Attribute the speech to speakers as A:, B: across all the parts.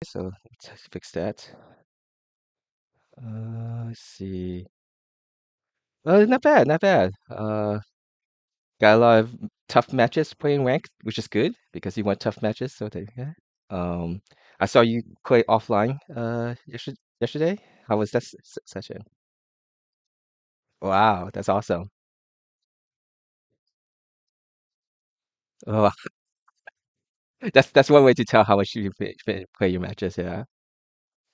A: so let's fix that. Let's see. Not bad, not bad. Got a lot of tough matches playing ranked, which is good because you want tough matches. So yeah. Um, I saw you play offline yesterday. How was that session? Wow, that's awesome. Oh, that's one way to tell how much you play your matches. Yeah.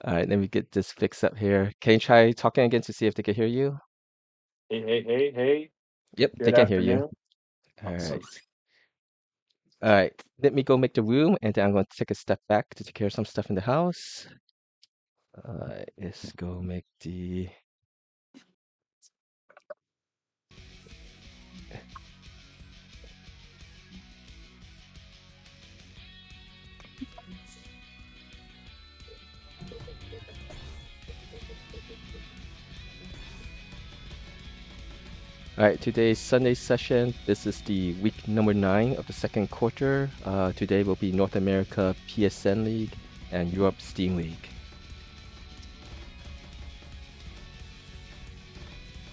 A: All right, let me get this fixed up here. Can you try talking again to see if they can hear you?
B: Hey, hey, hey, hey.
A: Yep, they
B: Good
A: can hear you.
B: afternoon.
A: All
B: Awesome.
A: right. All right. Let me go make the room, and then I'm going to take a step back to take care of some stuff in the house. Let's go make the. All right, today's Sunday session. This is the week number 9 of the second quarter. Today will be North America PSN League and Europe Steam League.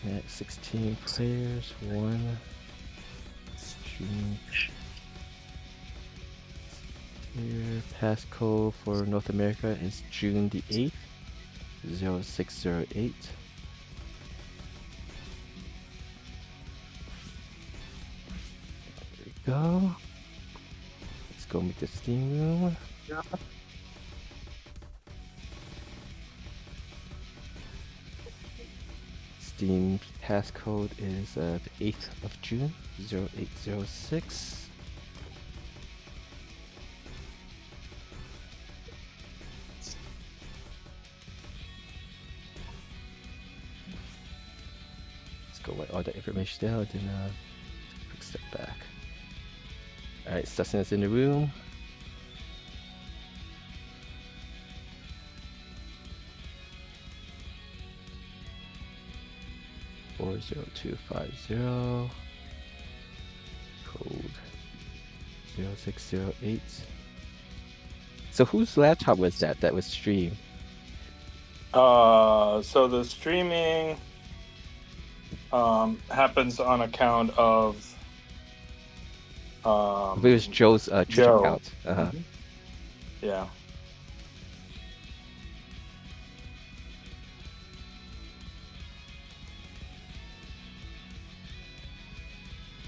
A: Yeah, 16 players, 1, 2, here. Passcode for North America is June the 8th, 0608. There we go. Let's go make the Steam room. Steam passcode is the 8th of June, 0806. Let's go write all the information down, then quick step back. Alright, Sussin is in the room. Four zero two five zero. Code 0608. So whose laptop was that was streamed?
B: So the streaming happens on account of
A: It was Joe's Twitch
B: Joe.
A: account.
B: Yeah.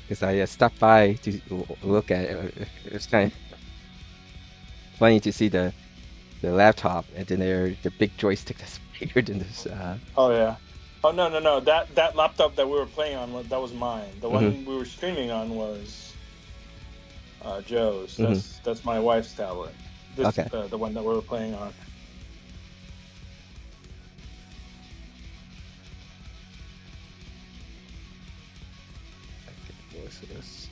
A: Because I stopped by to look at it. It was kind of funny to see the laptop and then the big joystick that's bigger than this.
B: Oh yeah. Oh no. That laptop that we were playing on, that was mine. The one we were streaming on was Joe's. That's my wife's tablet. This
A: Okay.
B: the one that we were playing on.
A: What's this?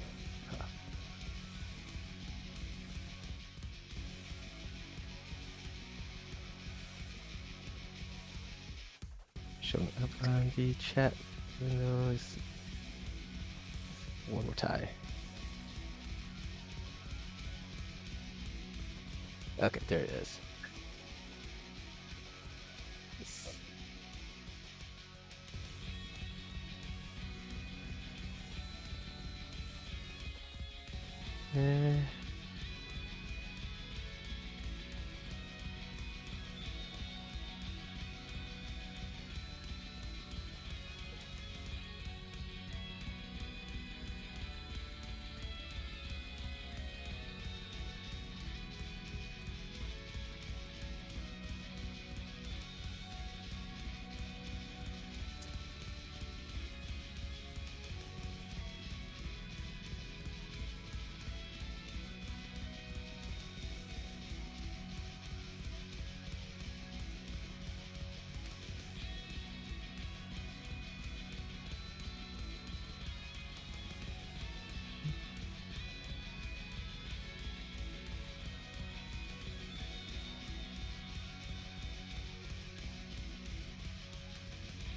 A: Showing up on the chat windows. One more time. Okay, there it is.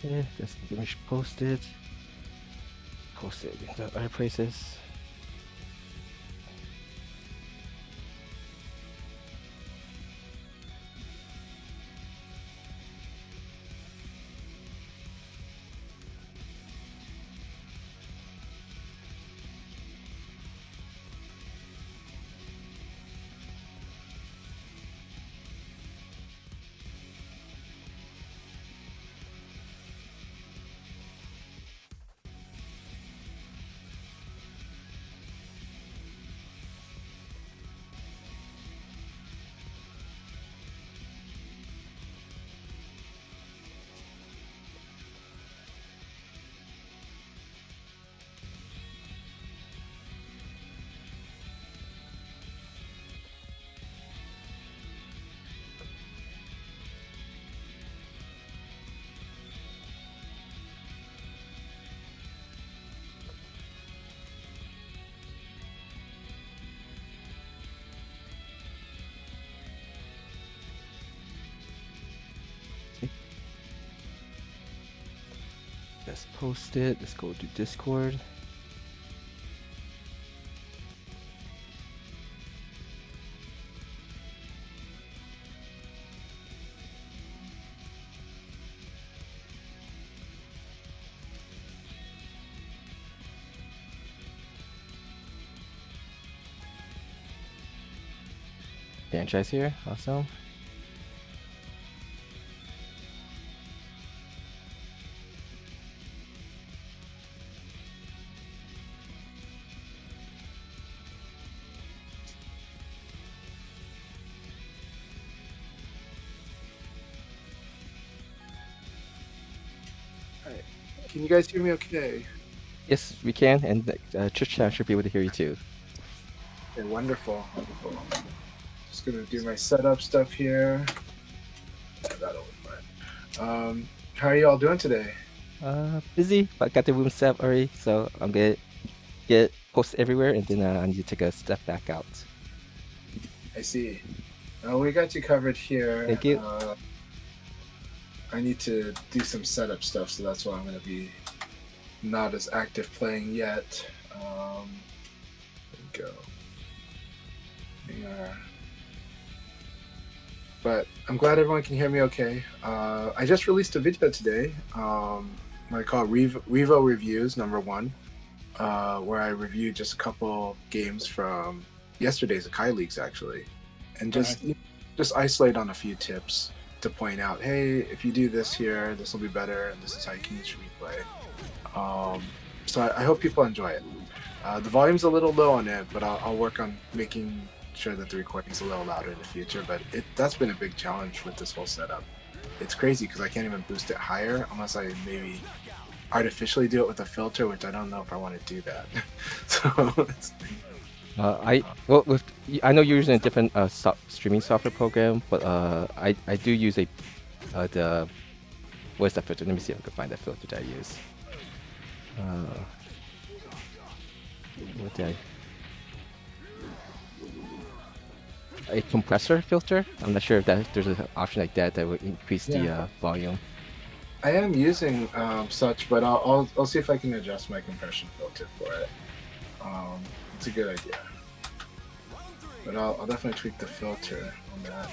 A: Yeah, just finish posted. Posted into other places. post it. Let's go to Discord. Franchise here. Awesome.
C: Alright. Can you guys hear me okay?
A: Yes, we can, and Trisha should be able to hear you too.
C: Okay, wonderful, wonderful. Just gonna do my setup stuff here. Yeah, that'll be fine. How are you all doing today?
A: Busy, but got the room set up already, so I'm gonna get posts everywhere, and then I need to take a step back out.
C: I see. We got you covered here.
A: Thank you.
C: I need to do some setup stuff, so that's why I'm gonna be not as active playing yet. There we go. Yeah. But I'm glad everyone can hear me okay. I just released a video today. What I call Revo Reviews #1, where I reviewed just a couple games from yesterday's Akai leagues actually, and just isolate on a few tips to point out, hey, if you do this here, this will be better, and this is how you can use replay. So I hope people enjoy it. The volume's a little low on it, but I'll work on making sure that the recording's a little louder in the future. But that's been a big challenge with this whole setup. It's crazy because I can't even boost it higher unless I maybe artificially do it with a filter, which I don't know if I want to do that. So
A: I know you're using a different streaming software program, but I do use the what's that filter? Let me see if I can find that filter that I use. What did a compressor filter? I'm not sure if there's an option like that that would increase the volume.
C: I am using such, but I'll see if I can adjust my compression filter for it. It's a good idea. But I'll definitely tweak the filter on that.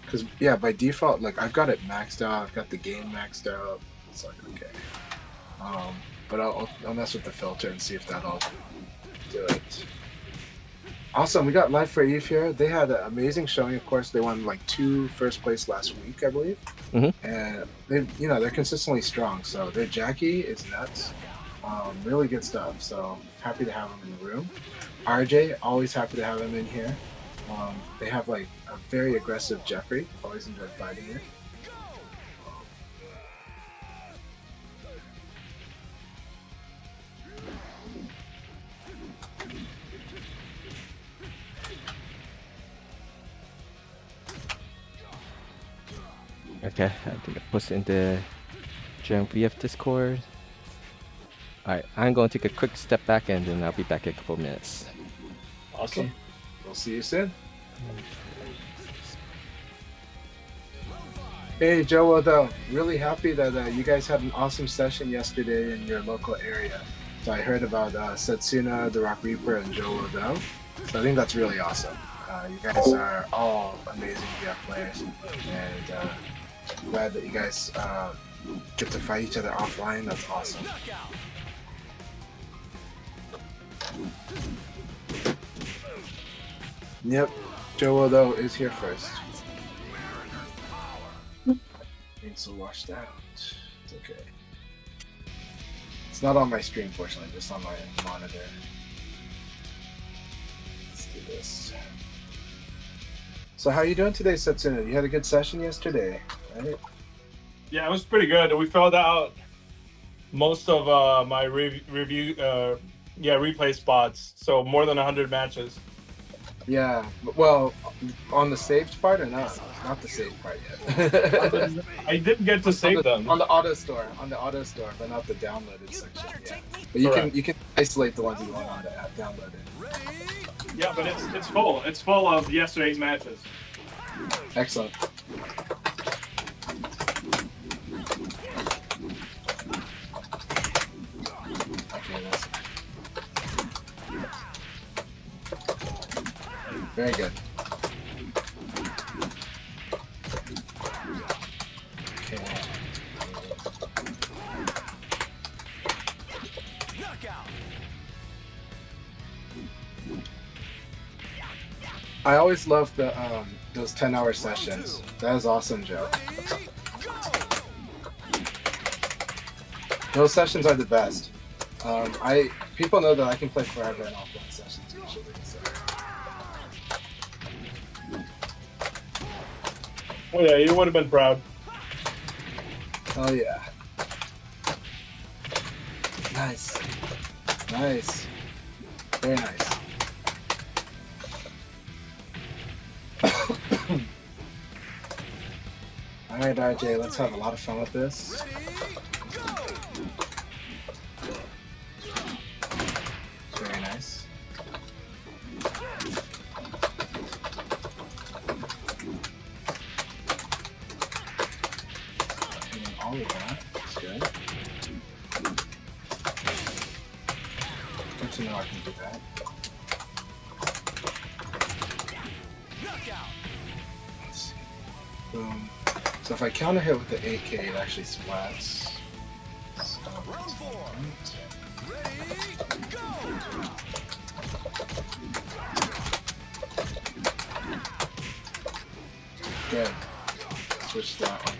C: Because, yeah, by default, like, I've got it maxed out. I've got the gain maxed out. It's like, okay. But I'll mess with the filter and see if that'll do it. Awesome. We got Live for Eve here. They had an amazing showing, of course. They won, like, 2 first place last week, I believe.
A: Mm-hmm.
C: And, they're consistently strong. So their Jackie is nuts. Really good stuff. So happy to have them in the room. RJ, always happy to have him in here. They have like a very aggressive Jeffrey. Always enjoyed fighting it.
A: Okay, I think I posted in the GMVF Discord. Alright, I'm going to take a quick step back and then I'll be back in a couple of minutes.
B: Awesome.
C: Okay. We'll see you soon. Hey, Joe, though, really happy that you guys had an awesome session yesterday in your local area. So I heard about Setsuna, the Rock Reaper, and Joe though. So I think that's really awesome. You guys are all amazing VF players, and glad that you guys get to fight each other offline. That's awesome. Yep, Joe though is here first. It's so washed out. It's okay. It's not on my stream, fortunately, just on my monitor. Let's do this. So how are you doing today, Setsuna? You had a good session yesterday, right?
B: Yeah, it was pretty good. We filled out most of my replay spots, so more than 100 matches.
C: Yeah, well, on the saved part or not? Not the saved part yet.
B: I didn't get to save them.
C: On the auto store, but not the downloaded section. Yeah, but you can isolate the ones you want on the app downloaded.
B: Yeah, but it's full. It's full of yesterday's matches.
C: Excellent. Very good. Okay. I always love the those 10-hour sessions. That is awesome, Joe. Those sessions are the best. People know that I can play forever in offline sessions usually. So.
B: Oh yeah, you would have been proud.
C: Oh yeah. Nice. Nice. Very nice. Alright, RJ, let's have a lot of fun with this. Very nice. Getting all of that. That's good. Good to know I can do that. Let's see. Boom. So if I counter hit with the 8K, it actually splats. So, good. Switch that one.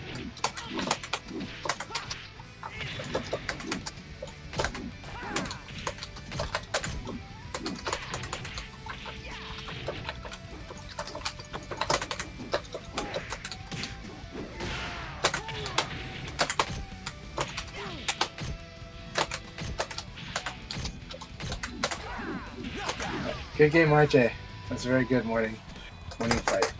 C: Good game, RJ. That's a very good morning fight.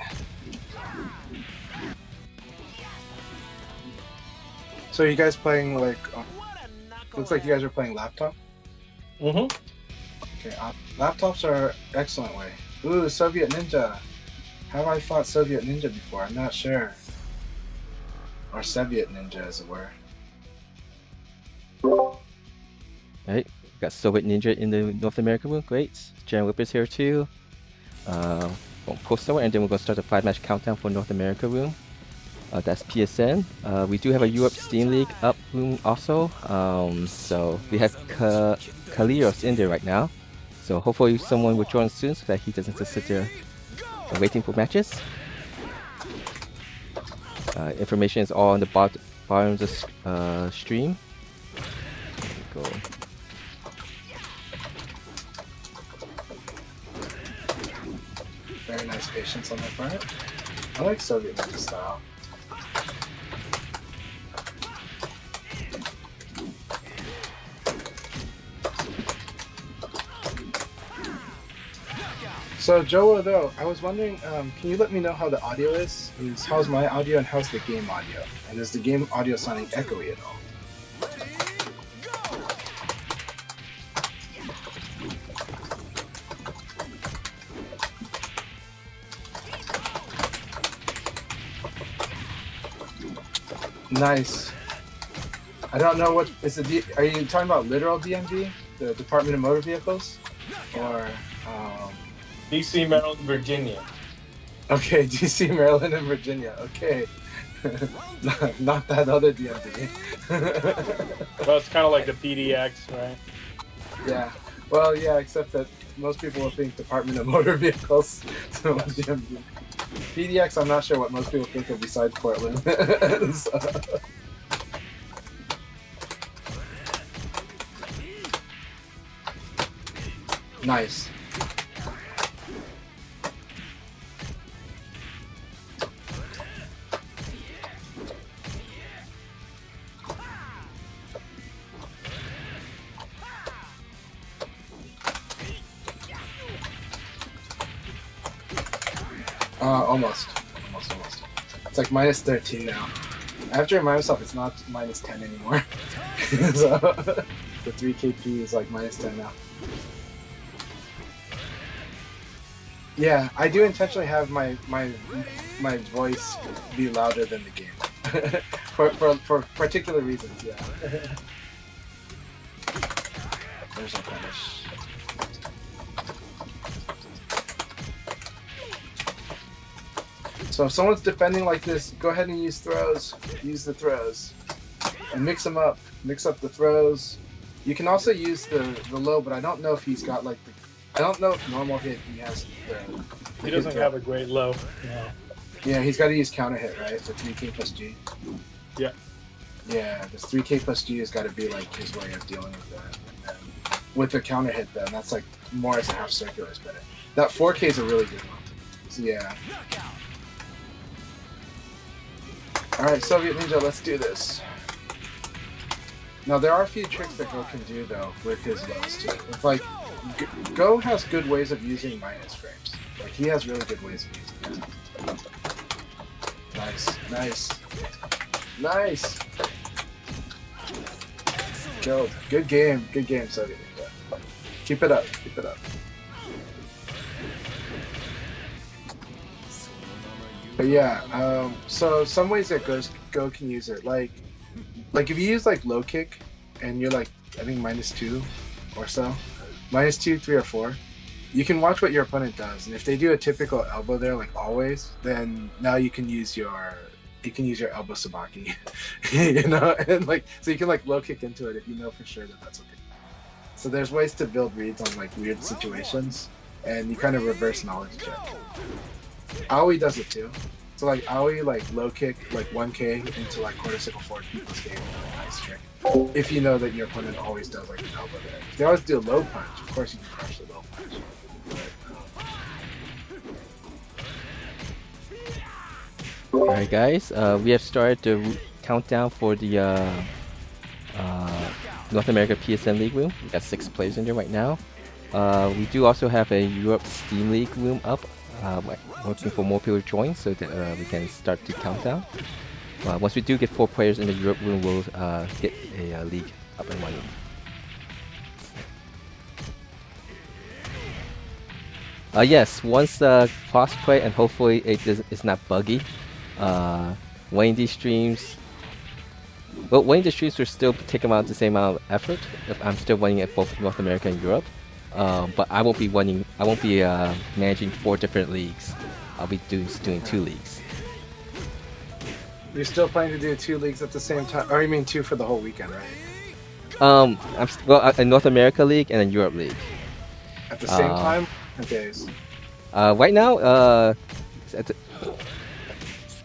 C: So you guys playing like? Looks like you guys are playing laptop.
B: Mm-hmm.
C: Okay, laptops are excellent way. Ooh, Soviet Ninja. Have I fought Soviet Ninja before? I'm not sure. Or Soviet Ninja, as it were.
A: Right, got Soviet Ninja in the North America room. Great. Jan Whipper's here too. We'll post somewhere, and then we're gonna start the 5-match countdown for North America room. That's PSN. We do have a Europe Steam League up room also. So we have Kaliros in there right now. So hopefully someone will join soon so that he doesn't just sit there waiting for matches. Information is all on the bottom of the stream. There we go.
C: Very nice patience on that part. I like Soviet Ninja style. So Joe, though, I was wondering, can you let me know how the audio is? How's my audio and how's the game audio? And is the game audio sounding echoey at all? Nice. I don't know what is the. Are you talking about literal DMV, the Department of Motor Vehicles, or?
B: DC, Maryland, Virginia.
C: Okay, DC, Maryland, and Virginia. Okay, not that other DMV.
B: Well, it's kind of like the PDX, right?
C: Yeah. Well, yeah, except that most people will think Department of Motor Vehicles. So DMV. PDX, I'm not sure what most people think of besides Portland. So. Nice. Almost. It's like minus 13 now. I have to remind myself it's not minus 10 anymore. So the 3KP is like minus 10 now. Yeah, I do intentionally have my voice be louder than the game. for particular reasons, yeah. There's a finish. So if someone's defending like this, go ahead and use throws. Use the throws. And mix them up. Mix up the throws. You can also use the low, but I don't know if he's got like the... I don't know if normal hit he has the
B: he doesn't have a great low. No.
C: Yeah, he's got to use counter hit, right? The 3k plus G.
B: Yeah.
C: Yeah, this 3k plus G has got to be like his way of dealing with that. And then with the counter hit, then that's like more as a half circular spinner. That 4k is a really good one. So yeah. All right, Soviet Ninja, let's do this. Now there are a few tricks that Go can do though with his lows too. It's like Go has good ways of using minus frames. Like he has really good ways of using that. Nice, nice, nice. Killed. Good game, Soviet Ninja. Keep it up, keep it up. But yeah, so some ways that Go can use it, like if you use like low kick and you're like I think -2 or so, -2, 3, or 4, you can watch what your opponent does, and if they do a typical elbow there like always, then now you can use your elbow sabaki, you know, and like so you can like low kick into it if you know for sure that that's okay. So there's ways to build reads on like weird situations, and you kind of reverse knowledge check. Aoi does it too. So like Aoi like low kick like 1k into like quarter circle forward people's game, really nice trick. If you know that your opponent always does like an elbow there. If they always do a low punch, of course you can crush the low punch.
A: Alright guys, we have started the countdown for the North America PSN League room. We got 6 players in there right now. We do also have a Europe Steam League room up. Looking for more people to join so that we can start the countdown. Once we do get 4 players in the Europe room, we'll get a league up and running. Yes, once crossplay and hopefully it's not buggy. Winning these streams, well, winning the streams will still take about the same amount of effort. If I'm still running at both North America and Europe, but I won't be running. I won't be managing 4 different leagues. I'll be doing 2 leagues.
C: You're still planning to do 2 leagues at the same time, or you mean 2 for the whole weekend, right?
A: Well, a North America league and a Europe league.
C: At the same time, days.
A: Right now, at the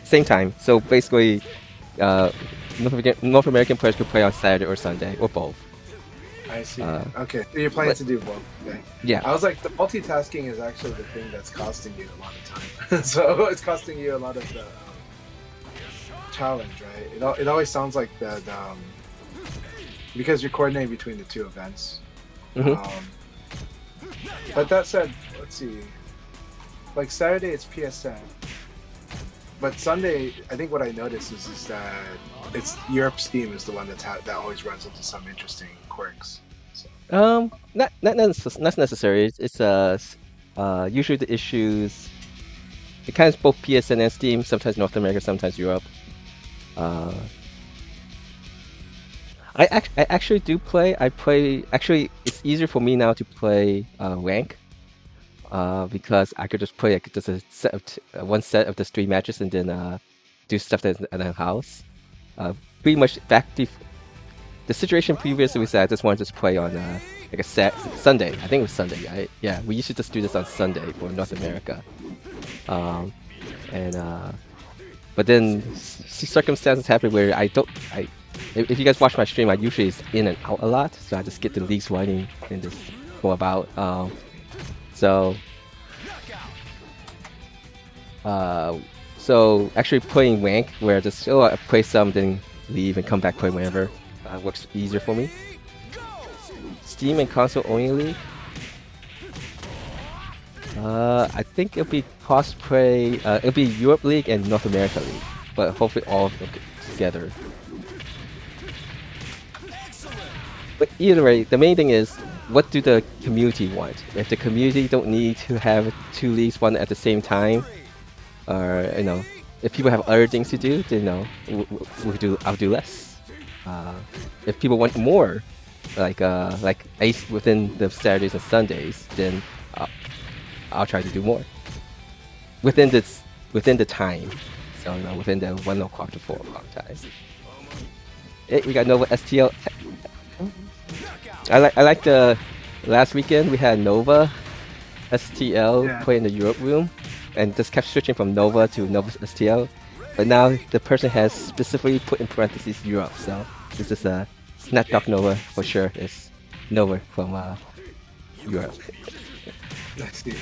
A: same time. So basically, North American players could play on Saturday or Sunday or both.
C: I see. Okay, so you're planning to do both. Okay.
A: Yeah.
C: I was like, the multitasking is actually the thing that's costing you a lot of time. So it's costing you a lot of the challenge, right? It always sounds like that because you're coordinating between the 2 events. But that said, let's see. Like Saturday, it's PSN. But Sunday, I think what I noticed is that it's Europe Steam is the one that always runs into some interesting quirks. So.
A: Not necessary. It's usually the issues. It kind of both PSN and Steam. Sometimes North America, sometimes Europe. I actually do play. Actually, it's easier for me now to play rank. Because I could just play like just a set of one set of the 3 matches and then do stuff that's at the house. Pretty much the situation previously was that I just wanted to just play on like a Sunday. I think it was Sunday, right? Yeah, we used to just do this on Sunday for North America. But then circumstances happen where if you guys watch my stream, I usually is in and out a lot, so I just get the leagues running and just go about. So actually playing rank where I just I play some, then leave and come back play whenever works easier for me. Steam and console only league. I think it'll be cosplay. It'll be Europe League and North America League, but hopefully all of them together. But either way, the main thing is, what do the community want? If the community don't need to have 2 leagues run at the same time, or if people have other things to do, then I'll do less. If people want more, like Ace within the Saturdays and Sundays, then I'll try to do more within this within the time. So within the 1 o'clock to 4 o'clock time. Hey, we got Nova STL. I like the last weekend we had Nova STL
C: Yeah.
A: play in the Europe room, and just kept switching from Nova to Nova STL. But now the person has specifically put in parentheses Europe, so this is not Dark Nova for sure. It's Nova from Europe.
C: I see.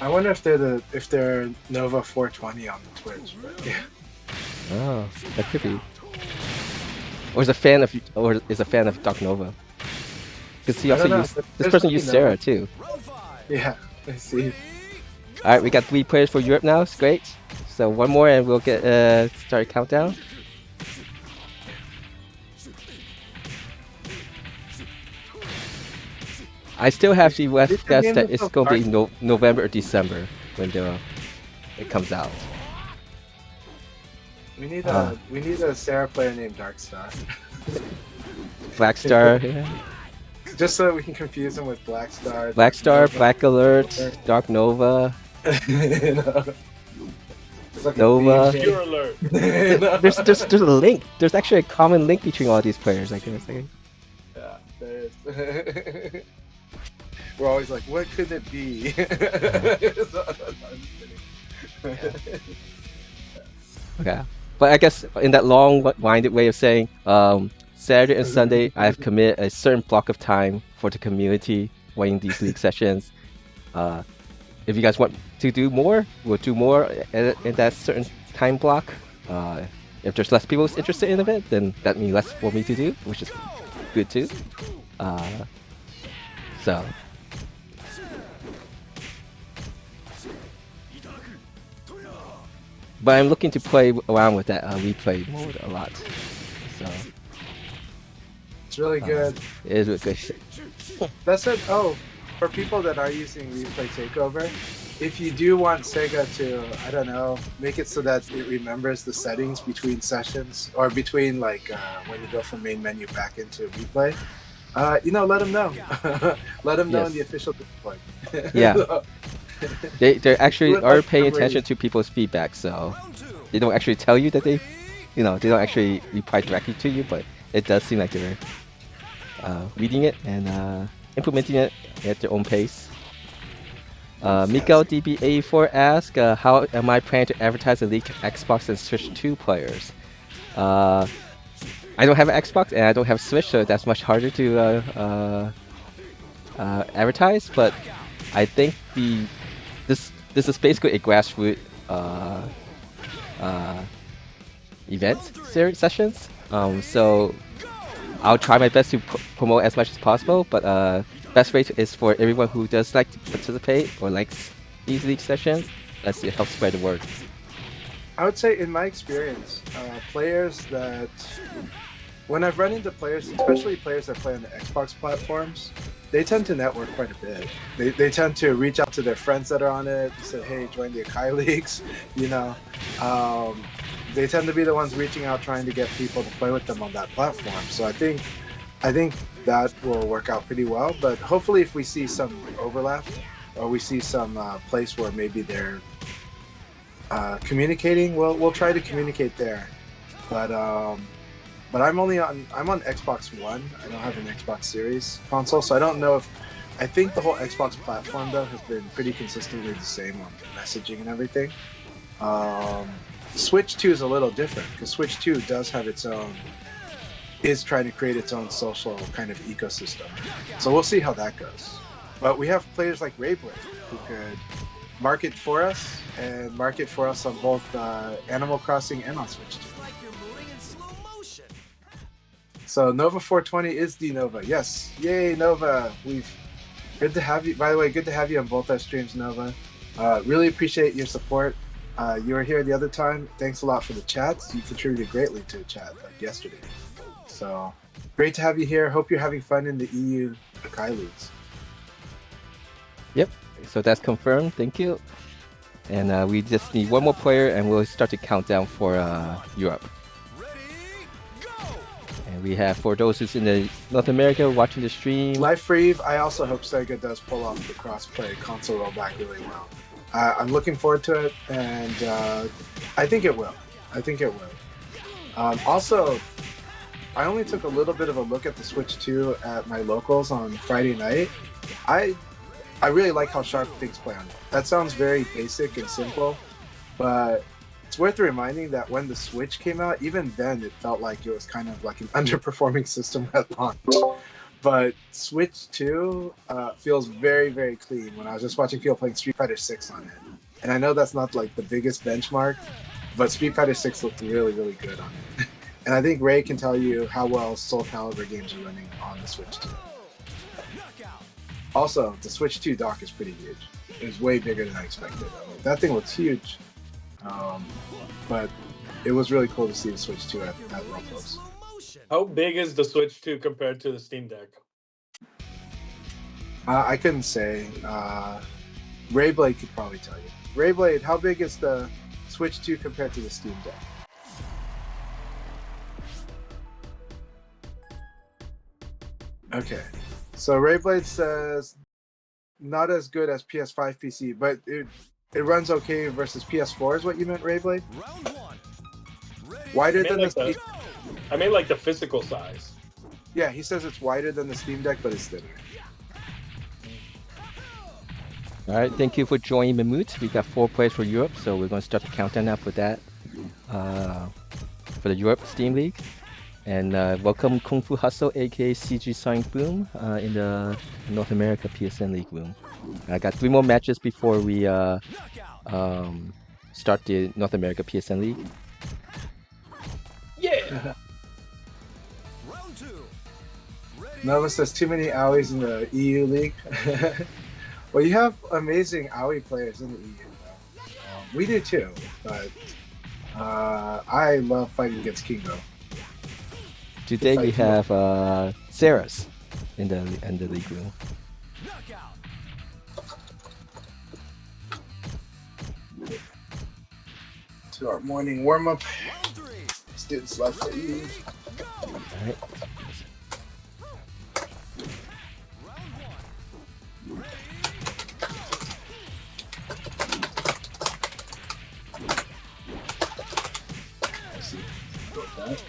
C: I wonder if they're Nova 420 on the Twitch. But yeah.
A: Oh, that could be. Or is a fan of Dark Nova. Because he
C: I
A: also
C: don't know.
A: used this
C: There's
A: person
C: many
A: used Sarah
C: Nova.
A: too.
C: Yeah, I see.
A: All right, we got 3 players for Europe now. It's great. So one more and we'll get start countdown. I still have the West guess that it's gonna be November or December when it comes out.
C: We need a Sarah player named Darkstar.
A: Black Star, yeah.
C: Just so we can confuse him with Black Star.
A: Black Star,
C: Nova.
A: Black Alert, Dark Nova,
C: You know? It's like a
A: Nova.
C: theme.
B: Pure alert.
C: You know?
A: There's a link. There's actually a common link between all these players. I guess.
C: Yeah, there is. We're always like, what could it be?
A: Okay. But I guess in that long-winded way of saying, Saturday and Sunday, I've committed a certain block of time for the community playing these league sessions. If you guys want to do more, we'll do more in that certain time block. If there's less people interested in it, then that means less for me to do, which is good too. So. But I'm looking to play around with that replay mode a lot. So
C: It's really good.
A: it is really good.
C: That's it. Oh, for people that are using Replay Takeover, if you do want Sega to, I don't know, make it so that it remembers the settings between sessions or between like when you go from main menu back into replay, let them know. Let them know in the official Discord.
A: Yeah. They actually are paying attention to people's feedback, so they don't actually tell you that they don't actually reply directly to you, but it does seem like they're reading it and implementing it at their own pace. Mikael DB84 asks, how am I planning to advertise the league to Xbox and Switch 2 players? I don't have an Xbox and I don't have Switch, so that's much harder to advertise, but I think this is basically a grassroots event sessions. So I'll try my best to promote as much as possible, but best way is for everyone who does like to participate or likes these league sessions. Let's help spread the word.
C: I would say, in my experience, players that when I've run into players, especially players that play on the Xbox platforms, they tend to network quite a bit. They tend to reach out to their friends that are on it, say, hey, join the Akai leagues, they tend to be the ones reaching out, trying to get people to play with them on that platform. So I think that will work out pretty well. But hopefully if we see some overlap or we see some place where maybe they're communicating, we'll try to communicate there. But I'm on Xbox One. I don't have an Xbox Series console, so I don't know if. I think the whole Xbox platform though has been pretty consistently the same on messaging and everything. Switch 2 is a little different because Switch 2 does have is trying to create its own social kind of ecosystem. So we'll see how that goes. But we have players like Rayblade who could market for us and market for us on both Animal Crossing and on Switch 2. So Nova 420 is the Nova. Yes. Yay, Nova. Good to have you. By the way, good to have you on both our streams, Nova. Really appreciate your support. You were here the other time. Thanks a lot for the chats. You contributed greatly to the chat like yesterday. So great to have you here. Hope you're having fun in the EU Akai leagues.
A: Yep. So that's confirmed. Thank you. And we just need one more player, and we'll start to count down for Europe. And we have, for those who's in the North America watching the stream,
C: Live for Eve. I also hope Sega does pull off the cross-play console rollback really well. I'm looking forward to it, and I think it will. I think it will. Also, I only took a little bit of a look at the Switch 2 at my locals on Friday night. I I really like how sharp things play on it. That sounds very basic and simple, but it's worth reminding that when the Switch came out, even then it felt like it was kind of like an underperforming system at launch. But Switch 2 feels very, very clean. When I was just watching people playing Street Fighter 6 on it, and I know that's not like the biggest benchmark, but Street Fighter 6 looked really, really good on it. And I think Ray can tell you how well Soul Calibur games are running on the Switch 2. Also, the Switch 2 dock is pretty huge. It was way bigger than I expected. That thing looks huge, but it was really cool to see the Switch 2 at real close.
B: How big is the Switch 2 compared to the Steam Deck?
C: I couldn't say. Rayblade could probably tell you. Rayblade, how big is the Switch 2 compared to the Steam Deck? Okay. So Rayblade says not as good as PS5 PC, but it runs okay versus PS4 is what you meant, Rayblade? Wider than the
B: I mean like the physical size.
C: Yeah, he says it's wider than the Steam Deck, but it's thinner.
A: All right, thank you for joining Mammut. We got 4 players for Europe, so we're going to start the countdown now for that, for the Europe Steam League. And welcome Kung Fu Hustle, aka CG Sonic Boom, in the North America PSN League room. I got 3 more matches before we start the North America PSN League.
B: Yeah!
C: Nova says too many owies in the EU League. Well, you have amazing owie players in the EU, though. We do too, but I love fighting against Kingo.
A: Today we have Saras in the league room.
C: To our morning warm-up. Students left for Eve.
A: All right.
C: I see. Got that.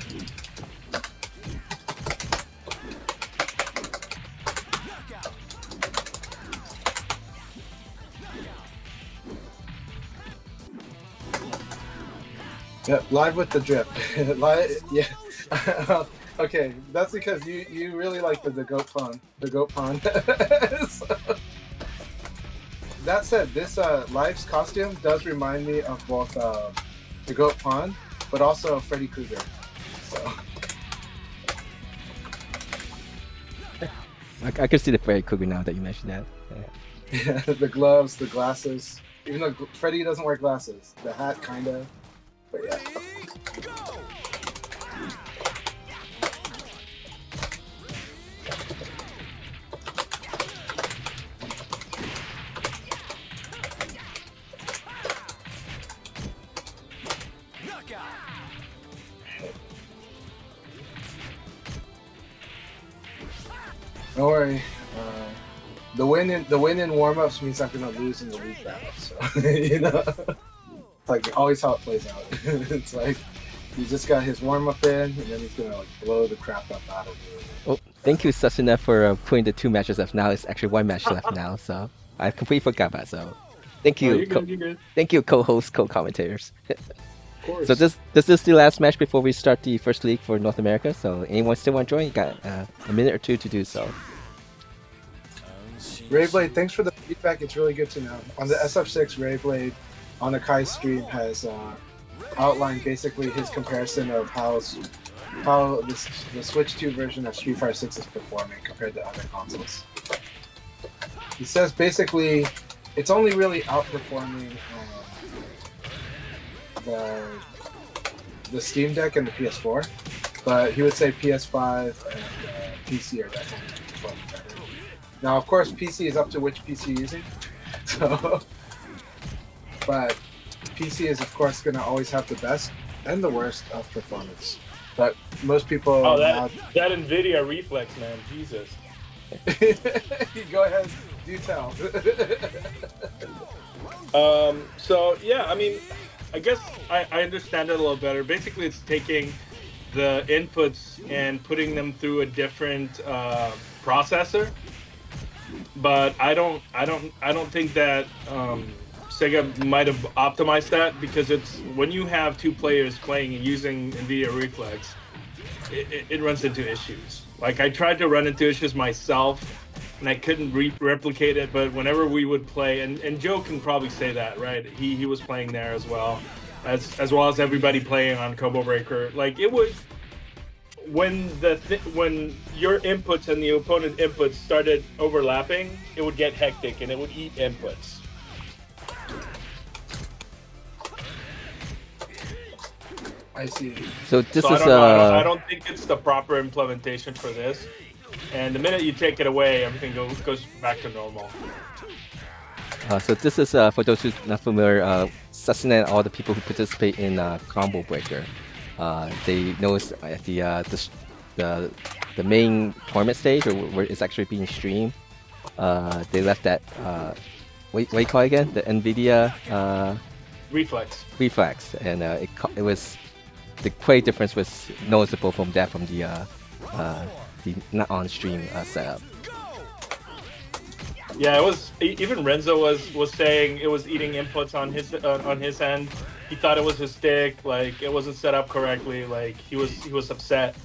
C: Yeah, live with the drip. Live, yeah. Okay, that's because you really like the goat pawn. The goat pawn. So, that said, this Live's costume does remind me of both the goat pawn, but also Freddy Krueger. So.
A: I can see the Freddy Krueger now that you mentioned that.
C: Yeah, the gloves, the glasses. Even though Freddy doesn't wear glasses, the hat kind of. But yeah. Don't worry. The win in warm-ups means I'm gonna lose in the league battle. So you know. It's like always how it plays out. It's like he just got his warm up in, and then he's gonna like blow the crap up out of you.
A: Oh, thank you, Susuna, for putting the 2 matches left. Now it's actually 1 match left now, so I completely forgot about it. So thank you,
B: you're good.
A: Thank you, co-hosts, co-commentators.
C: Of course.
A: So this is the last match before we start the first league for North America. So anyone still want to join? You got a minute or 2 to do so.
C: Rayblade, thanks for the feedback. It's really good to know. On the SF6, Rayblade on Akai's stream has outlined basically his comparison of how the Switch 2 version of Street Fighter 6 is performing compared to other consoles. He says basically it's only really outperforming the Steam Deck and the PS4, but he would say PS5 and PC are definitely performing better. Now, of course, PC is up to which PC you're using. So, but PC is, of course, going to always have the best and the worst of performance. But most people...
B: Oh, that NVIDIA reflex, man. Jesus.
C: Go ahead. Do tell.
B: So yeah, I mean, I guess I understand it a little better. Basically, it's taking the inputs and putting them through a different processor. But I don't think that Sega might have optimized that, because it's when you have two players playing and using NVIDIA Reflex, it runs into issues. Like I tried to run into issues myself, and I couldn't replicate it. But whenever we would play, and Joe can probably say that, right? He was playing there as well as everybody playing on Combo Breaker. Like it would, when your inputs and the opponent inputs started overlapping, it would get hectic and it would eat inputs.
C: I see.
A: So this
B: So I
A: is
B: don't know. I don't think it's the proper implementation for this. And the minute you take it away, everything goes back to normal.
A: for those who's not familiar, Sussman and all the people who participate in Combo Breaker, they notice at the the main tournament stage, or where it's actually being streamed, they left that what do you call it again? The NVIDIA
B: Reflex.
A: reflex, and it was the play difference was noticeable from the not on stream setup.
B: Yeah, it was. Even Renzo was saying it was eating inputs on his end. He thought it was his stick, like it wasn't set up correctly. Like he was upset.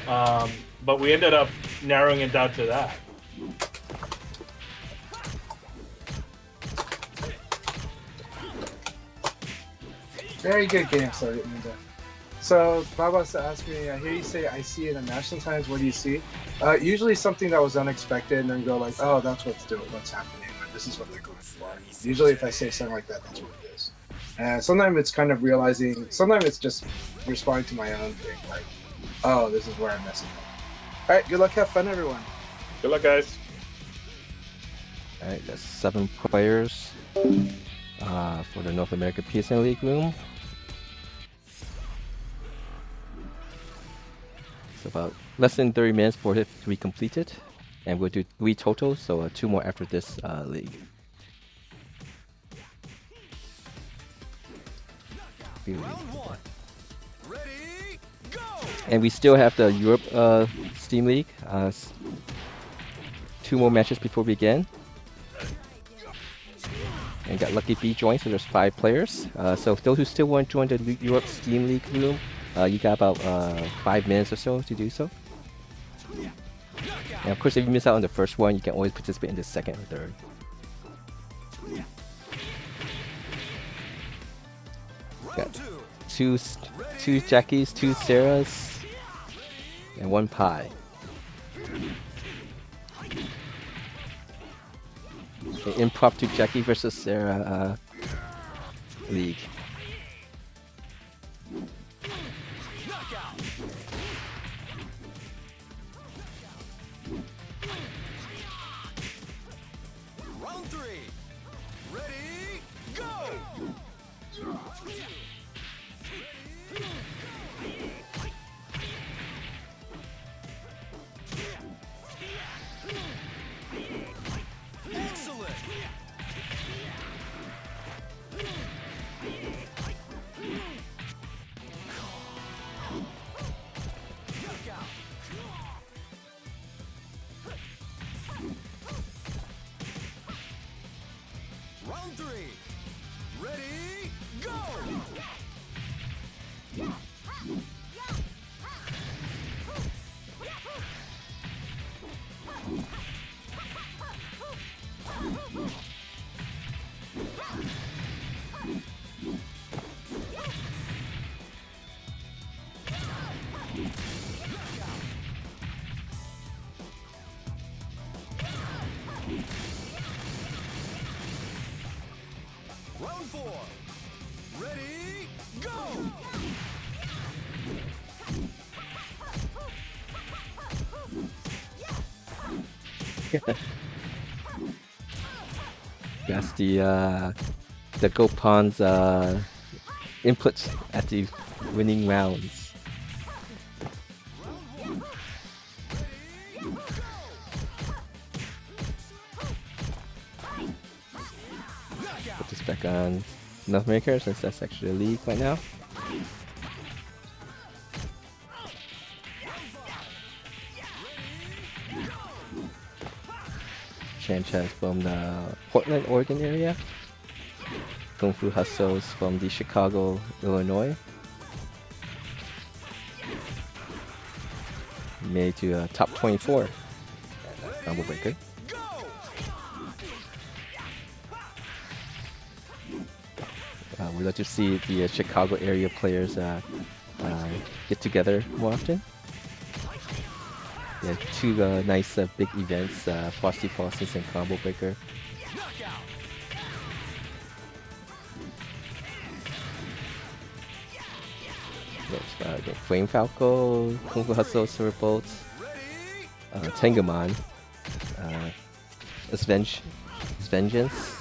B: But we ended up narrowing it down to that.
C: Very good game, so Ninja. So Babas asked me, I hear you say I see it in national times. What do you see? Usually something that was unexpected, and then go like, oh, that's what's happening, or this is what they're going for. Usually, if I say something like that, that's what it is. And sometimes it's kind of realizing. Sometimes it's just responding to my own thing, like, oh, this is where I'm messing up. All right, good luck, have fun, everyone.
B: Good luck, guys.
A: All right, that's 7 players for the North America PSN League room. It's about less than 30 minutes for it to be completed, and we'll do 3 total, so 2 more after this league. And we still have the Europe Steam League. 2 more matches before we begin. And got Lucky B joined, so there's 5 players. So those who still want to join the Europe Steam League room, you got about 5 minutes or so to do so. And of course, if you miss out on the first one, you can always participate in the second or third. Got two Jackies, 2 Sarahs, and 1 Pie. An impromptu Jackie versus Sarah league.
D: Round 3. Ready, go! Excellent! Round 3. Ready, go! Round 4. Ready, go!
A: That's the Gopon's inputs at the winning rounds. Put this back on North America since that's actually a league right now. Chan Chan's from the Portland, Oregon area. Kung Fu Hustles from the Chicago, Illinois. Made to top 24. Combo breaker. We love to see the Chicago area players get together more often. Yeah, two nice big events, Frosty Faucets and Combo Breaker. The Flame Falco, Kung Fu Hustle, Silver Bolts, Tengamon, Vengeance.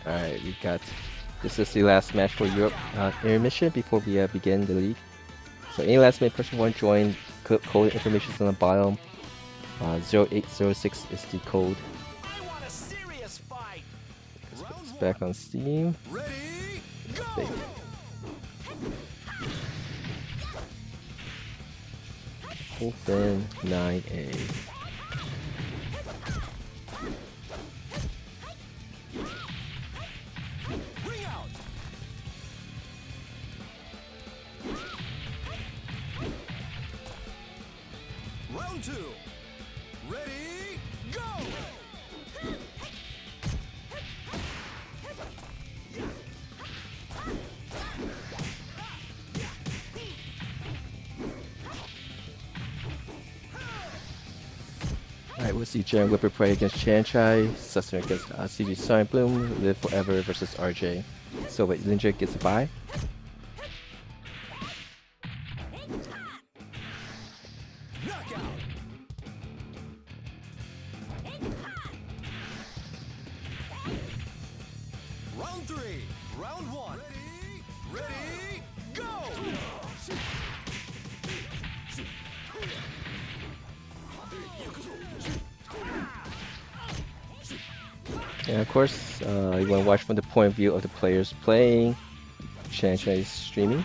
A: Alright, we got. This is the last match for Europe intermission before we begin the league. So any last minute person want to join, code information is on the bottom. 0806 is the code. Let's put this back on Steam. Save. Open 9A.
D: Round 2. Ready, go!
A: Alright, we'll see Jaren Whipper play against Chanchai, Suster against CG Sonic Bloom, Live Forever versus RJ. So wait, Ninja gets a bye.
D: Knockout! Round 3. Round 1. Ready, go!
A: And of course, you want to watch from the point of view of the players playing. Chanchai is streaming.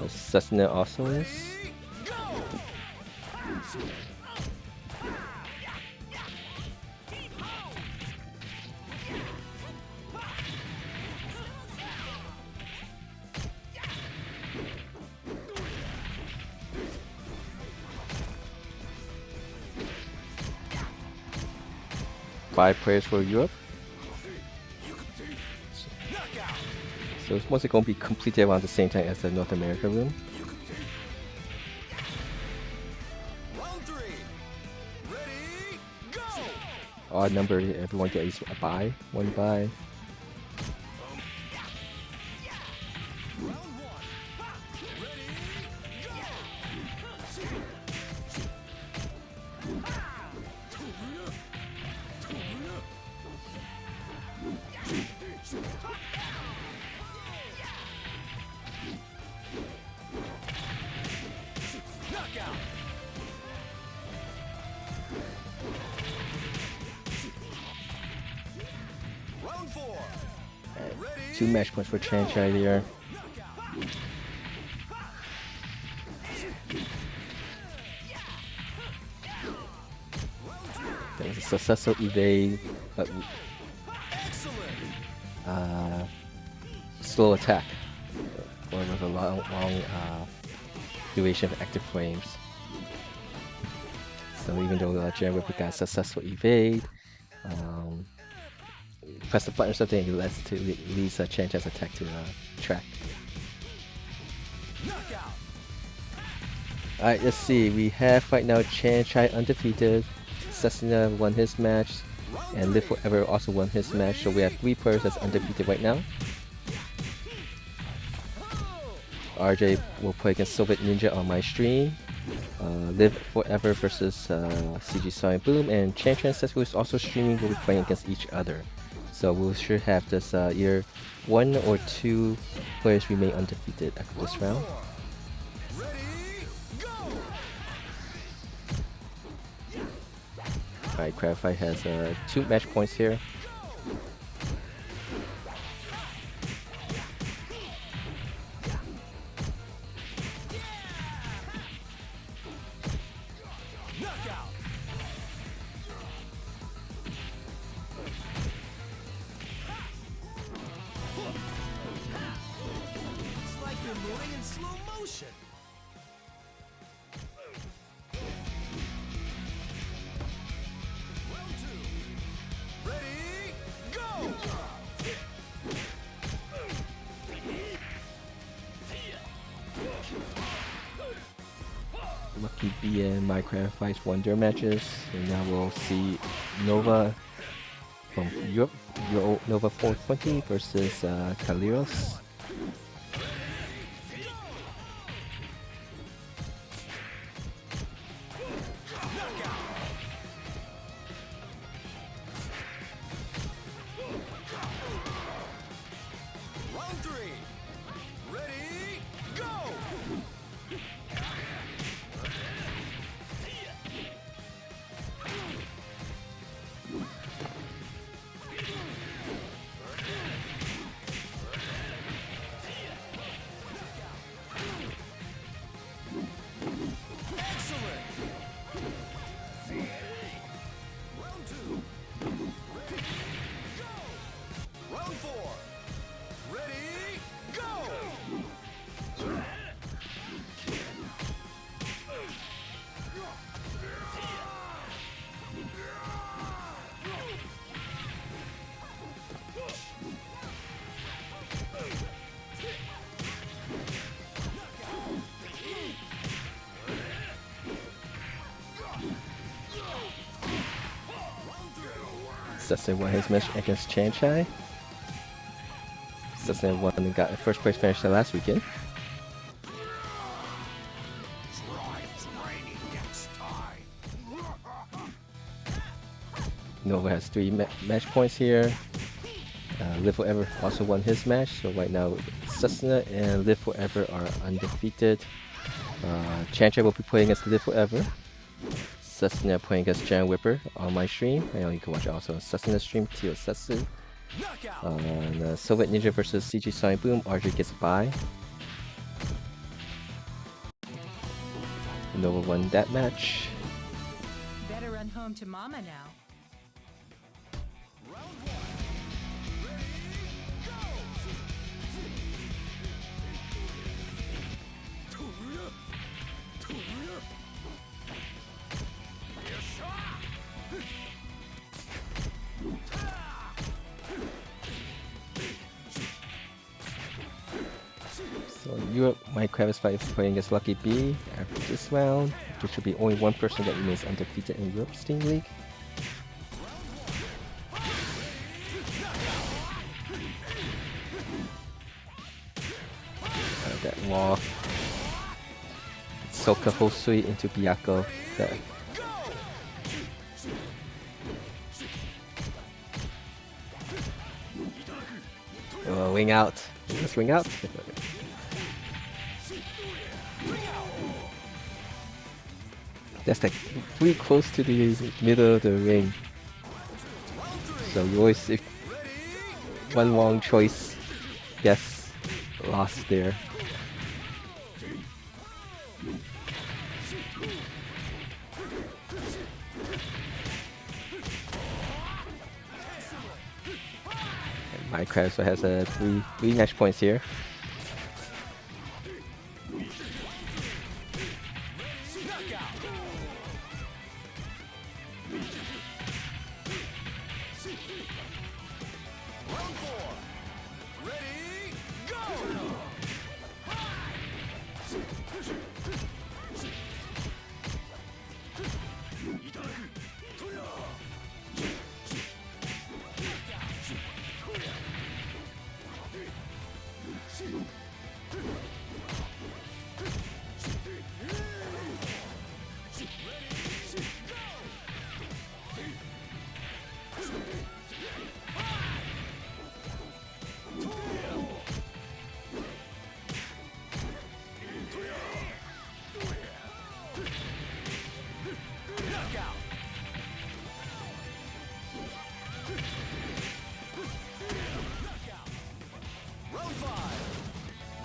A: Cessna also is. Five players for Europe. So it's mostly going to be completed around the same time as the North America room.
D: Round 3. Ready, go!
A: Odd number, everyone gets a bye. One bye.
D: Round 1. Ready, knockout! Round 4.
A: Two match points for Chanchai there. That was a successful evade, but
D: Excellent!
A: slow attack. Or with a long duration of active frames. So even though Jaren Whipper got a successful evade, press the button or something, it leads Chanchai's attack to track.
D: Knockout!
A: Alright, let's see. We have right now Chanchai undefeated. Cessna won his match, and Live Forever also won his match. So we have 3 players that's undefeated right now. RJ will play against Soviet Ninja on my stream. Live Forever versus CG Sonic Boom, and Chan says who's also streaming will be playing against each other. So we should have this either 1 or 2 players remain undefeated after this round.
D: Ready, go!
A: Alright, Crabfight has 2 match points here.
D: Knockout! It's like you're moving in slow motion. Round 2. Ready, go!
A: Lucky B and Minecraft Fights won their matches, and now we'll see Nova from Europe, Nova 420 versus Kaliros.
D: Round 3. Ready, go! Excellent! Round 2. Ready, go! Round 4. Ready, go!
A: Sesame won his match against Chan Chai. Sesame won and got a first place finish last weekend. Nova has 3 match points here. Live Forever also won his match, so right now Susana and Live Forever are undefeated. Chan Chai will be playing against Live Forever. Susana playing against Jan Whipper on my stream. I know you can watch it also on Susana's stream, Tio Setsu.
D: Knockout!
A: Soviet Ninja versus CG Sonic Boom, RJ gets a bye. Nova won that match.
E: Better run home to mama now.
D: Round 1. Ready, go!
A: So in Europe, Minecraft is playing against Lucky B after this round. There should be only one person that remains undefeated in Europe Steam League. That wall. Soka Hosui into Byaku. That wing out. Let's wing out. That's like pretty close to the middle of the ring. So you always, if one wrong choice, yes, lost there. And Minecraft so has three match points here.
D: Round 4. Ready, go! Knockout. Knockout. Round 5.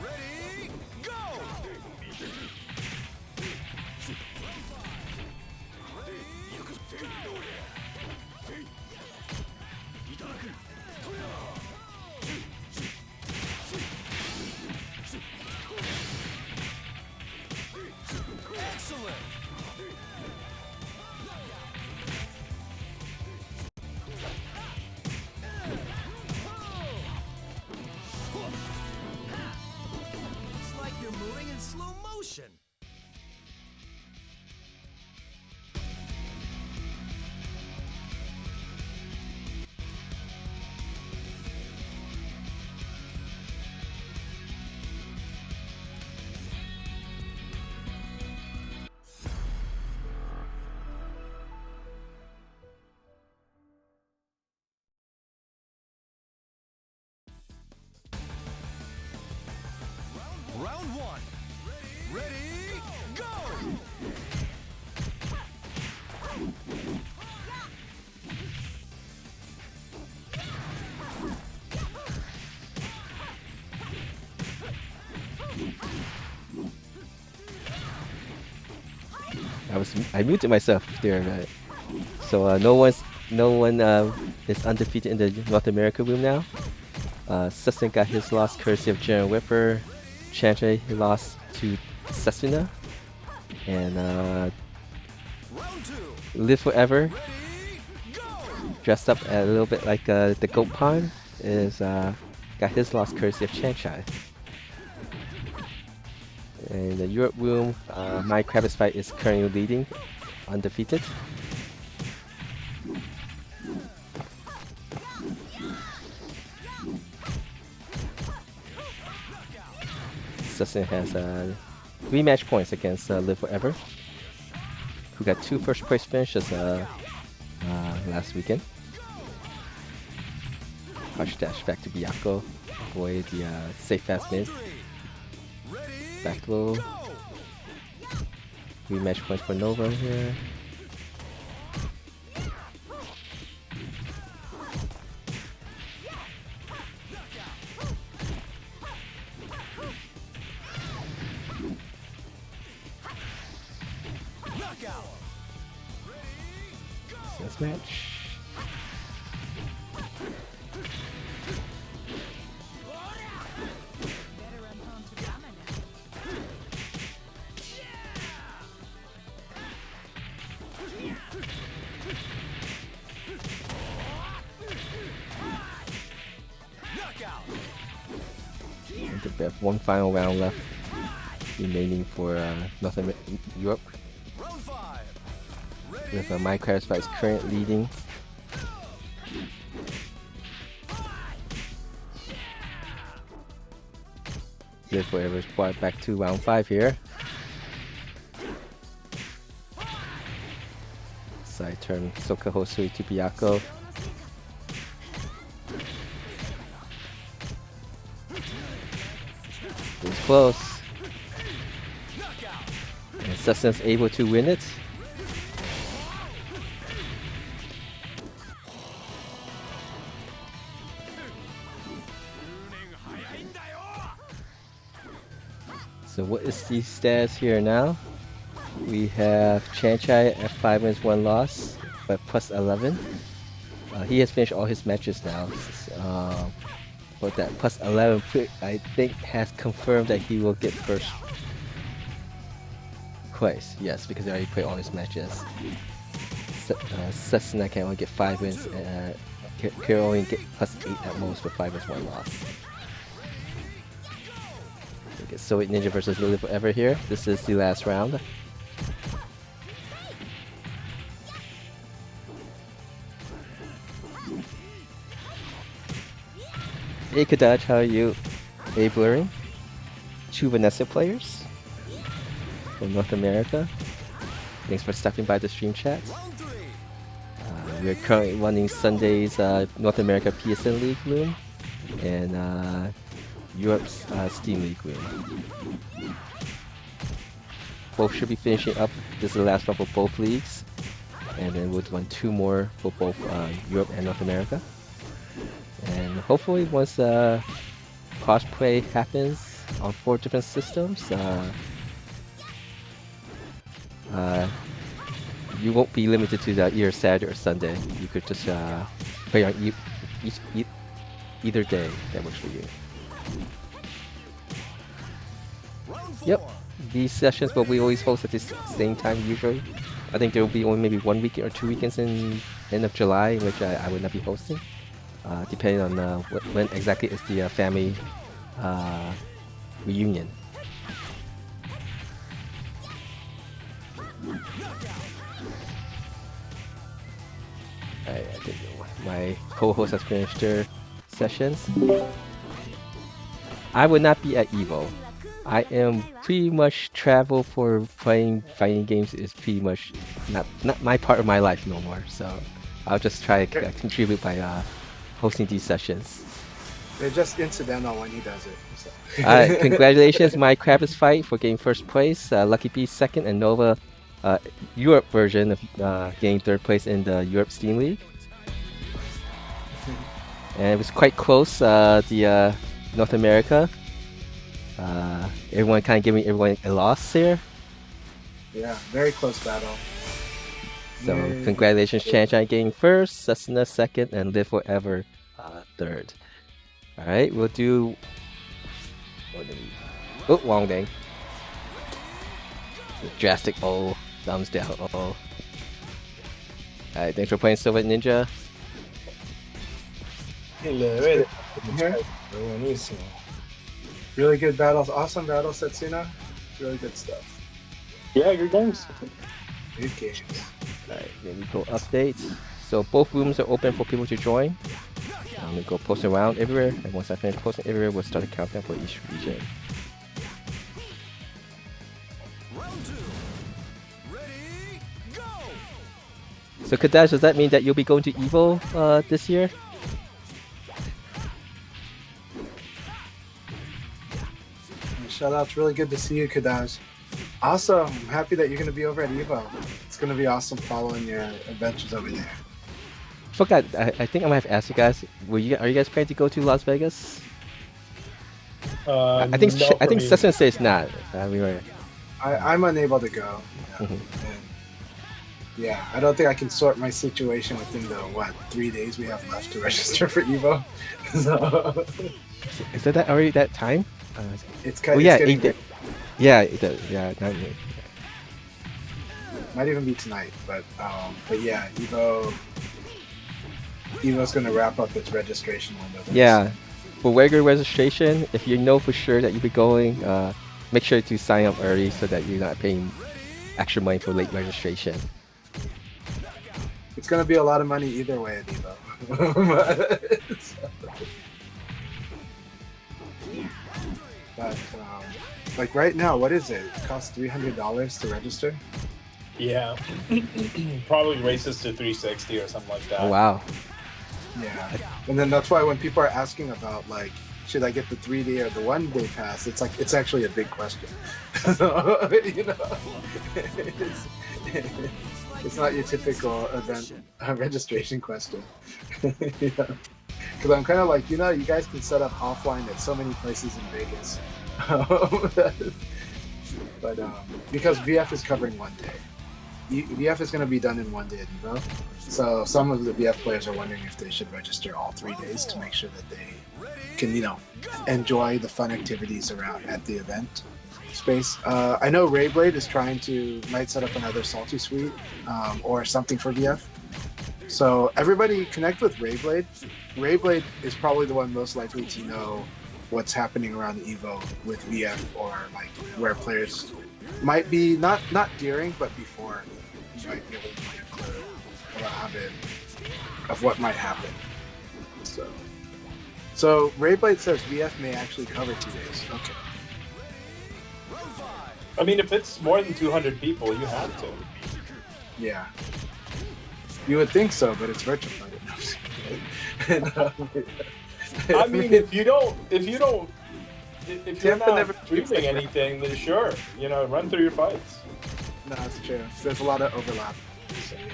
D: Ready, go! Round 5. Ready, excellent! It's like you're moving in slow motion. Round 1. Ready, go!
A: I muted myself there, so no one is undefeated in the North America room now. Sussin got his loss courtesy of Jaren Whipper. Chantre lost to Sesuna, and
D: Round 2.
A: Live Forever,
D: Ready, go!
A: dressed up a little bit like the Goat Pond, is got his loss courtesy of Chanchai. In the Europe room, My Kravitz Fight is currently leading, undefeated. Sussin has 3 match points against Live Forever, who got 2 first place finishes last weekend. Hush dash back to Byaku, avoid the safe fast mid.
D: Round 3. Ready,
A: Back low.
D: go!
A: 3 match points for Nova here.
D: Knockout.
A: This match.
E: Better run home to mama now.
D: Knockout.
A: And we have 1 final round left remaining for Europe,
D: Round 5. Ready,
A: with My Kravitz Fight is current leading. Live Forever is brought back to round 5 here. Side turn Soka Hosui to Byaku. It was close.
D: knockout.
A: And Sussin's able to win it. So what is the stats here now? We have Chanchai at 5 wins, 1 loss, but plus 11. He has finished all his matches now. But that plus 11, I think, has confirmed that he will get first place. Yes, because he already played all his matches. Sesuna can only get 5 wins, can only get plus 8 at most with 5 wins, 1 loss. We get Soviet Ninja versus Live Forever here. This is the last round. Hey Kadaj, how are you? Hey Blurring. 2 Vanessa players from North America. Thanks for stopping by the stream chat.
D: Round 3.
A: We're currently running Sunday's North America PSN League room and Europe's Steam League room. Both should be finishing up. This is the last one for both leagues. and then we'll run 2 more for both Europe and North America. And hopefully, once crossplay happens on 4 different systems, you won't be limited to either Saturday or Sunday. You could just play on either day that works for you. Yep, these sessions will be always hosted at the same time usually. I think there will be only maybe 1 weekend or 2 weekends in end of July in which I would not be hosting, depending on when exactly is the family reunion. I think my co-host has finished their sessions. I would not be at Evo. I am pretty much travel for playing fighting games is pretty much not my part of my life no more. So I'll just try to contribute by hosting these sessions.
C: They're just incidental when he does it. So.
A: Congratulations, my Krabbis fight for getting first place, Lucky Bee second, and Nova Europe version of getting third place in the Europe Steam League. And it was quite close. The North America. Everyone kind of giving everyone a loss here.
C: Yeah, very close battle.
A: So congratulations, Chanchan getting first, Cessna second, and Live Forever third. All right, we'll do. Oh, Wong Ding. Drastic O, thumbs down O. All right, thanks for playing Silver Ninja.
C: Really good battles, awesome battles, Setsuna. Really good stuff.
B: Yeah, good games.
C: Good games.
A: Alright, then we go update. So both rooms are open for people to join. We go post around everywhere, and once I finish posting everywhere, we'll start a countdown for each region.
D: Round 2. Ready, go!
A: So Kadash, does that mean that you'll be going to EVO this year?
C: Shout out, it's really good to see you, Kadaz. Awesome. I'm happy that you're going to be over at Evo. It's going to be awesome following your adventures over there.
A: Forgot, I think I might have asked you guys. Are you guys planning to go to Las Vegas? I think
B: no,
A: I think
B: for me.
A: Cessna says not. We were.
C: I'm unable to go. Yeah.
A: Mhm.
C: And yeah, I don't think I can sort my situation within the 3 days we have left to register for Evo. So
A: Is that already that time?
C: it's kind
A: Oh
C: of
A: yeah,
C: getting
A: 8 days. Yeah, it does. Yeah,
C: might even be tonight, but yeah, Evo's gonna wrap up its registration window.
A: yeah. For regular registration, if you know for sure that you'll be going, make sure to sign up early so that you're not paying extra money for late registration.
C: It's gonna be a lot of money either way at Evo. But like right now, what is it? It costs $300 to register.
B: Yeah. Probably races to 360 or something like that.
A: Oh wow.
C: Yeah, and then that's why when people are asking about like, should I get the 3-day or the 1-day pass? It's like it's actually a big question. So, you know, it's not your typical event registration question. Yeah. Because I'm kind of like, you guys can set up offline at so many places in Vegas, but because VF is covering 1 day. VF is going to be done in 1 day at Evo. So some of the VF players are wondering if they should register all 3 days to make sure that they can, enjoy the fun activities around at the event space. I know Rayblade is might set up another Salty Suite or something for VF. So everybody connect with Rayblade. Rayblade is probably the one most likely to know what's happening around Evo with VF or like where players might be not during but before. You might be able to get a clue of what might happen. So Rayblade says VF may actually cover 2 days. Okay.
B: I mean, if it's more than 200 people, you have to.
C: Yeah. You would think so, but it's virtual.
B: I mean, if you're
C: Tampa
B: not
C: never
B: streaming anything, then sure, run through your fights.
C: No, that's true. There's a lot of overlap. So, yeah.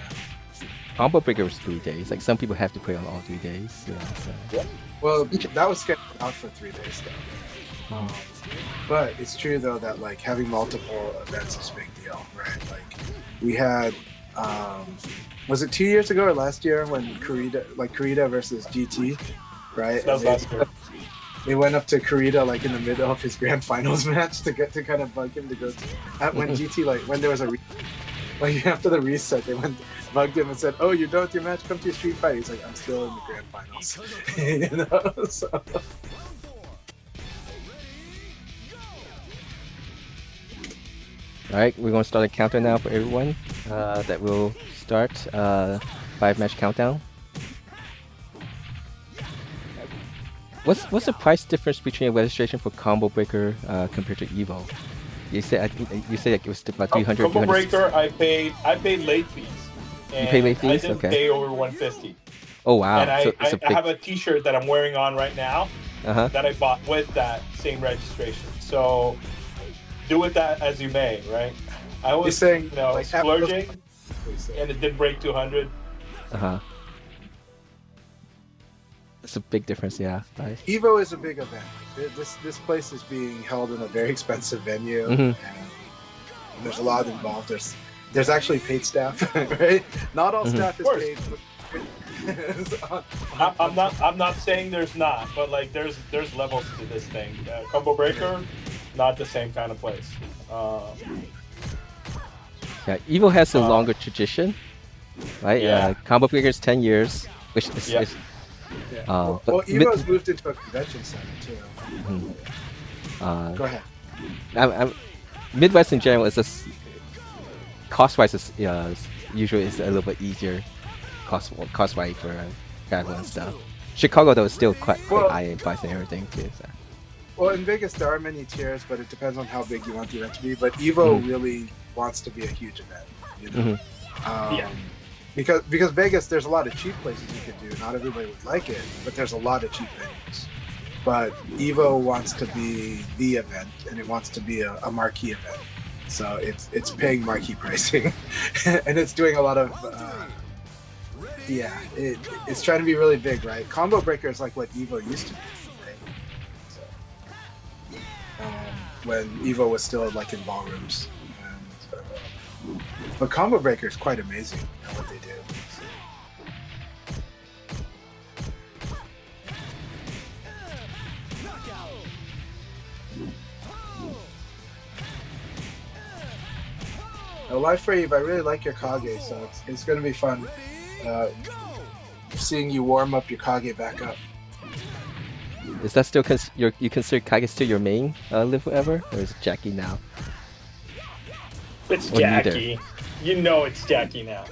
A: Combo Breaker was 3 days. Like some people have to play on all 3 days. You know, so.
C: Well, that was scheduled out for 3 days though. But it's true though that like having multiple events is a big deal, right? Like we had, was it 2 years ago or last year when Kurita versus GT, right?
B: That was last year.
C: They went up to Kurita like in the middle of his grand finals match to get to kind of bug him to go to when GT like when there was a like after the reset they bugged him and said, "Oh, you're done with your match. Come to your street fight." He's like, "I'm still in the grand finals," you know. So.
A: All right, we're gonna start a countdown now for everyone. That will start 5-match countdown. What's the price difference between a registration for Combo Breaker compared to Evo? You said like it was about 300.
B: Combo Breaker, I paid late fees. And
A: You pay late fees?
B: I didn't
A: Okay.
B: pay over 150.
A: Oh wow!
B: And
A: So it's a
B: I
A: big.
B: have a T-shirt that I'm wearing on right now
A: Uh-huh.
B: that I bought with that same registration. So do with that as you may, right? I was
C: saying, like,
B: splurging, and it did break 200.
A: Uh-huh. It's a big difference, yeah. Nice.
C: Evo is a big event. This place is being held in a very expensive venue,
A: Mhm.
C: and there's a lot involved. There's actually paid staff, right? Not all
A: Mhm.
C: staff is
B: Of course.
C: paid.
B: I'm not saying there's not, but like there's levels to this thing. Combo Breaker, not the same kind of place.
A: Yeah, Evo has a longer tradition, right?
B: Yeah.
A: Combo Breaker's 10 years, which is,
B: Yeah.
C: Yeah.
A: but
C: well, Evo's moved into a convention center too. Go ahead.
A: Midwest in general is just cost-wise is usually is a little bit easier cost-wise for travel and stuff. Chicago though is still quite high in price and everything too. So.
C: Well, in Vegas there are many tiers, but it depends on how big you want the event to be. But Evo really wants to be a huge event, you know.
B: Yeah.
C: Because Vegas, there's a lot of cheap places you could do. Not everybody would like it, but there's a lot of cheap venues. But Evo wants to be the event, and it wants to be a marquee event. So it's paying marquee pricing, and it's doing a lot of it's trying to be really big, right? Combo Breaker is like what Evo used to be, right? So, when Evo was still like in ballrooms. But Combo Breaker is quite amazing at what they do. Live for Eve, I really like your Kage, so it's going to be fun seeing you warm up your Kage back up.
A: Is that still you consider Kage still your main live forever, or is it Jackie now?
B: It's
A: Or neither?
B: Jackie. You know it's Jackie now.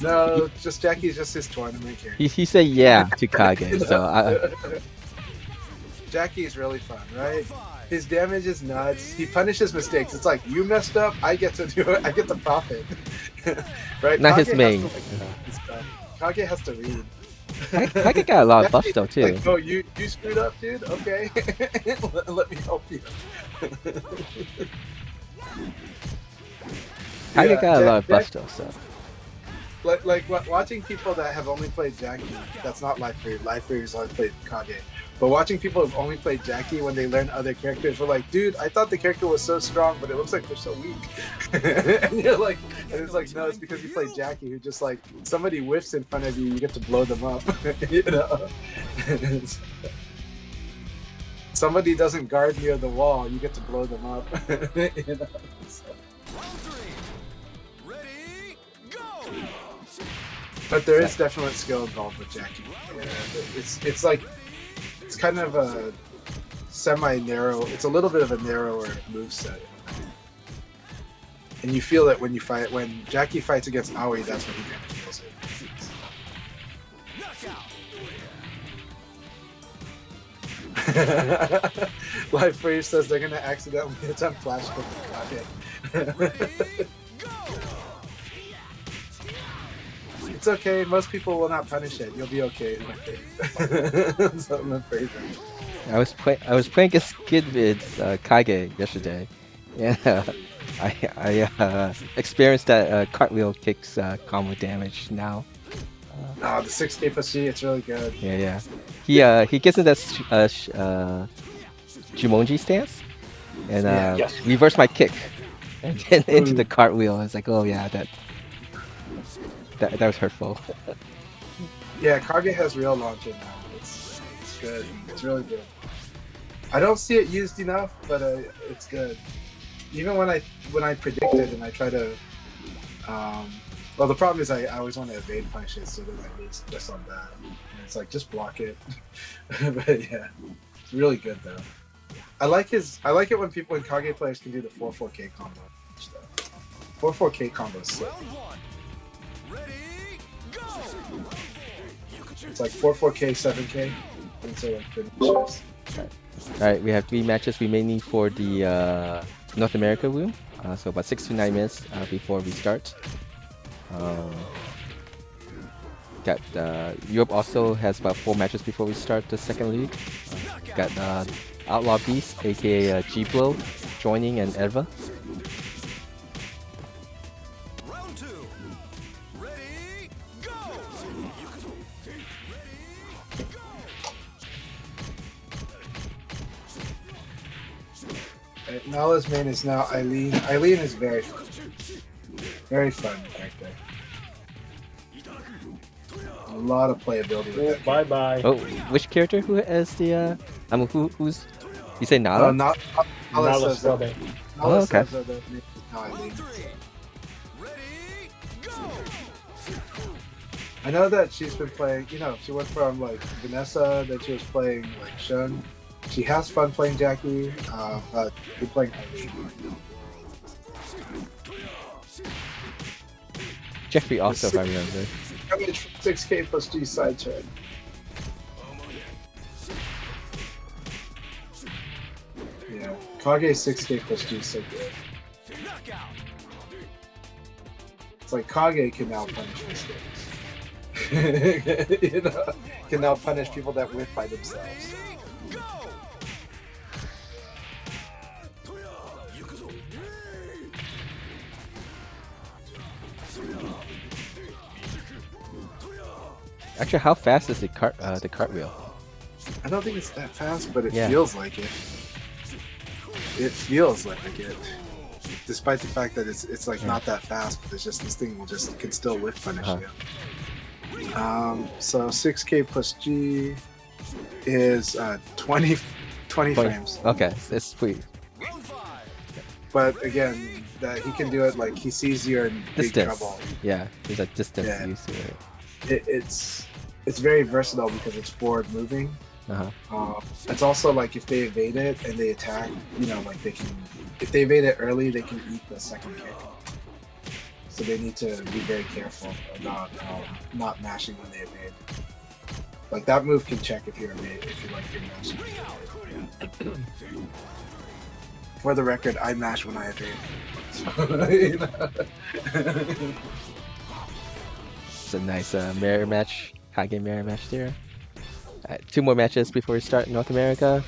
C: No, just Jackie's just his tournament here.
A: He said yeah to Kage, so
C: Jackie is really fun, right? His damage is nuts. He punishes mistakes. It's like you messed up, I get to do it. I get the profit, right?
A: not
C: Kage
A: his main.
C: Kage has to read.
A: Kage got a lot of buffs though too.
C: Like, oh, you screwed up, dude. Okay, let me help you.
A: Kage got a lot of buffs though, so.
C: Like watching people that have only played Jackie, that's not Life Free. Life Free has only played Kage. But watching people who've only played Jackie when they learn other characters, we're like, dude, I thought the character was so strong, but it looks like they're so weak. And you're like, and it's like, no, it's because you played Jackie, who just like somebody whiffs in front of you, you get to blow them up. You know, somebody doesn't guard near the wall, you get to blow them up. You know. So. But there is definite skill involved with Jackie. It's like it's kind of a semi-narrow. It's a little bit of a narrower moveset, and you feel it when you fight. When Jackie fights against Aoi, that's when he kind of feels it. Life Freeze says they're gonna accidentally attempt flash Kage. It's okay. Most people will not punish it. You'll be okay. So I'm afraid.
A: I was playing against Kid Vid's Kage yesterday. Yeah. I experienced that cartwheel kicks combo damage now.
C: The 6K plus G, it's really good.
A: Yeah. He gets in that Jumonji stance and
C: Yeah.
B: Yes.
A: reverse my kick and then into the
C: Ooh.
A: cartwheel. I was like, oh yeah, that was hurtful.
C: Yeah, Kage has real launcher now. It's good. It's really good. I don't see it used enough, but it's good. Even when I predict it and I try to, well, the problem is I always want to evade punishes, so then I lose just on that. And it's like just block it. But yeah, it's really good though. I like it when people in Kage players can do the 4-4K combo. 4-4K combo is sick.
D: Round one. Ready, go!
C: It's like 4-4K, 7K until like finishes.
A: Alright, we have 3 matches remaining for the North America room. So about 6 to 9 minutes before we start. Got Europe also has about 4 matches before we start the second league. Got Outlaw Beast, aka G-Blow, joining, and Eva.
D: Round two. Ready, go!
C: Nala's main is now Eileen. Eileen is very fun. Very fun character. A lot of playability with that.
B: Bye bye.
A: Oh, which character who is the who's you say Nala?
C: Not Nala
B: Nala
C: says that.
B: Strawberry.
C: Nala
A: Oh, okay.
C: says that the name is now Eileen.
D: Ready, go!
C: I know that she's been playing. She went from like Vanessa, then she was playing like Shun. She has fun playing Jackie, but we're playing Eileen.
A: Jeffrey also, if I remember.
C: Damage 6K plus G side turn. Yeah, Kage 6K plus G is so good.
D: Knockout.
C: It's like Kage can now punish mistakes. Can now punish people that whip by themselves.
D: Go!
A: Actually, how fast is the cartwheel?
C: I don't think it's that fast, but it
A: Yeah.
C: feels like it. It feels like it. Despite the fact that it's like not that fast, but it's just this thing can still whip punish you. So 6K plus G is 20 frames.
A: Okay, it's sweet.
D: Round five.
C: But again, that he can do it like he sees you're in big
A: Distance.
C: trouble.
A: Yeah, there's a distance
C: Yeah.
A: used to it.
C: It's very versatile because it's forward moving. It's also like if they evade it and they attack, like they can. If they evade it early, they can eat the second kick. So they need to be very careful about not mashing when they evade. Like that move can check if you're mashing. For the record, I mash when I evade.
A: It's a nice mirror match, Kage mirror match there. 2 more matches before we start in North America.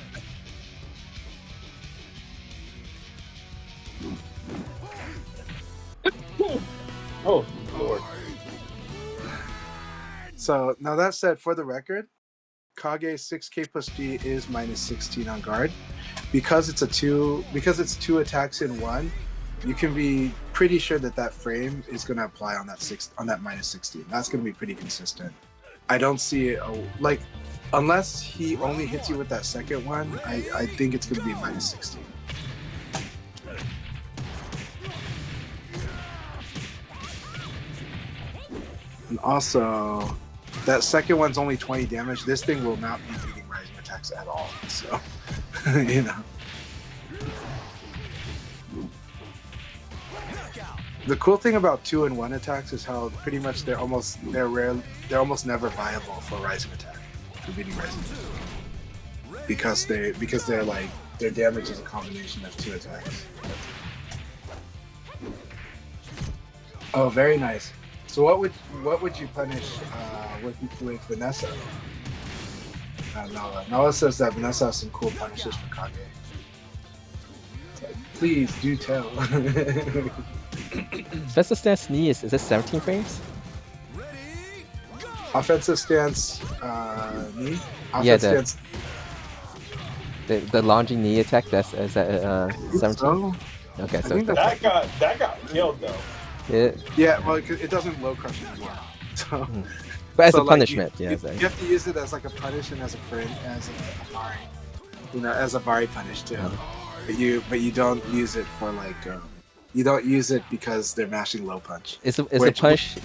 B: Oh, Lord.
C: So now that said, for the record, Kage 6K plus G is minus 16 on guard. Because it's two attacks in one, you can be pretty sure that frame is going to apply on that minus 16. That's going to be pretty consistent. I don't see it unless he only hits you with that second one. I think it's going to be minus 16. And also, that second one's only 20 damage. This thing will not be beating rising attacks at all. So, The cool thing about 2 and 1 attacks is how pretty much they're almost never viable for rising attack, for beating rising attack. Because they're like their damage is a combination of 2 attacks. Oh, very nice. So what would you punish with Vanessa? Nala says that Vanessa has some cool punishes for Kage. Please do tell.
A: Special stance knee is it 17 frames?
C: Offensive stance, knee.
A: Yeah,
C: Offensive stance.
A: the lunging knee attack. That's is that
C: I think
A: 17?
C: so.
A: Okay,
C: I
A: so
C: think
A: that's
B: That got killed though.
A: it.
C: Yeah, well, it doesn't low crush anymore. So,
A: But as
C: so
A: a
C: like
A: punishment, yeah.
C: you,
A: So,
C: you have to use it as like a punish and as a friend, as a Bari, as a Bari punish too. But you don't use it for like you don't use it because they're mashing low punch.
A: is the punish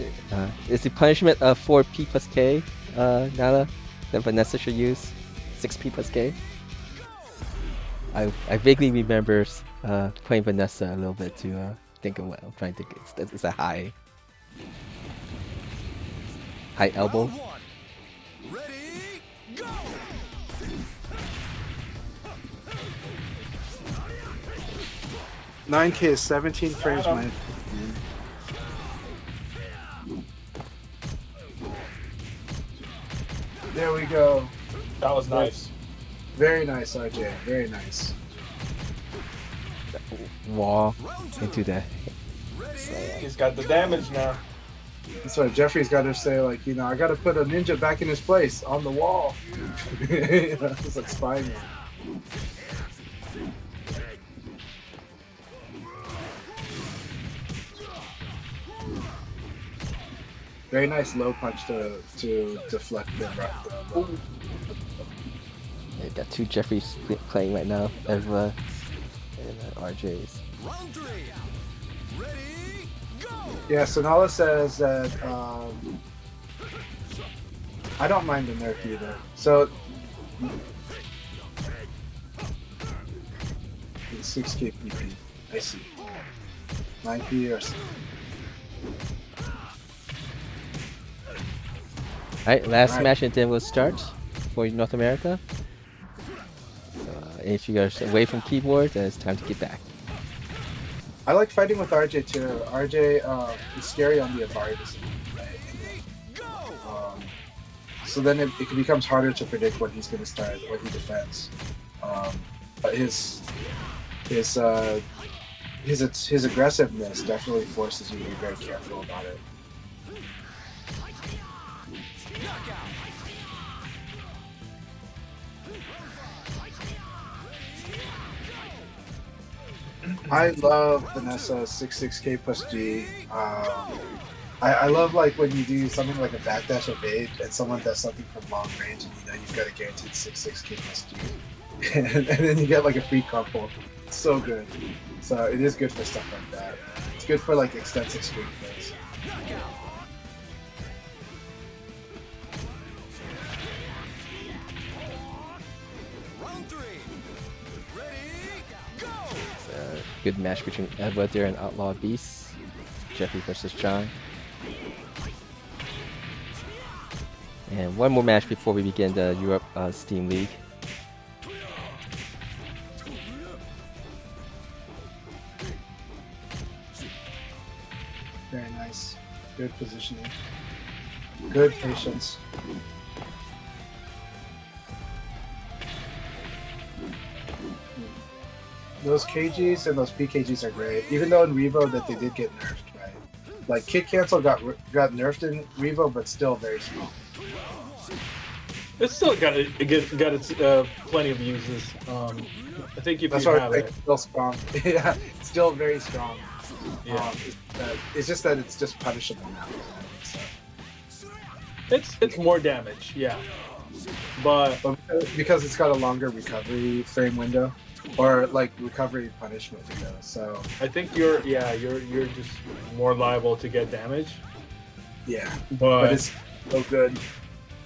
A: is the punishment of 4P plus K Nala that Vanessa should use 6P plus K? I vaguely remember playing Vanessa a little bit to think of what I'm trying to think. It's a high elbow.
D: Round one. Ready, go!
C: 9K is 17 frames. There we go.
B: That was nice.
C: Very nice, RJ. Very nice.
A: Wall into the
B: He's got the damage now.
C: That's why Jeffrey's got to say, like, I got to put a ninja back in his place on the wall. It's like spying him. Very nice low punch to deflect the
A: Yeah, got two Jeffries playing right now. Eva and RJ's.
D: Round three. Ready, go!
C: Yeah, Sonala says that I don't mind the nerf either. So 6K PP. I see. 9P or
A: Alright, last
C: Alright.
A: match and then we'll start for North America. If you guys are away from keyboard, then it's time to get back.
C: I like fighting with RJ too. RJ is scary on the Abari decision, right? So then it becomes harder to predict when he's going to start, what he defends. But his aggressiveness definitely forces you to be very careful about it. I love Vanessa 66K plus G. I love like when you do something like a backdash evade and someone does something from long range and you've got a guaranteed 66K plus G. and then you get like a free couple. It's so good. So it is good for stuff like that. It's good for like extensive screen plays.
D: Round three. Ready, go!
A: Good match between Edward there and Outlaw Beast. Jeffrey versus John. And one more match before we begin the Europe Steam League.
C: Very nice. Good positioning. Good patience. Those KGs and those PKGs are great. Even though in Revo that they did get nerfed, right? Like kick cancel got nerfed in Revo, but still very strong.
B: It's still got its plenty of uses. I think if
C: That's
B: you
C: why
B: have
C: it's
B: it,
C: still strong. Yeah, it's still very strong.
B: yeah,
C: It's just that it's just punishable now. So.
B: it's more damage, yeah. But
C: But because it's got a longer recovery frame window, or like recovery punishment window, so
B: I think you're just more liable to get damage.
C: yeah.
B: But,
C: But it's so good.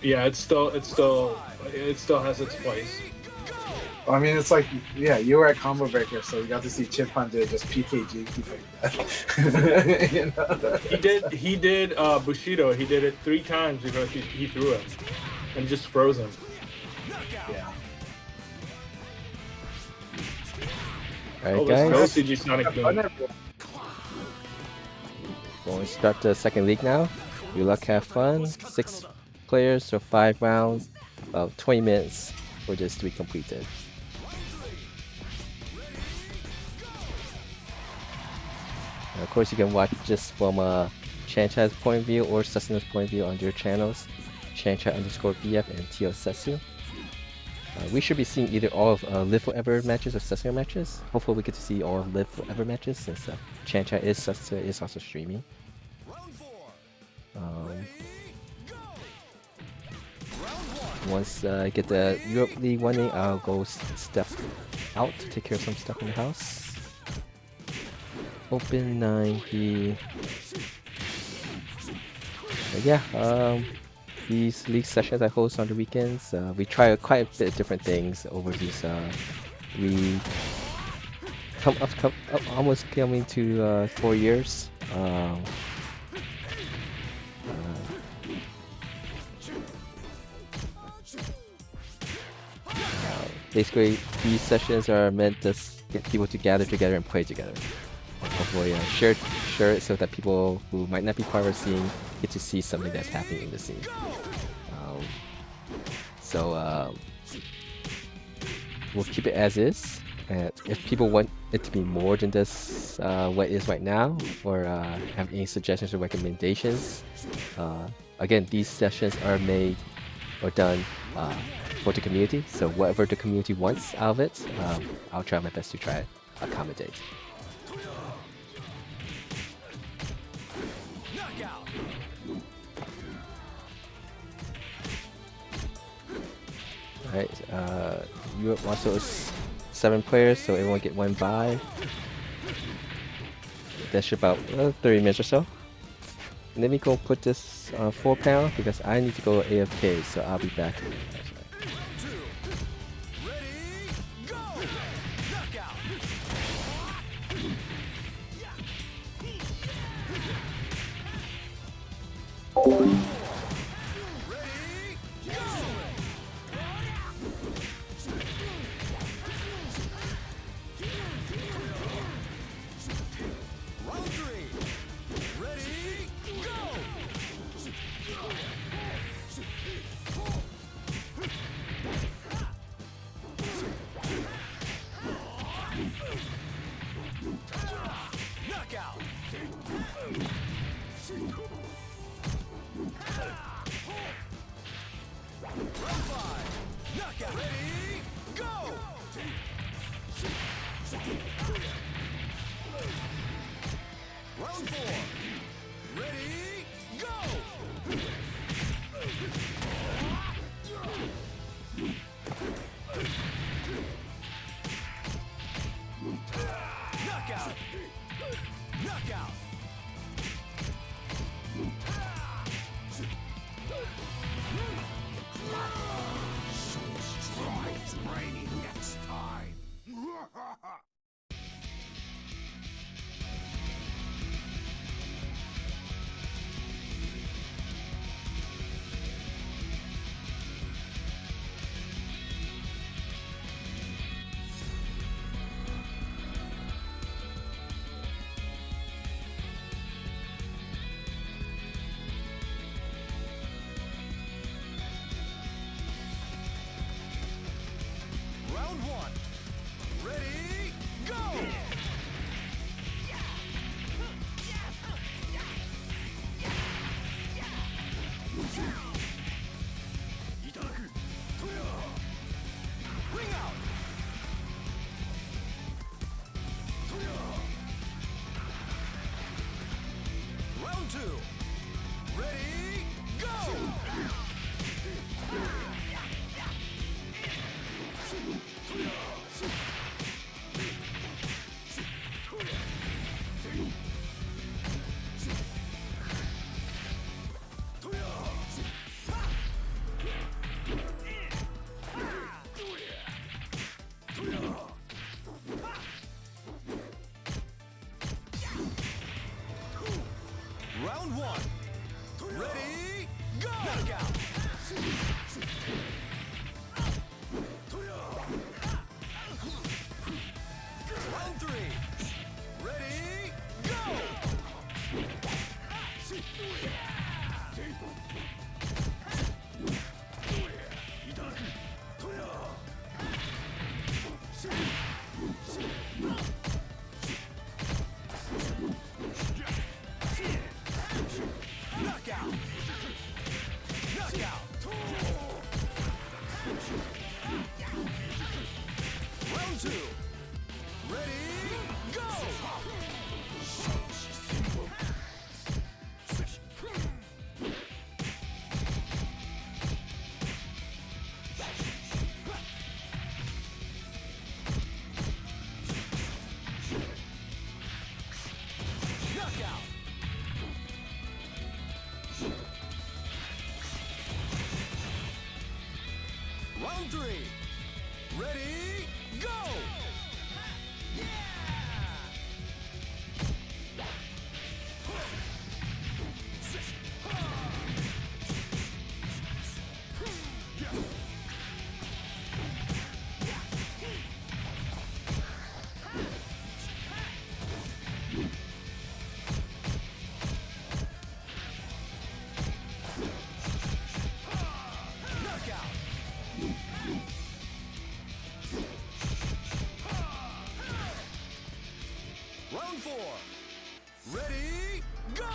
B: yeah, it still has its place.
C: I mean, it's like, yeah, you were at Combo Breaker, so you got to see Chip Hunter just PKG people to death. You know?
B: He did Bushido. He did it 3 times because he threw him and just froze him.
C: Yeah.
A: Alright,
B: Let's go,
A: guys.
B: CG Sonic Boom.
A: Going to start the second league now. Good luck, have fun. 6 players, so 5 rounds. About 20 minutes for this to be completed. Of course, you can watch this from Chanchai's point of view or Susuna's point of view on their channels, Chanchai_BF and Tio Setsu. We should be seeing either all of Live Forever matches or Sasuke matches. Hopefully we get to see all of Live Forever matches since Chanchai is Sasuke is also streaming. Once I get the Europe League winning, I'll go step out to take care of some stuff in the house. Open 90. But yeah, these league sessions I host on the weekends, we try quite a bit of different things over these. We come up almost coming to 4 years. Basically, these sessions are meant to get people to gather together and play together. Hopefully, share it so that people who might not be part of our scene get to see something that's happening in the scene. So we'll keep it as is. And if people want it to be more than this, what it is right now, or have any suggestions or recommendations, again, these sessions are made or done for the community. So whatever the community wants out of it, I'll try my best to try to accommodate. Alright, Europe also is 7 players, so everyone get 1 bye. That should about 30 minutes or so. And let me go put this 4-pound because I need to go AFK, so I'll be back.
D: Round 1. Ready, go! Knockout! Round 3. Ready, go! Round 3. Ready, go! Round 4. Ready, go!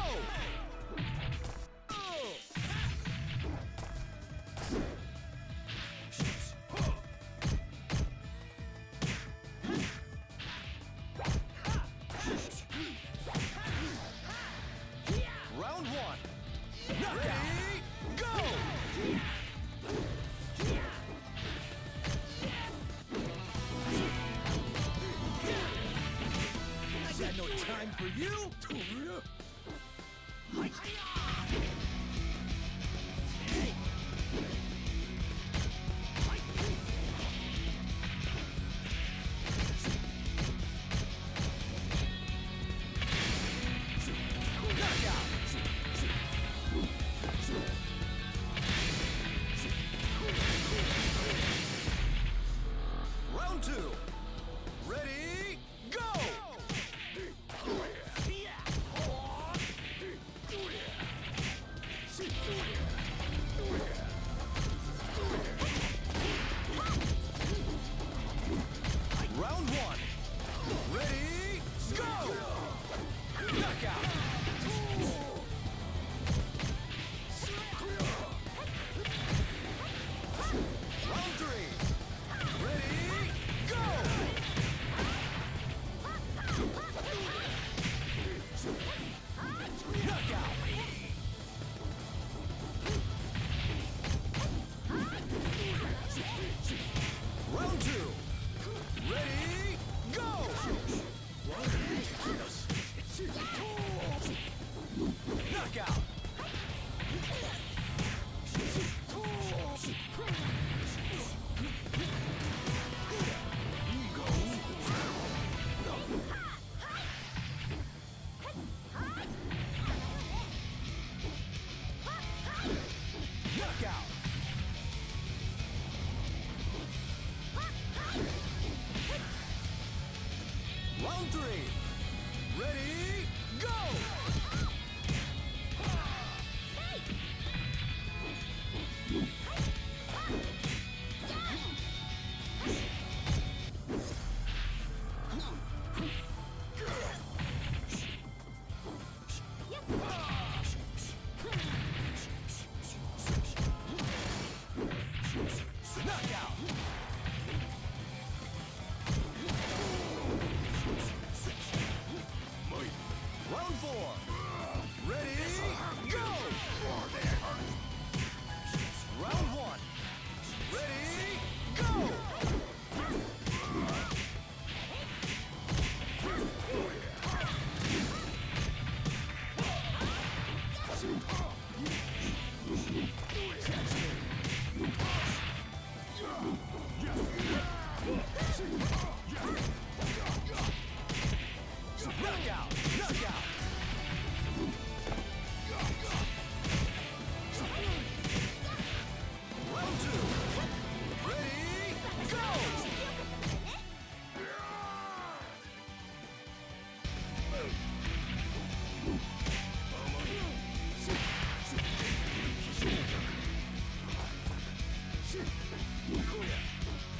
D: Round 1. Ready, go! I got no time for you! Round 2. Ready, go! Round 1. Ready, go! Knockout! Round 3. Ready, go! Knockout! Round 2. Ready, go! Knockout! Knockout! Round 3. Ready, go! Knockout! Round 4. Ready, go! Round 1. Ready, go! Knockout! Knockout! Round 2. Ready, go!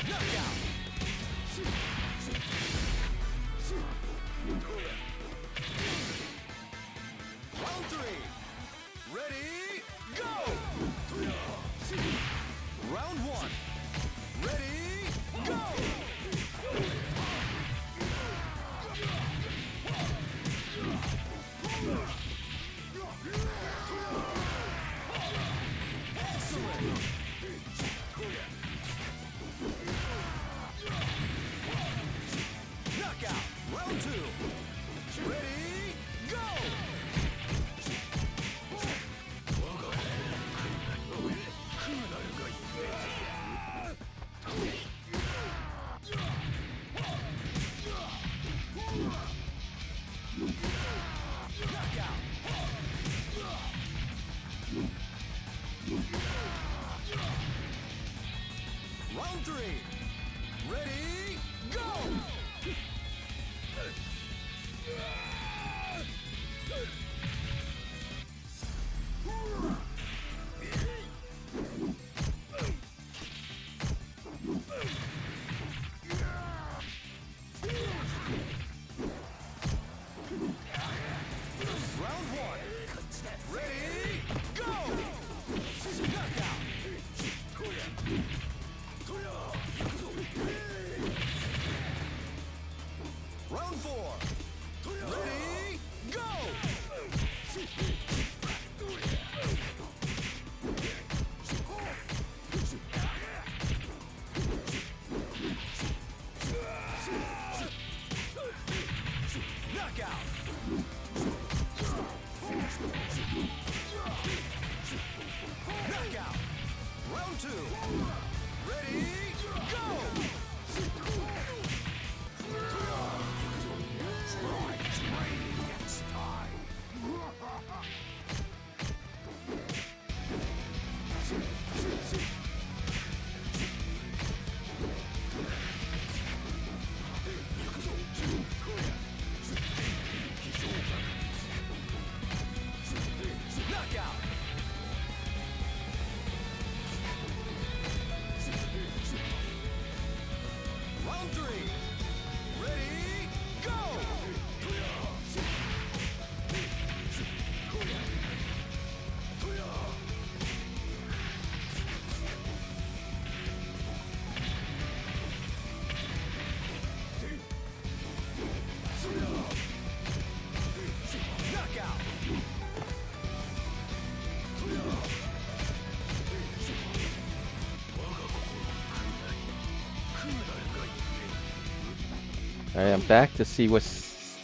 D: Knockout! Round 3. Ready, go! Round 1. Ready, go! Excellent! Knockout! Round 2. Ready, go! three. Ready, go! Round one. Ready, go! Knockout. Round four. Ready, go! Knockout. Knockout. Round two. Ready, go! Knockout. Round three. Ready, go! Knockout.
A: Alright, I'm back to see what's...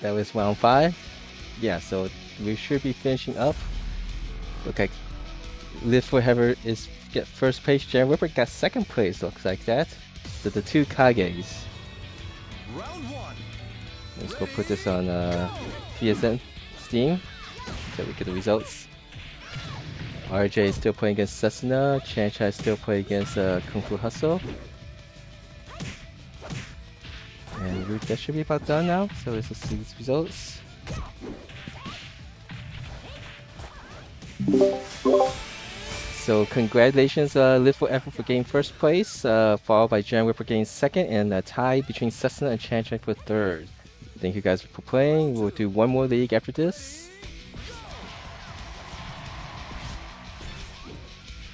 A: That was round 5. Yeah, so we should be finishing up. Look like Live Forever is get first place. Jan Ripper got second place, looks like that. So the two Kages.
D: Round one.
A: Let's go put this on PSN Steam so we get the results. RJ is still playing against Cessna. Chanchai is still playing against Kung Fu Hustle. And that should be about done now. So let's just see these results. So congratulations, Live Forever for getting first place, followed by Jan Whipper getting second, and a tie between Cessna and Chanchai for third. Thank you guys for playing. We'll do one more league after this.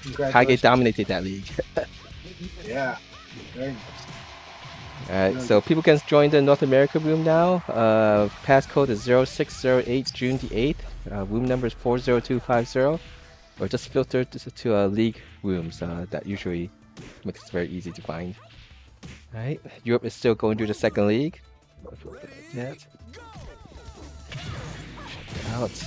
A: Kage
C: Congratulations.
A: dominated that league.
C: Yeah. Very nice.
A: Alright, so people can join the North America room now. Passcode is 0608 June the 8th. Room number is 40250. Or just filter to league rooms. That usually makes it very easy to find. Alright, Europe is still going through the second league. Yeah. Check it out.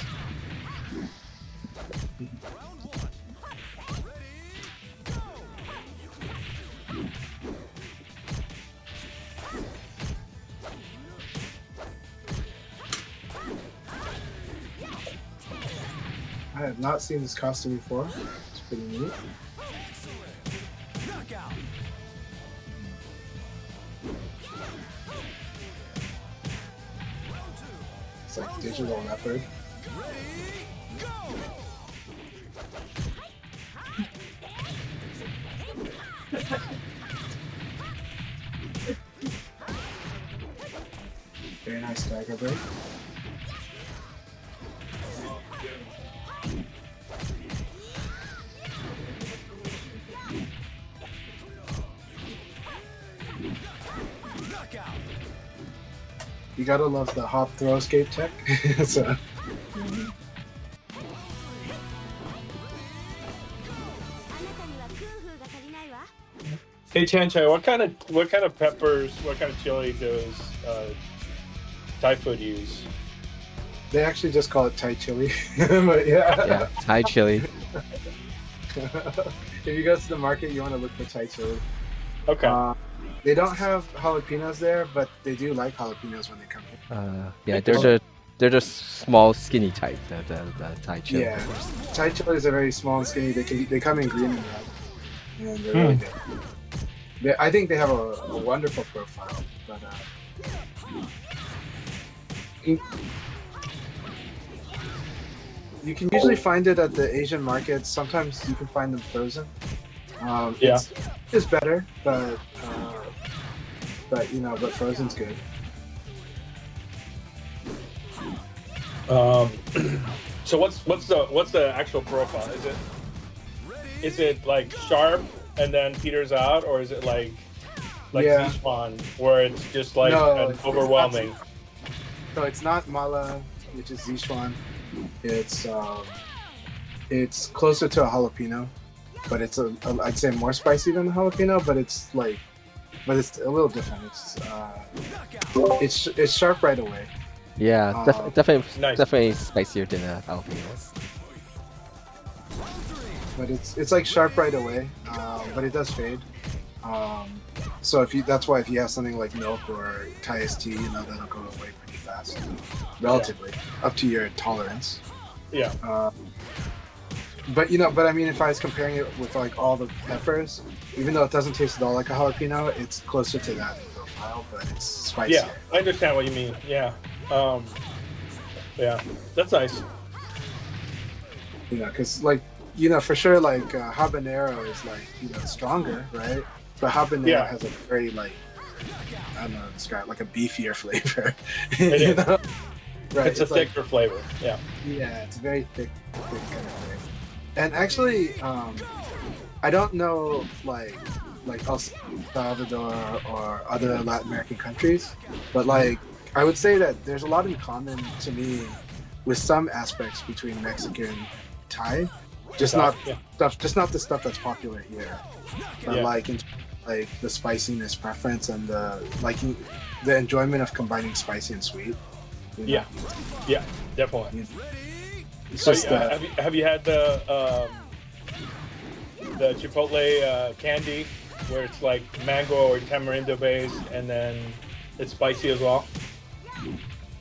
C: I have not seen this costume before. It's pretty neat.
D: Knockout.
C: It's like digital leopard.
D: Ready, go!
C: Very nice dagger break.
D: Knockout.
C: You gotta love the hop throw escape tech. So
B: Hey Chanchai, what kind of peppers, what kind of chili does Thai food use?
C: they actually just call it Thai chili. But yeah.
A: Yeah, Thai chili.
C: If you go to the market, you want to look for Thai chili.
B: Okay.
C: They don't have jalapenos there, but they do like jalapenos when they come here.
A: Yeah, they're the small, skinny type. The Thai chili.
C: Yeah, Thai chilies are very small and skinny. They come in green and red, and they're really good. I think they have a wonderful profile, but you you can usually find it at the Asian markets. Sometimes you can find them frozen.
B: Yeah.
C: It's better, but you know, but frozen's good.
B: So what's the actual profile? Is it like sharp and then peters out, or is it like
C: Yeah.
B: Z-Spawn where it's just like
C: No,
B: an overwhelming?
C: So it's not Mala, which is Sichuan. It's closer to a jalapeno, but it's I'd say more spicy than a jalapeno, but it's a little different. It's sharp right away.
A: Yeah, definitely
B: Nice.
A: definitely spicier than jalapenos.
C: But it's like sharp right away, but it does fade. So that's why if you have something like milk or Thai iced tea, you know, that'll go away pretty fast, relatively, up to your tolerance.
B: Yeah.
C: But I mean, if I was comparing it with like all the peppers, even though it doesn't taste at all like a jalapeno, it's closer to that in profile, but it's spicier.
B: Yeah, I understand what you mean. Yeah. Yeah, that's nice.
C: You know, because like, you know, for sure, like habanero is like, you know, stronger, right? But habanero has a very like, I don't know how to describe, like a beefier flavor.
B: It
C: you
B: is.
C: know? Right.
B: It's a
C: like,
B: thicker flavor. Yeah.
C: Yeah, it's very thick kind of thing. And actually, I don't know like El Salvador or other Latin American countries, but like I would say that there's a lot in common to me with some aspects between Mexican and Thai. Just not the stuff that's popular here, but like the spiciness preference and the enjoyment of combining spicy and sweet. You know?
B: Yeah, definitely.
C: It's just
B: have you had the Chipotle candy where it's like mango or tamarindo based and then it's spicy as well?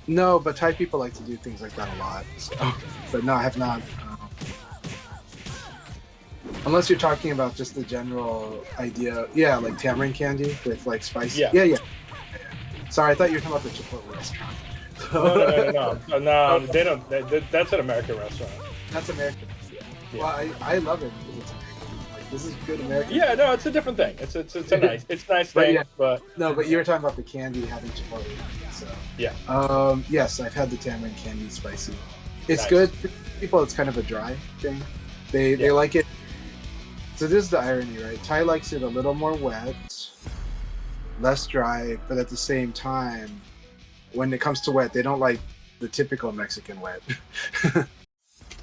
C: No, but Thai people like to do things like that a lot. So, but no, I have not. Unless you're talking about just the general idea, yeah, like tamarind candy with like spicy. Yeah. Sorry, I thought you were talking about the Chipotle restaurant.
B: No, they don't. That's an American restaurant.
C: That's American. Yeah. Well, I love it because it's American. Like, this is good American.
B: Yeah, no, it's a different thing. It's a nice thing. But
C: no, but you were talking about the candy having Chipotle. So
B: yeah.
C: Yes, I've had the tamarind candy spicy. It's
B: Nice.
C: good for people. It's kind of a dry thing. They like it. So this is the irony, right? Thai likes it a little more wet, less dry, but at the same time, when it comes to wet, they don't like the typical Mexican wet.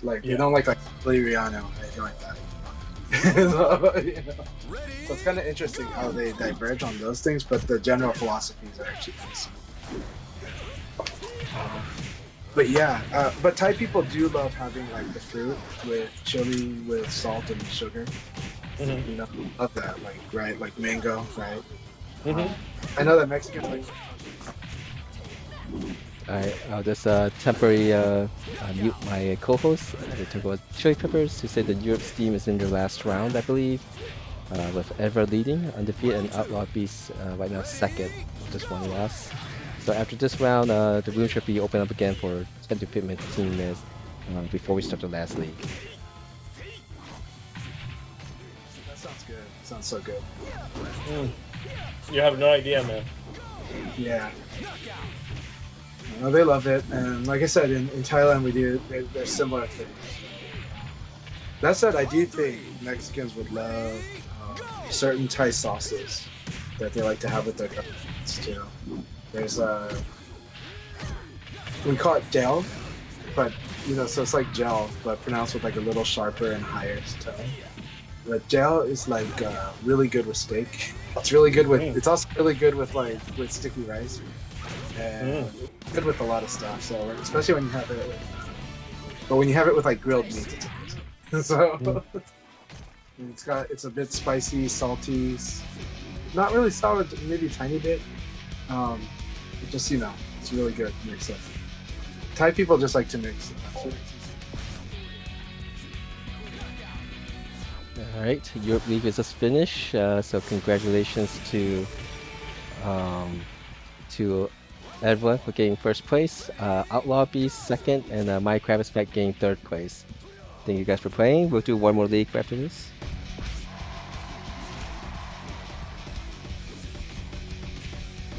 C: They don't like Chili Relleno or anything like that. So it's kind of interesting how they diverge on those things, but the general philosophies are actually pretty similar. But yeah, but Thai people do love having like the fruit with chili, with salt and sugar.
B: Mm-hmm.
C: You know, love that. Like mango, right?
B: Mm-hmm.
C: I know that Mexicans like.
A: Alright, I'll just temporarily mute my co-host. They talk about chili peppers, who said that Europe's team is in their last round, I believe, with Ever leading undefeated and Outlaw Beast right now second, just one loss. So after this round, the room should be open up again for 10 to 15 minutes before we start the last league.
C: That sounds good. Sounds so good.
B: You have no idea, man.
C: Yeah. No, they love it, and like I said, in Thailand we do. They're similar things. That said, I do think Mexicans would love certain Thai sauces that they like to have with their curries too. There's we call it gel, but you know, so it's like gel, but pronounced with like a little sharper and higher tone. But gel is like really good with steak. It's really good with. It's also really good with with sticky rice, and good with a lot of stuff. So especially when you have it, but when you have it with like grilled meat, it's amazing. So it's a bit spicy, salty, not really sour, maybe a tiny bit. Just it's really good mix up. Thai people just like to mix.
A: All right, Europe League is just finished. So congratulations um, to everyone for getting first place. Outlaw Beast second, and My Crab is Back getting third place. Thank you guys for playing. We'll do one more league after this.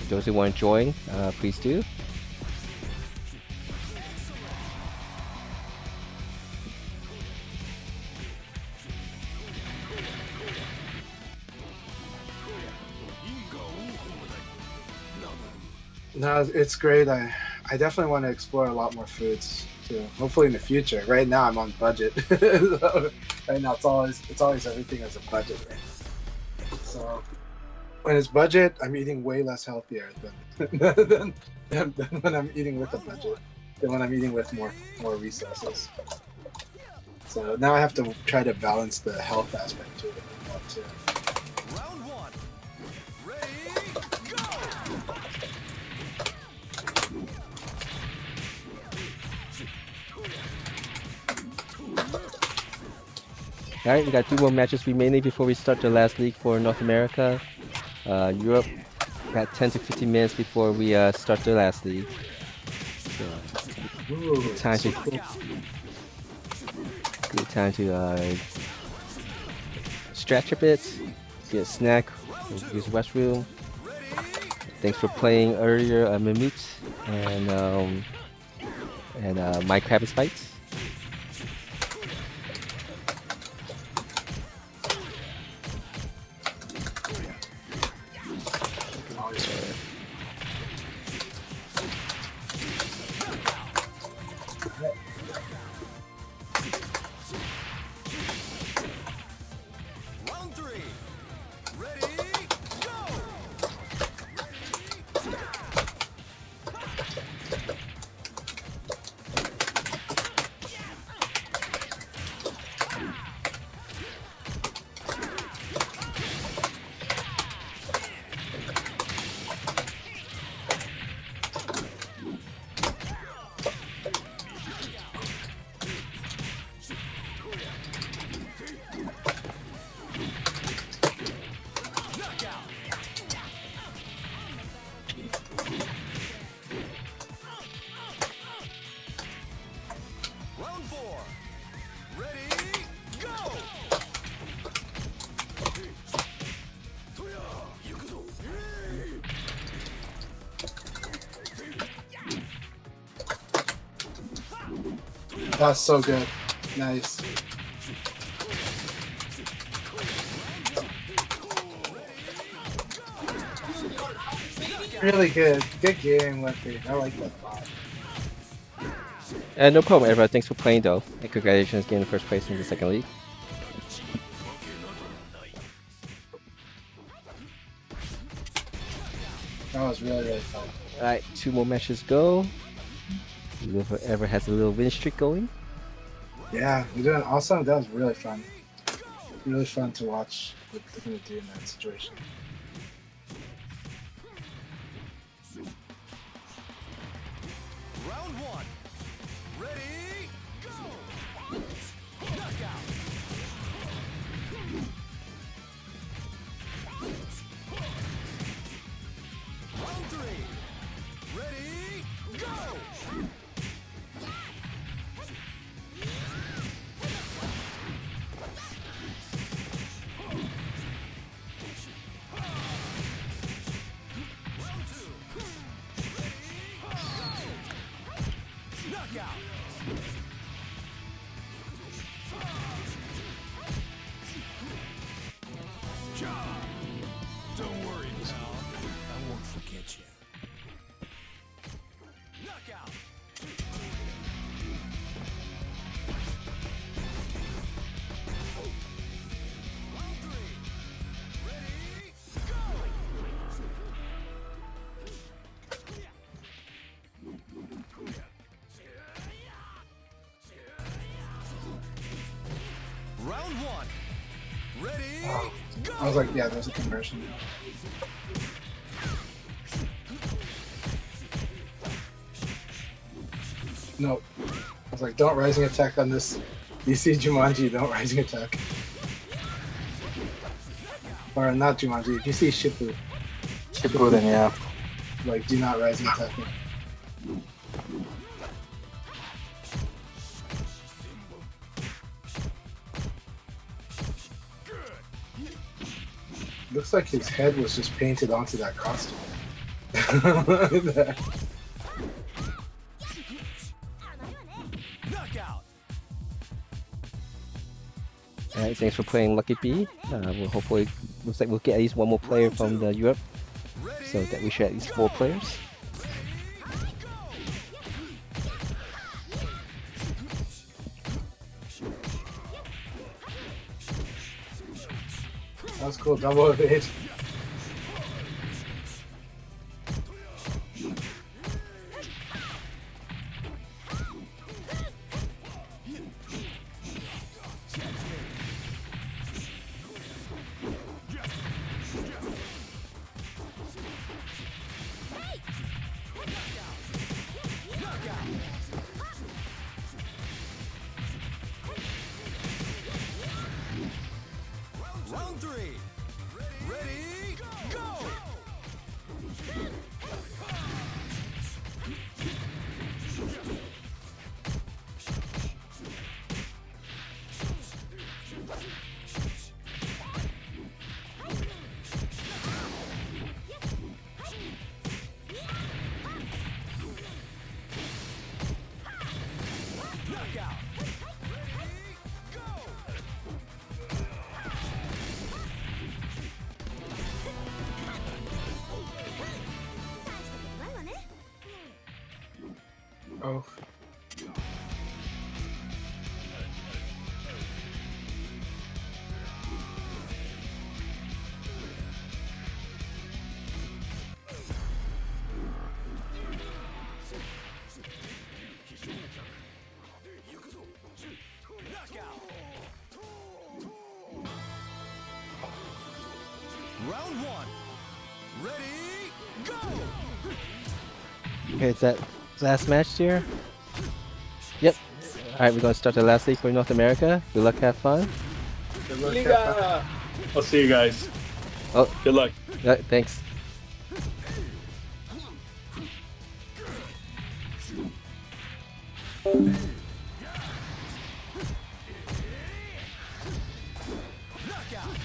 A: Those who want to join, please do.
C: No, it's great. I definitely want to explore a lot more foods too. Hopefully in the future. Right now I'm on budget. So, right now it's always everything as a budget. Right? So when it's budget, I'm eating way less healthier than when I'm eating with a budget. Than when I'm eating with more resources. So now I have to try to balance the health aspect to it too.
D: Round one. Ready, go!
A: All right, we got 2 more matches remaining before we start the last league for North America. Europe got 10 to 15 minutes before we start the last league. So
C: Ooh,
A: good time
C: so
A: to
C: cool.
A: stretch a bit, get a snack, use the restroom. Thanks for playing earlier, Mimut and My Crab is Fight.
D: Round three. Ready, go! Round four. Ready, go!
C: That's so good. Nice. Really good. Good game, Lefty. I like that a lot.
A: No problem, everyone. Thanks for playing, though. And congratulations getting the first place in the second league.
C: That was really fun.
A: All right, 2 more matches go. Whoever has a little win streak going.
C: Yeah, you're doing awesome. That was really fun. Really fun to watch what they're gonna do in that situation.
D: Round one. Ready, go! Knockout! Round three. Ready, go! Round two. Ready, go! Knockout! Don't worry, pal. I won't forget you. Knockout! Round three. Ready, go! Round one. Ready,
C: Oh,
D: go!
C: I was like, yeah, there's a conversion. No. I was like, don't rising attack on this. You see Jumanji, don't rising attack. Or not Jumanji. If you see Shippu,
B: Shippuden, yeah.
C: like do not rise and attack him. Looks like his head was just painted onto that costume.
D: Knockout.
A: Alright, thanks for playing Lucky B. We'll hopefully, looks like we'll get at least one more player from the Europe, so that we should at least 4 players.
C: That was cool. Double evade.
D: Round 3. Ready, go! Knockout. Ready, go!
C: Oh.
D: Knockout. Round 1. Ready, go!
A: Okay, is that last match here? Yep. Alright, we're gonna start the last league for North America. Good luck, have fun.
C: Good luck,
B: Liga! I'll see you guys.
A: Oh,
B: Good luck.
A: thanks.
D: Knockout.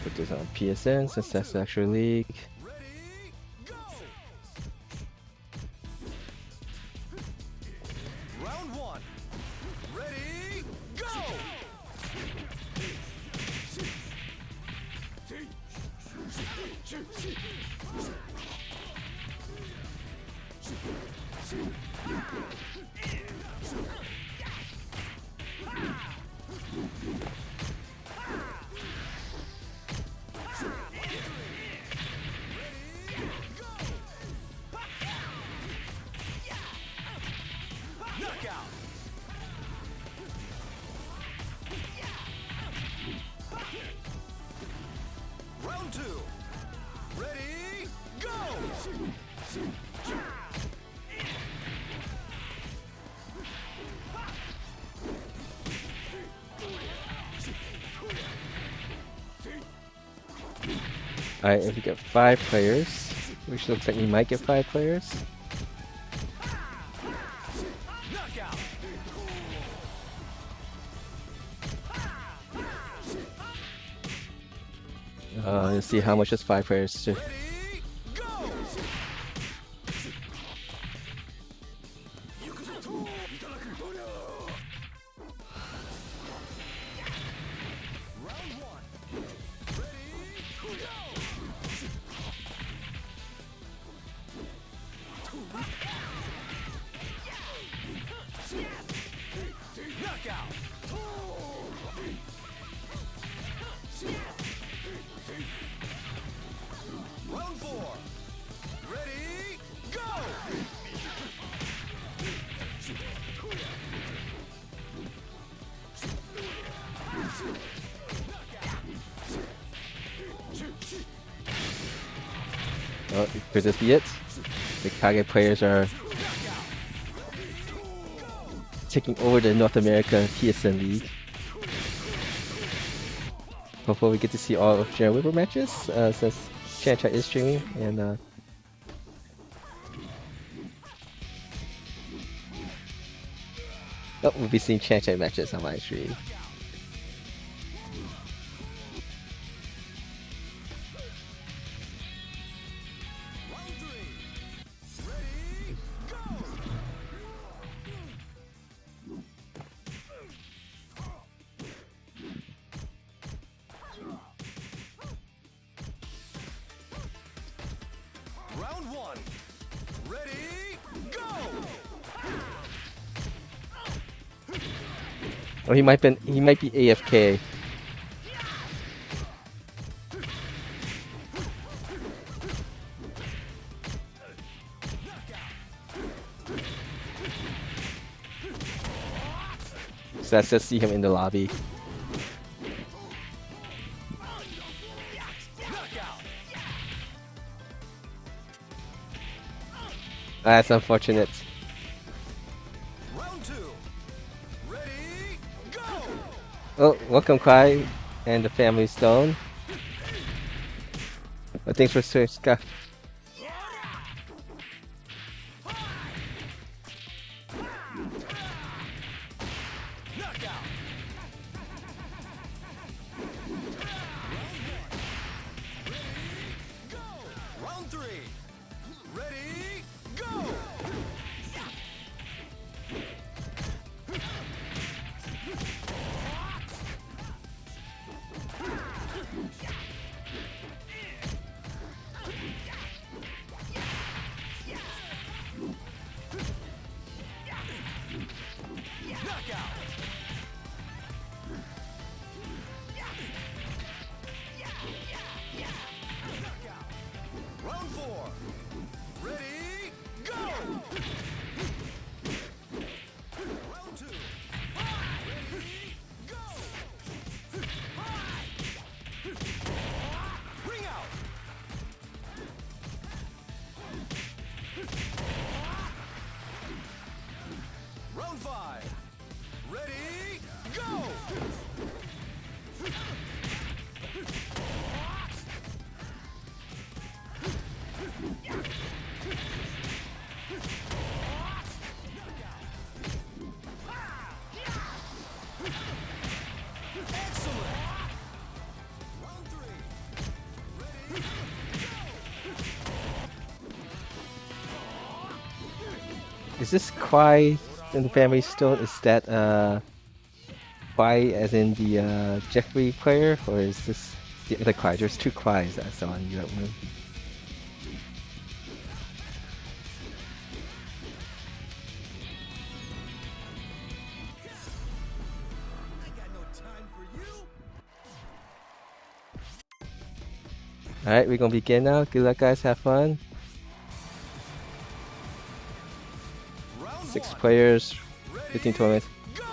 A: Put this on PSN since that's the actual league.
D: Ready, go! Round 1. Ready, go! Knockout. Round 2. Ready, go!
A: Alright, if we get 5 players, which looks like we might get 5 players.
D: Knockout.
A: Let's see how much is 5 players. To...
D: Ready, go! Round 1. Ready, go! Knockout. Round 4. Ready, go!
A: Oh, could this be it? The Kage players are taking over the North America PSN League. Hopefully we get to see all of Sharon Weaver matches since Chancha is streaming and oh, we'll be seeing Chancha matches on my stream.
D: Round one. Ready, go!
A: Oh, he might be AFK. So I still see him in the lobby. That's unfortunate.
D: Round two. Ready, go!
A: Oh, welcome Kai and the Family Stone. Oh, thanks for Scott.
D: Knockout. Round three. Ready, go! Knockout. Round four. Ready, go! Round two. Ready, go! Ring out. Round five. Ready, go! Excellent. Round three. Ready,
A: Is this Kwai in the Family Stone? Is that Kwai as in the Jeffrey player, or is this the other Kwai? There's two Kwais I saw in that one.
D: I got no time for you.
A: Alright, we're gonna begin now. Good luck guys, have fun.
D: Round
A: 6
D: one.
A: players,
D: Ready,
A: 15 tournaments.
D: go!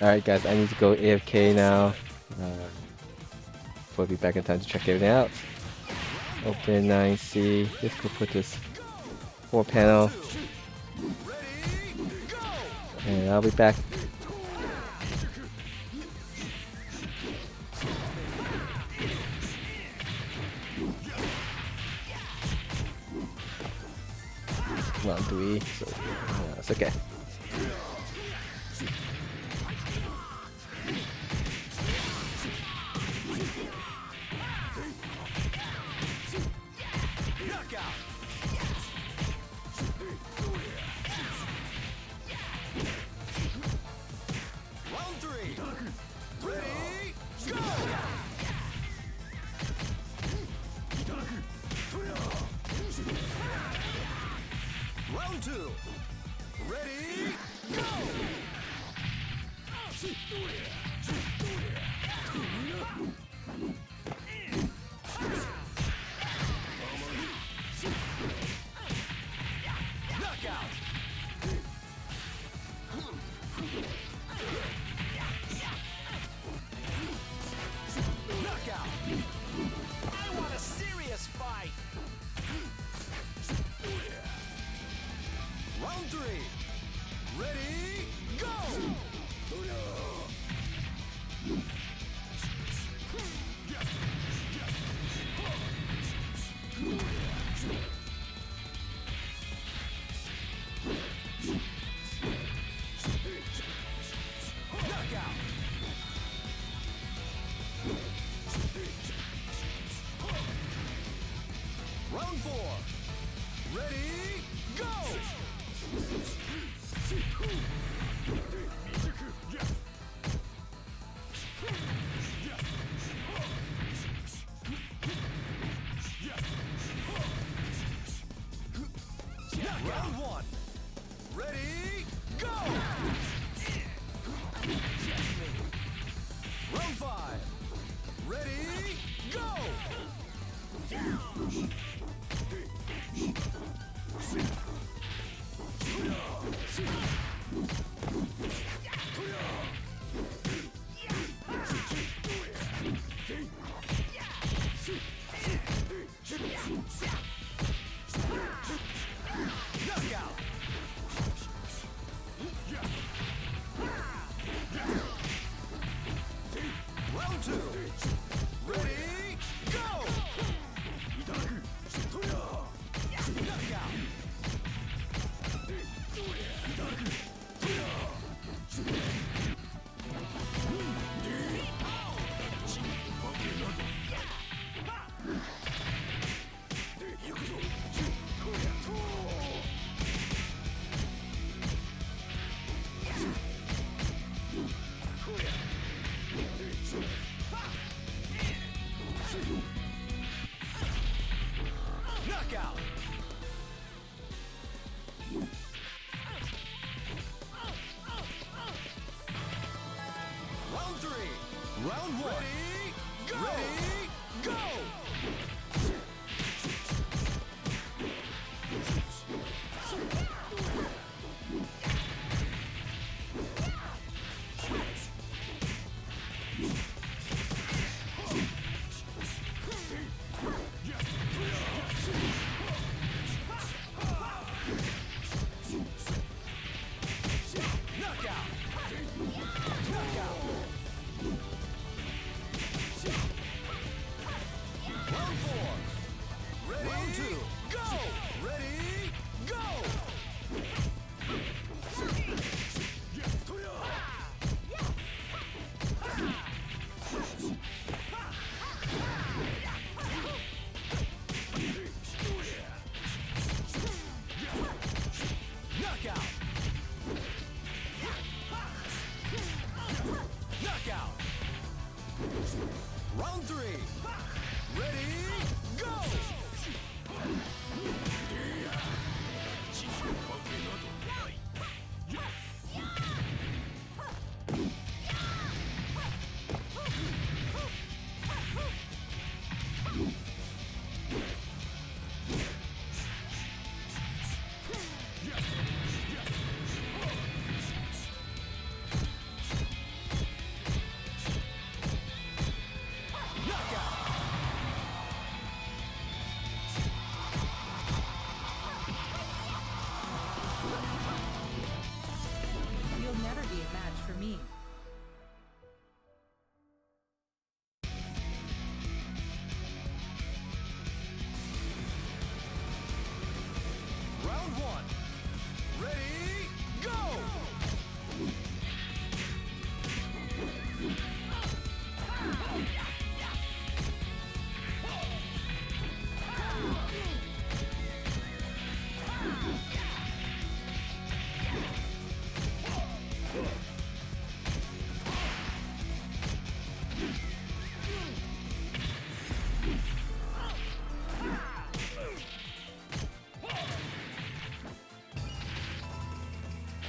A: Alright guys, I need to go AFK now. We'll be back in time to check everything out. Open 9C. Let's go put this 4 panel.
D: Ready, go!
A: And I'll be back. Come on, 3. So, it's okay.
D: Knockout. Round three. Ready, go! Round two. Ready, go! Knockout. Ready, go! Round one. Ready, go! Round five. Ready, go! Knockout! Round two. Ready, go! Knockout! Knockout! Round three. Round one. Ready, go! Ready, go! Knockout! Knockout! Round four. Ready, round two. Go! Ready, go! Knockout! Knockout! Round three. Ready, go! Knockout!
E: You'll never be a match for me.
D: Round one. Ready, go!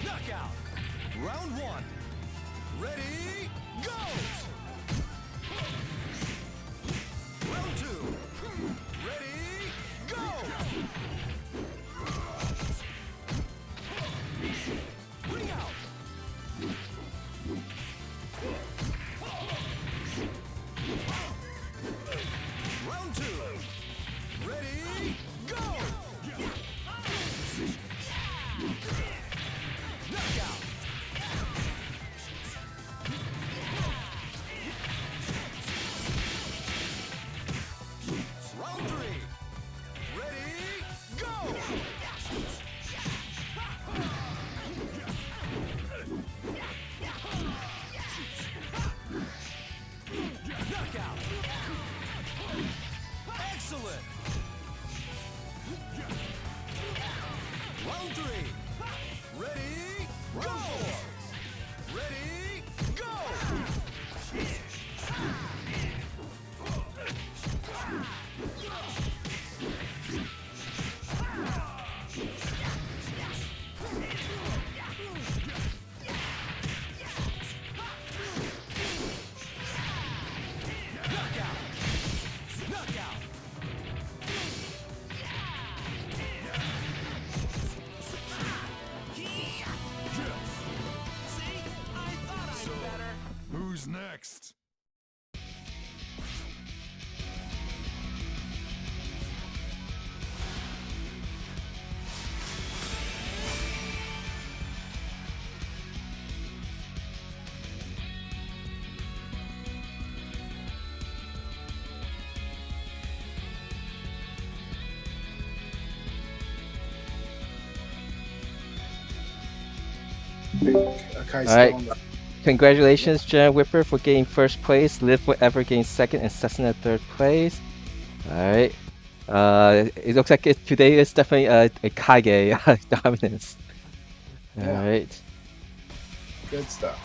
D: Knockout! Round one. Ready, go! Round two. Ready, go! Bring out! Round two. Ready, go! Knockout! Round Who's next?
C: I think Akai's
A: All
C: still
A: right.
C: on the.
A: Congratulations, Jen Whipper, for getting first place. Live Forever getting second, and Cessna third place. All right. It looks like today is definitely a Kage dominance. All
C: Yeah.
A: right.
C: Good stuff.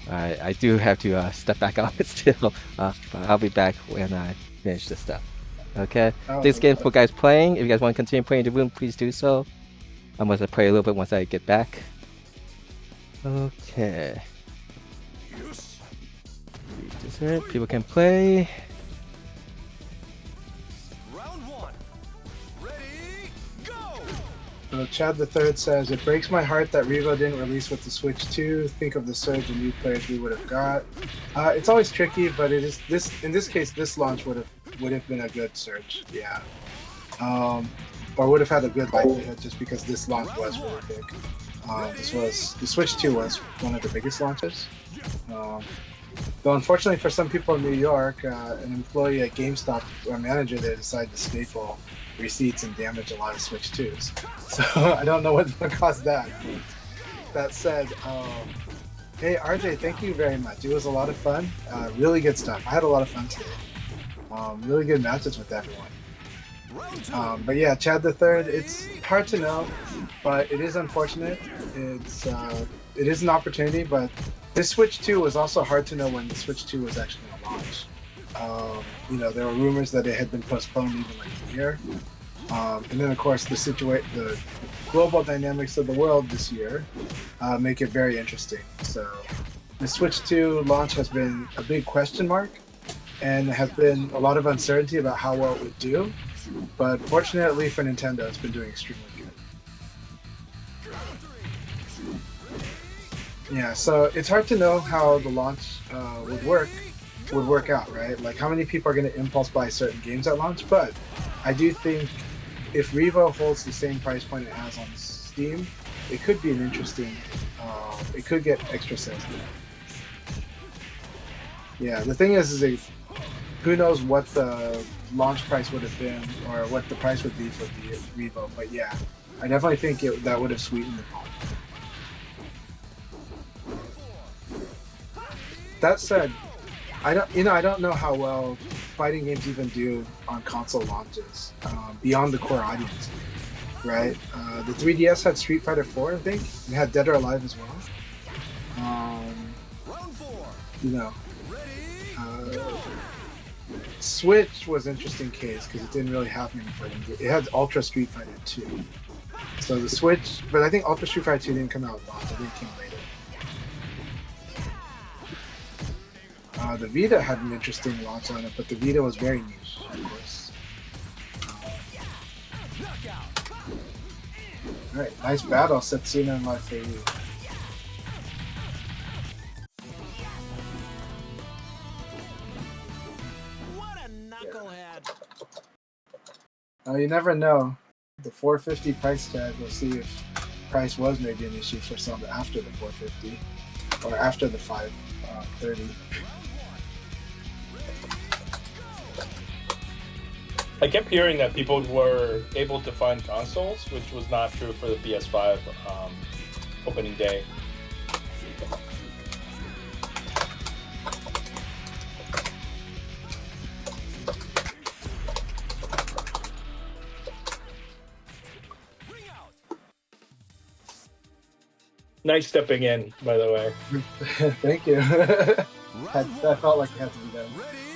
A: All right. I do have to step back out still. But I'll be back when I finish this stuff. Okay.
C: Oh,
A: Thanks again
C: okay.
A: for guys playing. If you guys want to continue playing in the room, please do so. I'm going to play a little bit once I get back. Okay. Dessert. People can play.
D: Round one. Ready, go!
C: So Chad the Third says, "It breaks my heart that Revo didn't release with the Switch 2. Think of the surge in new players we would have got." It's always tricky, but it is this in this case. This launch would have been a good surge, yeah, or would have had a good likelihood just because this launch was really big. The Switch 2 was one of the biggest launches. Though unfortunately for some people in New York, an employee at GameStop or a manager there decided to staple receipts and damage a lot of Switch 2s. So I don't know what caused that. That said, hey RJ, thank you very much. It was a lot of fun. Really good stuff. I had a lot of fun today. Really good matches with everyone.
D: Round two.
C: But yeah, Chad the Third. It's hard to know, but it is unfortunate. It is an opportunity, but this Switch 2 was also hard to know when the Switch 2 was actually going to launch. There were rumors that it had been postponed even like a year. And then of course the global dynamics of the world this year make it very interesting. So the Switch 2 launch has been a big question mark, and there has been a lot of uncertainty about how well it would do. But fortunately for Nintendo, it's been doing extremely good. Yeah, so it's hard to know how the launch would work out, right? Like how many people are going to impulse buy certain games at launch. But I do think if Revo holds the same price point it has on Steam, it could be an interesting. It could get extra sales. Yeah, the thing is who knows what the launch price would have been or what the price would be for the Revo. But yeah, I definitely think that would have sweetened the pot. That said, I don't know how well fighting games even do on console launches beyond the core audience, right? The 3DS had Street Fighter 4, I think, and had Dead or Alive as well.
D: Round four.
C: Uh, Switch was an interesting case because it didn't really have many fighting games. It had Ultra Street Fighter 2. So the Switch, but I think Ultra Street Fighter 2 didn't come out at launch. I think it came later. The Vita had an interesting launch on it, but the Vita was very niche, of course. Alright, nice battle, Setsuna and Life for you.
D: What a knucklehead!
C: You never know. The 450 price tag, we'll see if price was maybe an issue for some after the 450 or after the 530.
B: I kept hearing that people were able to find consoles, which was not true for the PS5 opening day. Nice stepping in, by the way.
C: Thank you.
D: Round
C: That felt like it had to be done.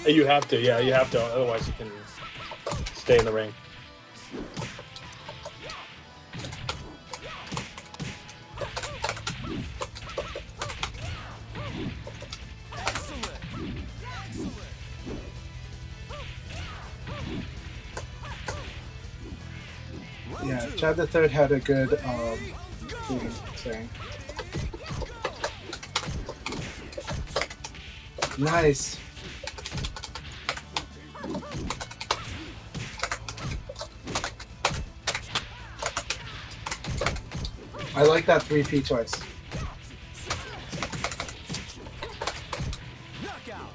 D: Ready,
B: You have to, yeah, you have to. Otherwise, you can stay in the ring.
D: excellent!
C: Yeah, Chad the Third had a good thing saying. Nice. I like that 3P choice.
D: Knockout.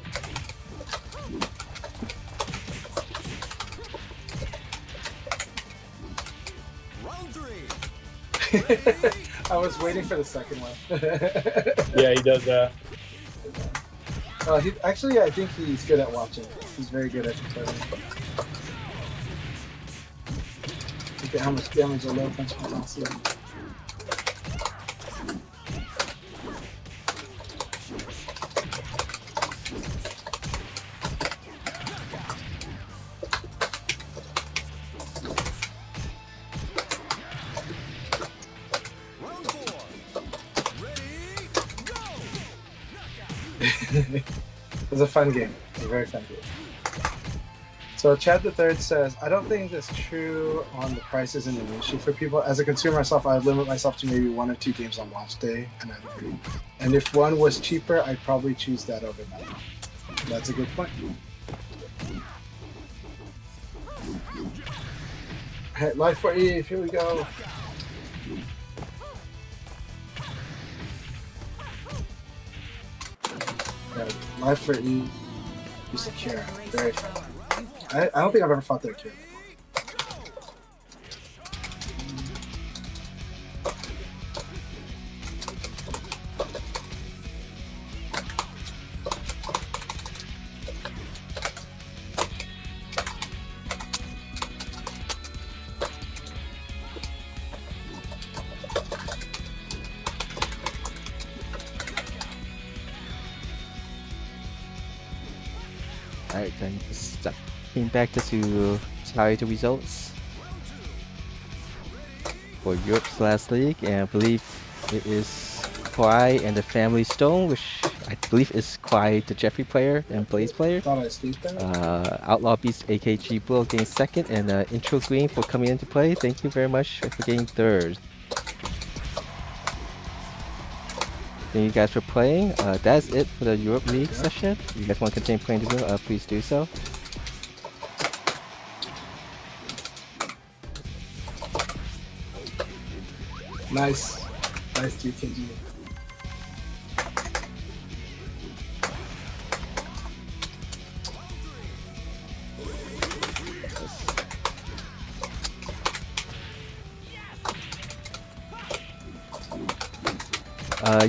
D: Round 3.
C: I was waiting for the second one.
B: Yeah, he does that.
C: Actually, I think he's good at watching. He's very good at playing. Look at how much damage a low punch can also do.
D: Round 4. Ready, go!
C: It was a fun game. It was a very fun game. So Chad the Third says, I don't think that's true on the prices in the issue for people. As a consumer myself, I would limit myself to maybe 1 or 2 games on launch day, and I'd agree. And if one was cheaper, I'd probably choose that over that. That's a good point. Alright, Life for Eve, here we go. Yeah, Life for Eve is secure. Very fun. I don't think I've ever fought their kid.
A: Alright, then stepping back to tally the results for Europe's last league, and I believe it is Kwai and the Family Stone, which I believe is Kwai the Jeffrey player and Blaze player.
C: Thought I escaped that.
A: Outlaw Beast AKG Bull getting second, and Intro Green for coming into play. Thank you very much for getting third. Thank you guys for playing. That's it for the Europe League session. If you guys want to continue playing the game, please do so.
C: Nice. Nice 2KG.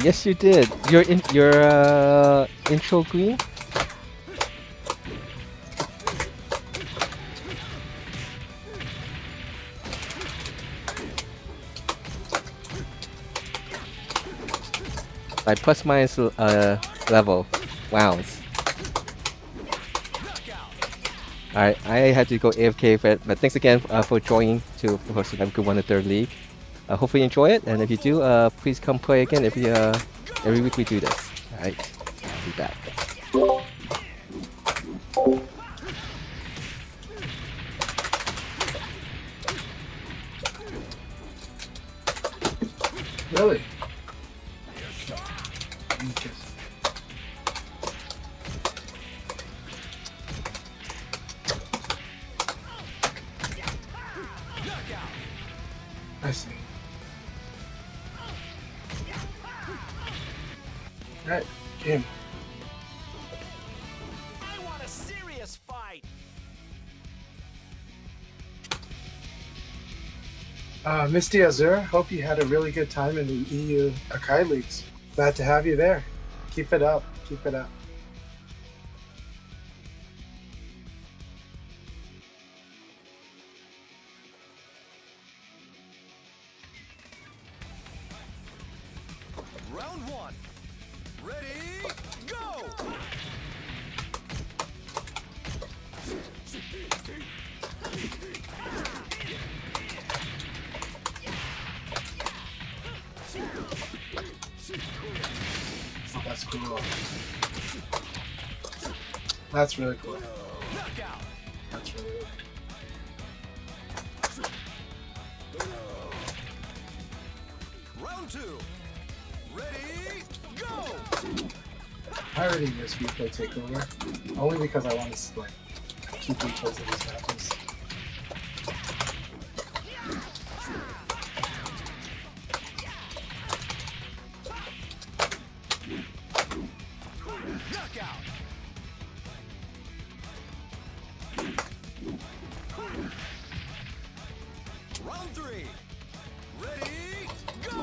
A: Yes, you did. Your intro green. By plus minus level. Wounds. Alright, I had to go AFK, but thanks again for joining to so that we could win the third league. Hopefully you enjoy it, and if you do, please come play again every week we do this. Alright, I'll be back.
C: Really? I see. Alright, game.
D: I want a serious fight.
C: Misty Azure, hope you had a really good time in the EU Akai Leagues. Glad to have you there. Keep it up. Keep it up.
D: Round 1. Ready, go!
C: Oh, that's cool. That's really cool.
D: Knockout.
C: That's really cool.
D: Round 2. Ready, go!
C: I already missed replay takeover, only because I want to like keep replays of these matches.
D: Knockout. Round 3. Ready, go!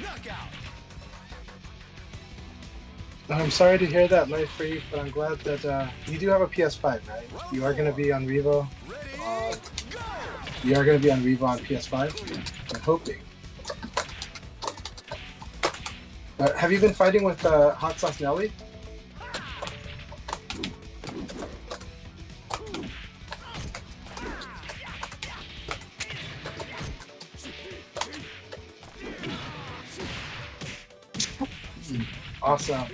D: Knockout.
C: I'm sorry to hear that, Life Free, but I'm glad that you do have a PS5, right? You are going to be on Revo.
D: Ready, go!
C: You are going to be on Revo on PS5. I'm hoping. Have you been fighting with Hot Sauce Nelly? Awesome.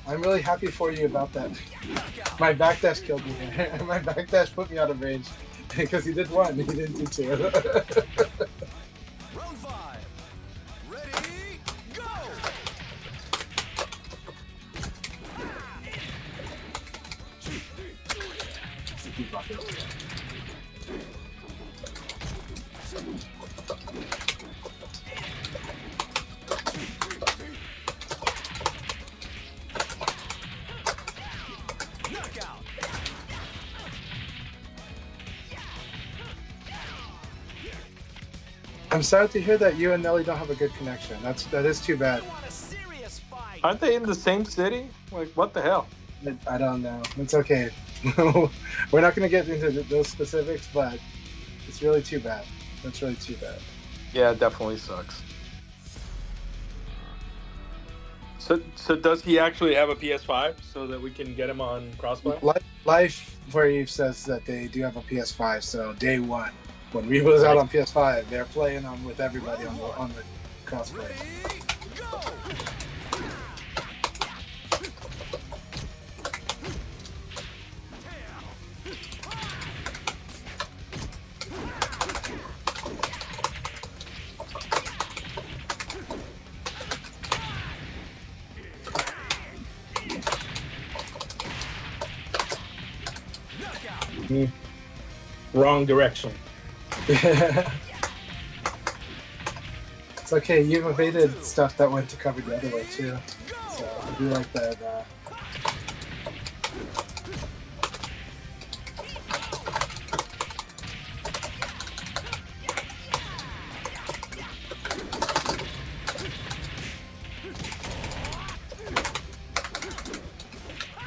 C: I'm really happy for you about that. My backdash killed me here. My backdash put me out of range because he did one, he didn't do two.
D: Round 5. Ready, go! Knockout.
C: I'm sorry to hear that you and Nelly don't have a good connection. That is too bad.
D: Want a serious fight?
B: Aren't they in the same city? Like, what the hell?
C: I don't know. It's okay. We're not going to get into those specifics, but it's really too bad. That's really too bad.
B: Yeah, it definitely sucks. So does he actually have a PS5 so that we can get him on crossplay?
C: Life for Eve says that they do have a PS5, so day one, when Revo's out on PS5, they're playing on with everybody on the crossplay.
D: Ready, go! Knockout.
B: Wrong direction.
C: It's okay, you've evaded stuff that went to cover the other way too. So I do like that.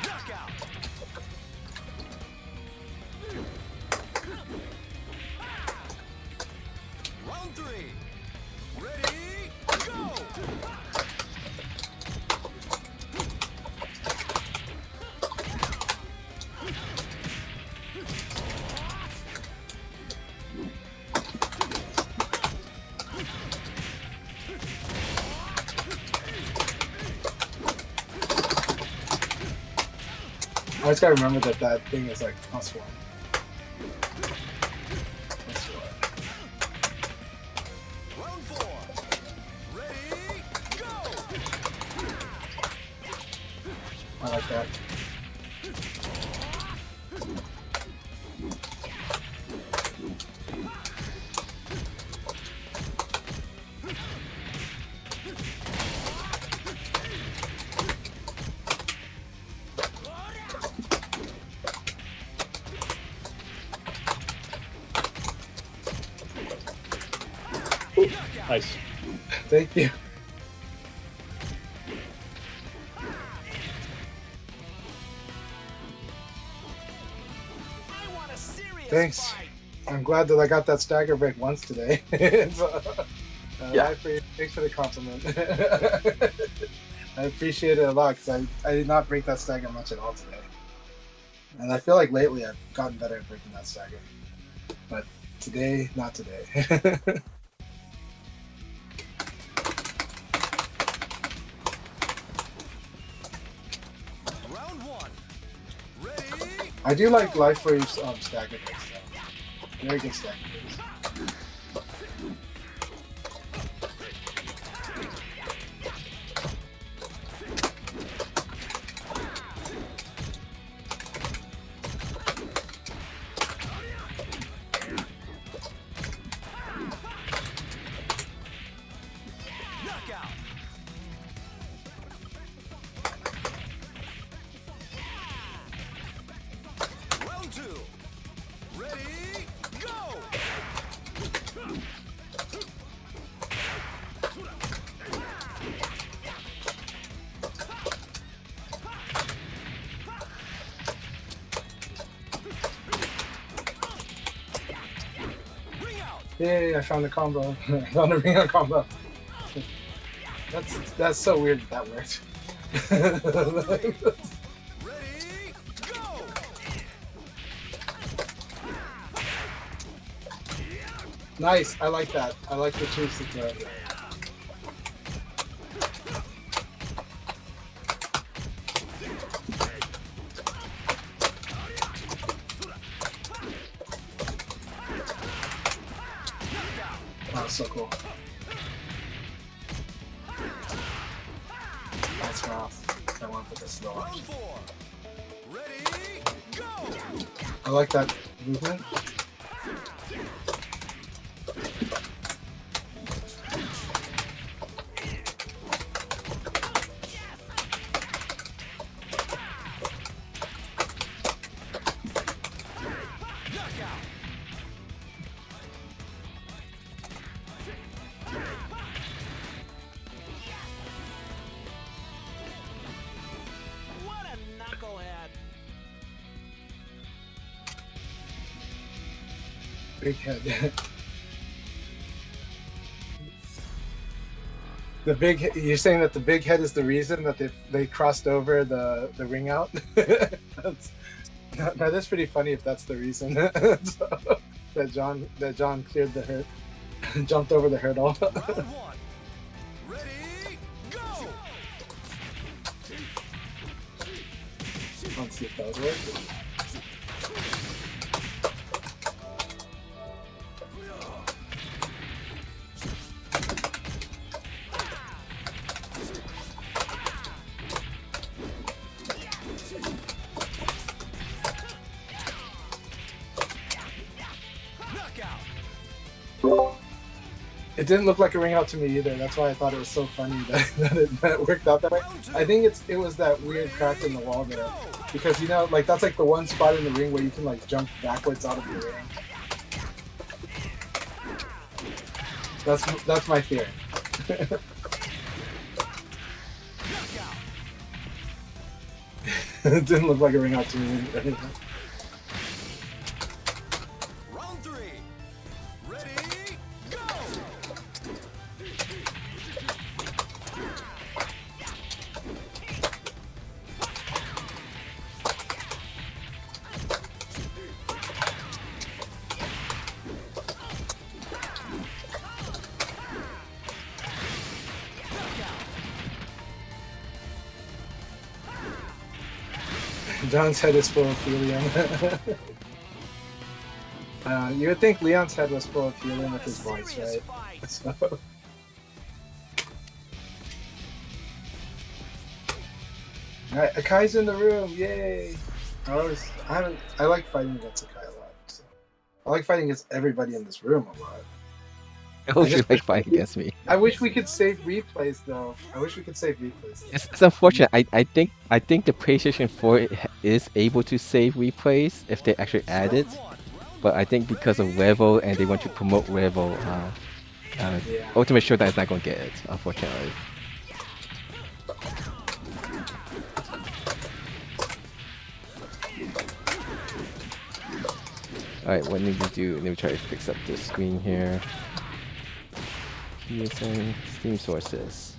D: Knockout. Round 3. Ready, go!
C: I just gotta remember that thing is like +1.
D: Round 4. Ready, go!
C: I like that.
B: Nice.
C: Thank you.
D: I want a serious
C: Thanks.
D: fight.
C: I'm glad that I got that stagger break once today. So,
B: Yeah.
C: thanks for the compliment. I appreciate it a lot because I did not break that stagger much at all today. And I feel like lately I've gotten better at breaking that stagger. But today, not today. I do like Life Wave's stagger hits though. Very good stagger hits.
D: Knockout. Round 2. Ready, go! Ring out.
C: Yay! I found the combo. I found the ring out combo. That's so weird that worked.
D: Ready, go!
C: Nice. I like that. I like the choose to throw. Wow, so cool. That's rough. I want to put this slow.
D: Round 4. Ready, go!
C: I like that movement.
D: Knockout. What a knucklehead.
C: Big head. The big. You're saying that the big head is the reason that they crossed over the ring out. That is pretty funny if that's the reason. So, that John cleared the hurt, jumped over the hurdle.
D: Round 1. Ready, go!
C: Let's see if that was working.
D: Knockout.
C: It didn't look like a ring out to me either. That's why I thought it was so funny that it worked out that way. I think it was that weird crack in the wall there, because like that's like the one spot in the ring where you can like jump backwards out of the ring. That's my theory. It didn't look like a ring out to me either.
D: Round 3. Ready, go!
C: John's head is full of helium. You would think Leon's head was full of helium with his voice, right? So. Alright, Akai's in the room, yay! I like fighting against Akai a lot. So. I like fighting against everybody in this room a lot.
A: I hope you like fighting against me.
C: I wish we could save replays though.
A: It's unfortunate. I think the PlayStation 4 is able to save replays if they actually add it, but I think because of Revo and they want to promote Revo, Ultimate Showdown is not gonna get it, unfortunately. Alright, what need to do? Let me try to fix up this screen here. PSN Steam sources.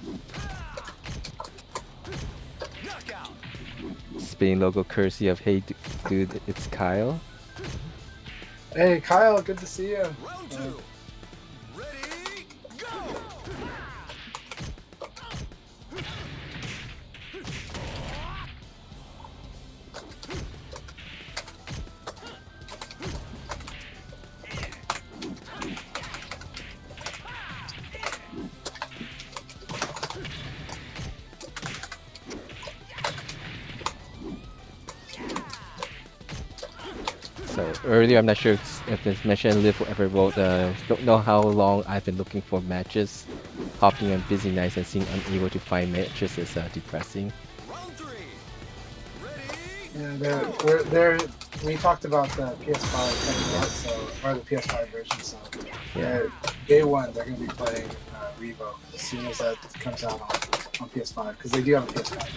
A: Spinning logo courtesy of Hey Dude, it's Kyle.
C: Hey Kyle, good to see you.
D: Round 2. Ready, go!
A: So earlier, I'm not sure if it's mentioned, Liv ever wrote, don't know how long I've been looking for matches. Hopping on busy nights and seeing unable to find matches is depressing.
D: Round 3.
C: Yeah, we talked about the PS5 coming out, so or the PS5 version. So
A: Yeah.
C: day one they're going to be playing Revo as soon as that comes out on PS5 because they do have a PS5.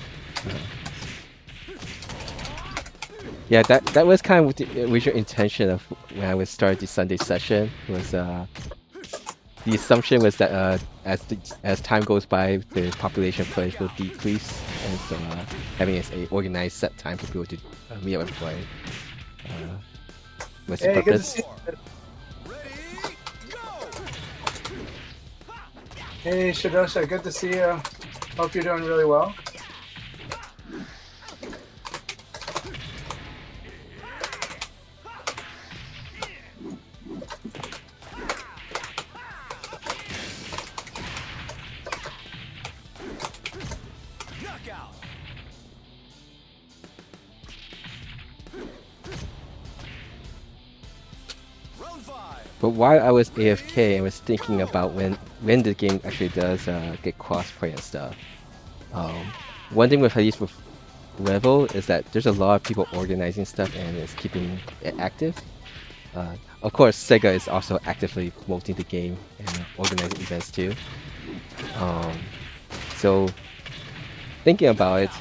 A: Yeah, that was kind of what the original intention of when I would start the Sunday session. Was the assumption was that as time goes by, the population of players will decrease, and so having a organized set time for people to meet up and play was the
C: Hey, good to
A: purpose.
C: see you.
D: Ready, go!
C: Hey, Shadosha, good to see you. Hope you're doing really well.
D: Knockout! Round 5.
A: But while I was AFK, I was thinking about when the game actually does get crossplay and stuff. One thing with at least with Revel is that there's a lot of people organizing stuff and it's keeping it active. Of course, Sega is also actively promoting the game and organizing events too. So thinking about it,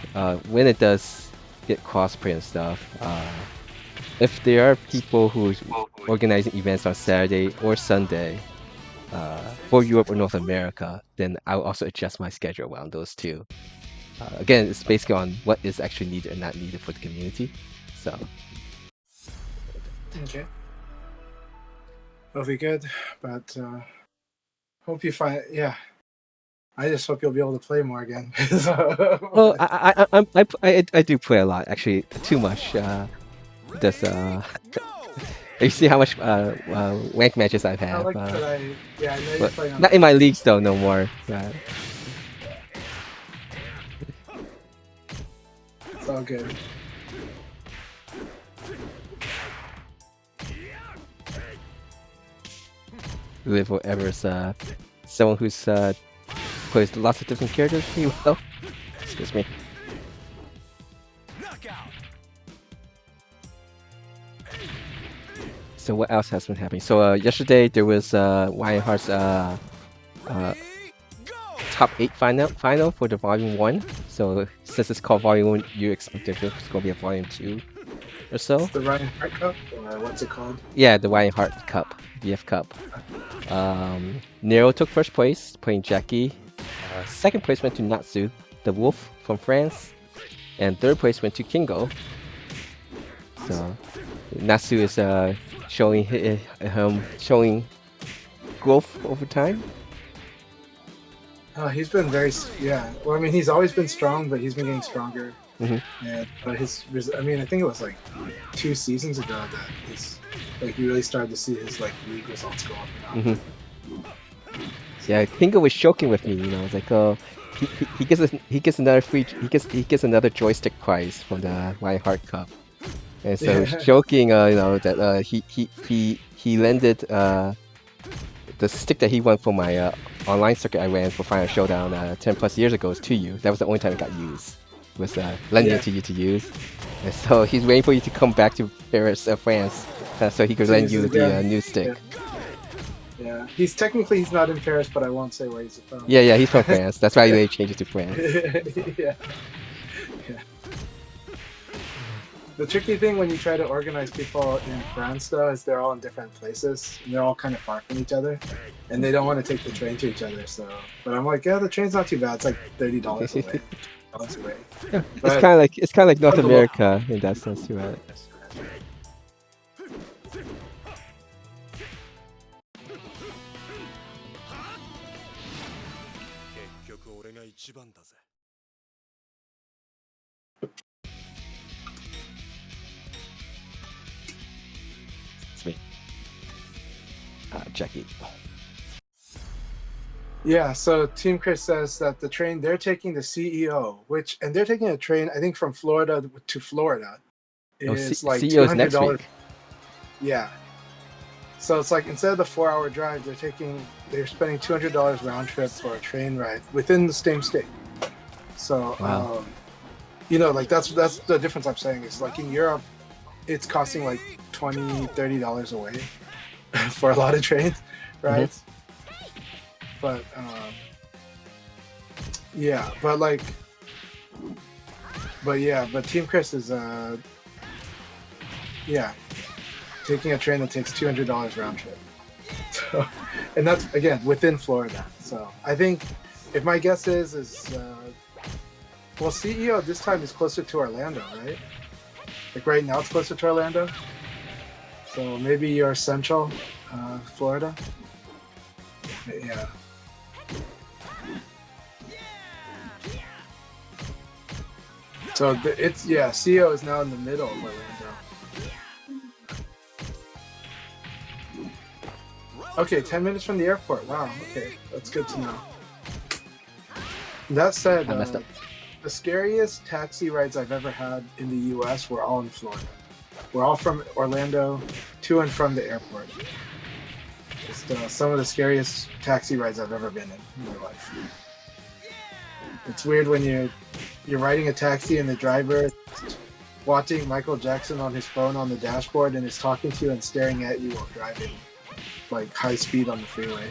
A: when it does get crossplay and stuff, if there are people who's organizing events on Saturday or Sunday for Europe or North America, then I'll also adjust my schedule around those two. Again, it's basically on what is actually needed and not needed for the community. So
C: Okay. It'll be good, but hope you find. Yeah, I just hope you'll be able to play more again.
A: well, I do play a lot actually, too much. Does
D: Go!
A: you see how much rank matches I've
C: I
A: had?
C: like that I know you're
A: But
C: playing on.
A: not in my leagues though, no more.
C: It's all good.
A: Live forever's someone who's plays lots of different characters pretty well. Excuse me.
D: Knockout!
A: So what else has been happening? So yesterday there was Ryan Hart's
D: Ready, go!
A: top 8 final for the volume 1. So since it's called volume 1, you expect there's going to be a volume 2 or so.
C: It's the Ryan Hart Cup, or what's it called?
A: Yeah, the Ryan Hart Cup, VF Cup. Nero took first place, playing Jackie. Second place went to Natsu, the wolf from France. And third place went to Kingo. So Natsu is showing growth over time.
C: He's been very, yeah. Well, I mean, he's always been strong, but he's been getting stronger.
A: Mhm.
C: And but I mean, I think it was like 2 seasons ago that you really started to see his league results go up and up.
A: Yeah, Kingo was joking with me. I was like, oh, he gets another another joystick prize from the Ryan Hart Cup. And so
C: Yeah.
A: joking, that he lended the stick that he won for my online circuit I ran for Final Showdown 10 plus years ago to you. That was the only time it got used. Was lending
C: Yeah.
A: it to you to use. And so he's waiting for you to come back to Paris, France, so he could lend you the new stick.
C: Yeah, he's not in Paris, but I won't say where he's from.
A: Yeah, he's from France. That's why they changed it to France.
C: yeah. The tricky thing when you try to organize people in France, though, is they're all in different places and they're all kind of far from each other, and they don't want to take the train to each other. So, but I'm like, yeah, the train's not too bad. It's like $30 away. Away.
A: Yeah, it's kind of like North America in that sense too, right? It's me. Jackie.
C: Yeah, so Team Chris says that the train they're taking the CEO, and they're taking a train I think from Florida to Florida. Is like
A: CEO is next
C: $200.
A: week.
C: Yeah. So it's like instead of the 4-hour drive, they're spending $200 round trip for a train ride within the same state. So
A: Wow.
C: like that's the difference I'm saying is like in Europe, it's costing like $20-30 away for a lot of trains,
A: Hmm.
C: right? But yeah, but like, but Team Chris is yeah, taking a train that takes $200 round trip. So, and that's again within Florida. So I think if my guess is well, CEO this time is closer to Orlando, right? Like right now it's closer to Orlando. So maybe you're central Florida. Yeah. So it's CEO is now in the middle of Orlando. Okay, 10 minutes from the airport. Wow. Okay, that's good to know. That said,
A: I messed up.
C: the scariest taxi rides I've ever had in the U.S. were all in Florida. We're all from Orlando to and from the airport. Just some of the scariest taxi rides I've ever been in my life. It's weird when you're riding a taxi and the driver is watching Michael Jackson on his phone on the dashboard and is talking to you and staring at you while driving like high speed on the freeway.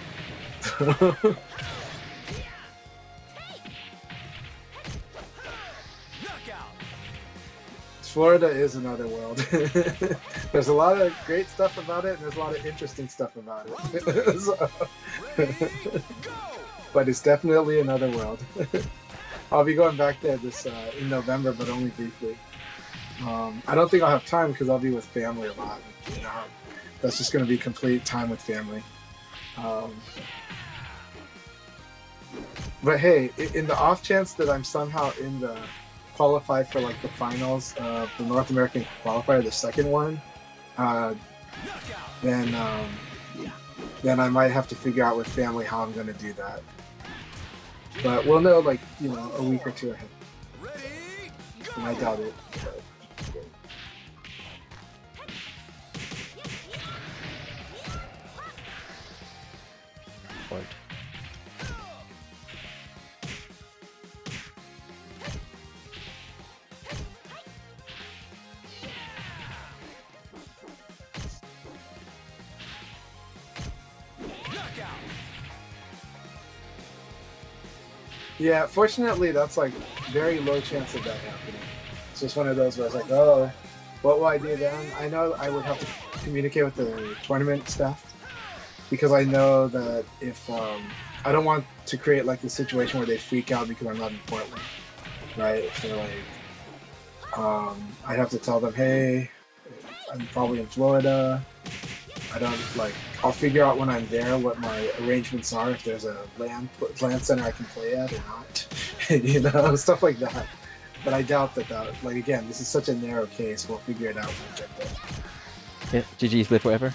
C: Florida is another world. There's a lot of great stuff about it, and there's a lot of interesting stuff about it. So, but it's definitely another world. I'll be going back there this in November, but only briefly. I don't think I'll have time because I'll be with family a lot. You know, that's just going to be complete time with family. But hey, in the off chance that I'm somehow in the qualify for like the finals of the North American qualifier, the second one, then I might have to figure out with family how I'm going to do that. But we'll know like a week or two ahead. And I doubt it. But.
A: Lord.
C: Yeah, fortunately, that's like very low chance of that happening. It's just one of those where I was like, oh, what will I do then? I know I would have to communicate with the tournament staff because I know that if I don't want to create like the situation where they freak out because I'm not in Portland, right? So like, I'd have to tell them, hey, I'm probably in Florida. I don't like. I'll figure out when I'm there what my arrangements are. If there's a land center I can play at or not, stuff like that. But I doubt that. Like again, this is such a narrow case. We'll figure it out when we get there.
A: Yeah, GG's live forever.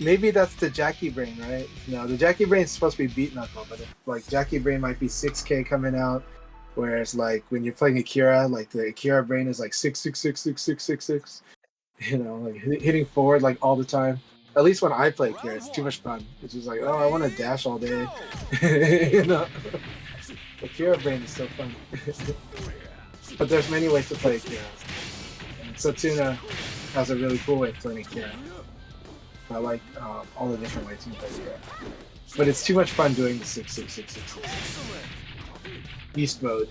C: Maybe that's the Jackie Brain, right? No, the Jackie Brain is supposed to be beat knuckle, but like Jackie Brain might be 6K coming out, whereas like when you're playing Akira, like the Akira Brain is like 6666666. Like hitting forward like all the time. At least when I play Akira, it's too much fun. It's just like, oh, I want to dash all day. Akira Brain is so fun. But there's many ways to play Akira. And Satsuna has a really cool way of playing Akira. I like all the different ways you play Akira. But it's too much fun doing the 66666. Beast mode.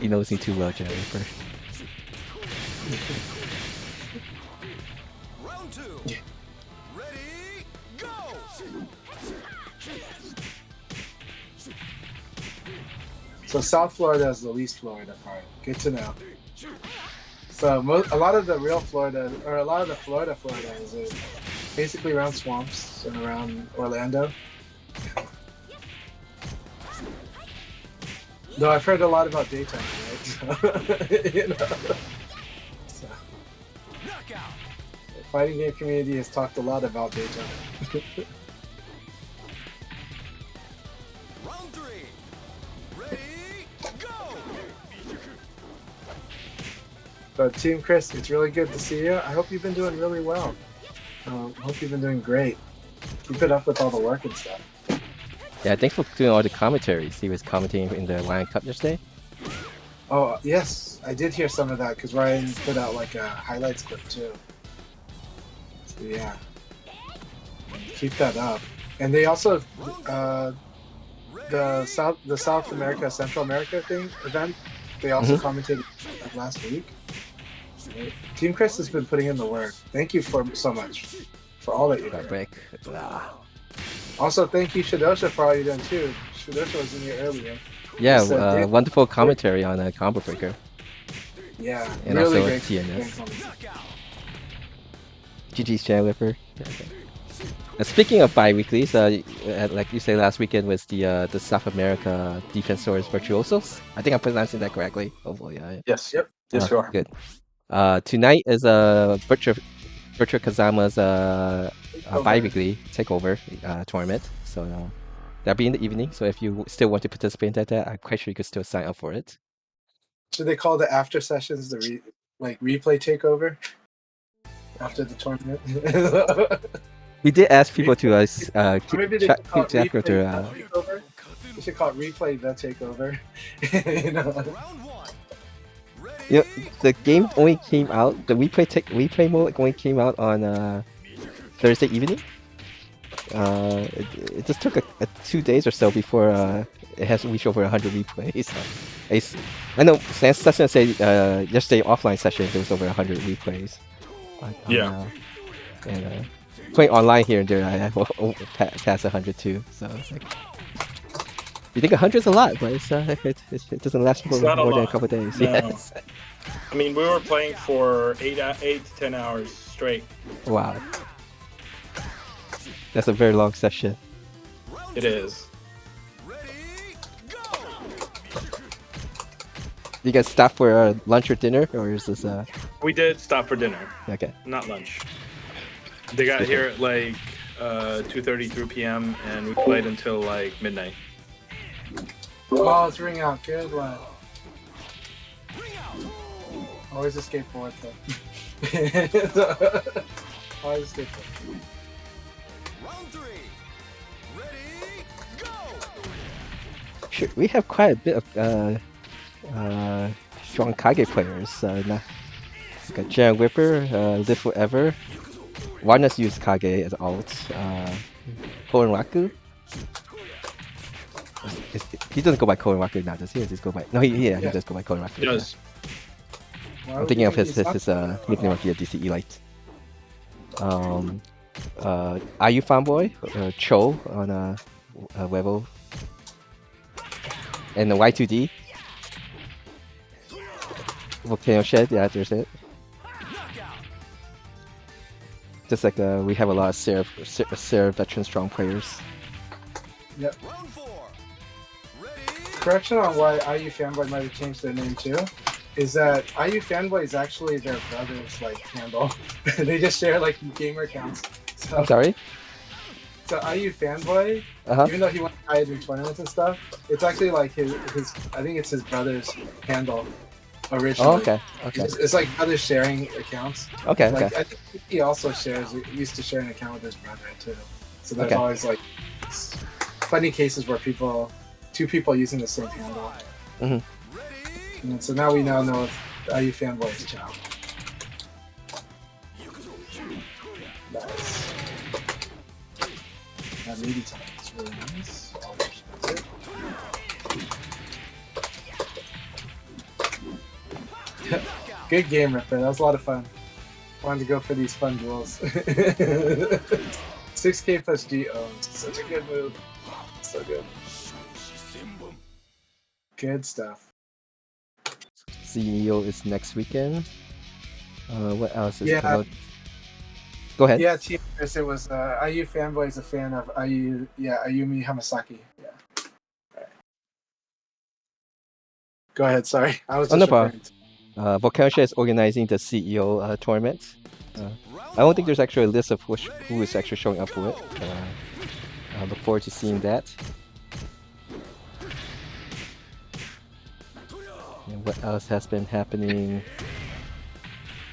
A: He knows me too well, Jerry. First.
D: Round two.
C: Yeah.
D: Ready, go!
C: So South Florida is the least Florida part. Good to know. So a lot of the real Florida, or a lot of the Florida is basically around swamps and around Orlando. Though I've heard a lot about daytime, right? So, the fighting game community has talked a lot about daytime. But Team Chris, it's really good to see you. I hope you've been doing really well. I hope you've been doing great. Keep it up with all the work and stuff.
A: Yeah, thanks for doing all the commentaries. He was commenting in the Lion Cup yesterday.
C: Oh, yes, I did hear some of that because Ryan put out like a highlights clip too. So, yeah. Keep that up. And they also, the South America, Central America event, they also commented like last week. Right? Team Chris has been putting in the work. Thank you so much for all that you do.
A: Break. Ah.
C: Also, thank you, Shadosha, for all you're doing too. Shadosha was in here earlier.
A: Yeah,
C: He said,
A: wonderful commentary on Combo Breaker.
C: yeah,
A: And
C: really
A: also
C: great.
A: TNS. GG's Channel Whipper. Speaking of bi-weeklies, like you said last weekend was the South America Defensores Virtuosos. I think I'm pronouncing that correctly. Hopefully,
B: Yes.
C: Yep.
B: Yes, you are.
A: good. Tonight is Virtua Kazama's bi-weekly takeover tournament. So that'll be in the evening. So if you still want to participate in that, I'm quite sure you could still sign up for it.
C: Should they call the after sessions the replay takeover after the tournament?
A: We did ask people to
C: Or maybe they should call it
A: keep track
C: replay
A: of their.
C: the takeover. They should call it replay the takeover. You know?
D: Round one. Ready,
A: You know, the game only came out. The replay mode only came out on Thursday evening. It just took a 2 days or so before it has reached over 100 replays. I know Session said yesterday offline session there was over 100 replays.
B: Yeah.
A: And playing online here and there, I passed 100 too. So it's like you think 100 is a lot, but it doesn't last for
B: not a
A: more than a
B: lot.
A: couple days.
B: No.
A: Yes.
B: I mean, we were playing for 8 to 10 hours straight.
A: Wow. That's a very long session.
D: round
B: It
D: two.
B: is.
D: Ready, go.
A: You guys stop for lunch or dinner, or is this
B: We did stop for dinner,
A: okay?
B: not lunch. They got here at like 2:33 p.m. and we played until like midnight.
C: Oh, it's ring out. Good one.
D: Ring out.
C: Always escape forward though. Always escape forward.
D: Round three. Ready, go.
A: Sure, we have quite a bit of strong Kage players. We got Jan Whipper, Live Forever. Warner's used Kage as alt. Koenraku. He doesn't go by Koenraku now, does he? Or does he go by? No, he does go by Koenraku.
B: It does.
C: Why
A: I'm
C: would
A: thinking
C: you
A: of
C: think
A: his
C: he's not-
A: nickname of the DC Elite. IU Fanboy, Cho on Weibo, and the Y2D. Volcano Shed, yeah, there's it. Just like we have a lot of Sarah veteran strong players.
C: Yep.
D: Round four. Ready,
C: Correction on why IU Fanboy might have changed their name too, is that IU Fanboy is actually their brother's like handle. They just share like gamer accounts. So,
A: I'm sorry.
C: So IU Fanboy,
A: Uh-huh.
C: even though he went high in tournaments and stuff, it's actually like his I think it's his brother's handle originally.
A: Oh, okay. Okay.
C: It's like brothers sharing accounts.
A: Okay.
C: Like
A: Okay.
C: I think he also used to share an account with his brother too. So there's
A: Okay.
C: always like funny cases where two people using the same handle.
A: Mhm.
C: And then, so now we now know if IU Fanboy is child. Nice. That meaty time is really nice. I'll watch that. Good game, Ripper. That was a lot of fun. Wanted to go for these fun duels. 6K plus G owns. Such a good move. So good. Good stuff.
A: CEO is next weekend. What else is
C: Yeah.
A: coming out? Go ahead.
C: Yeah, Team Chris, it was IU Fanboy is a fan of Ayumi Hamasaki. Yeah. Right. Go ahead, sorry. I was
A: Oh,
C: just
A: no problem.
C: referring to
A: Volcano is organizing the CEO tournament. I don't think there's actually a list of who is actually showing up for it. I look forward to seeing that. And what else has been happening?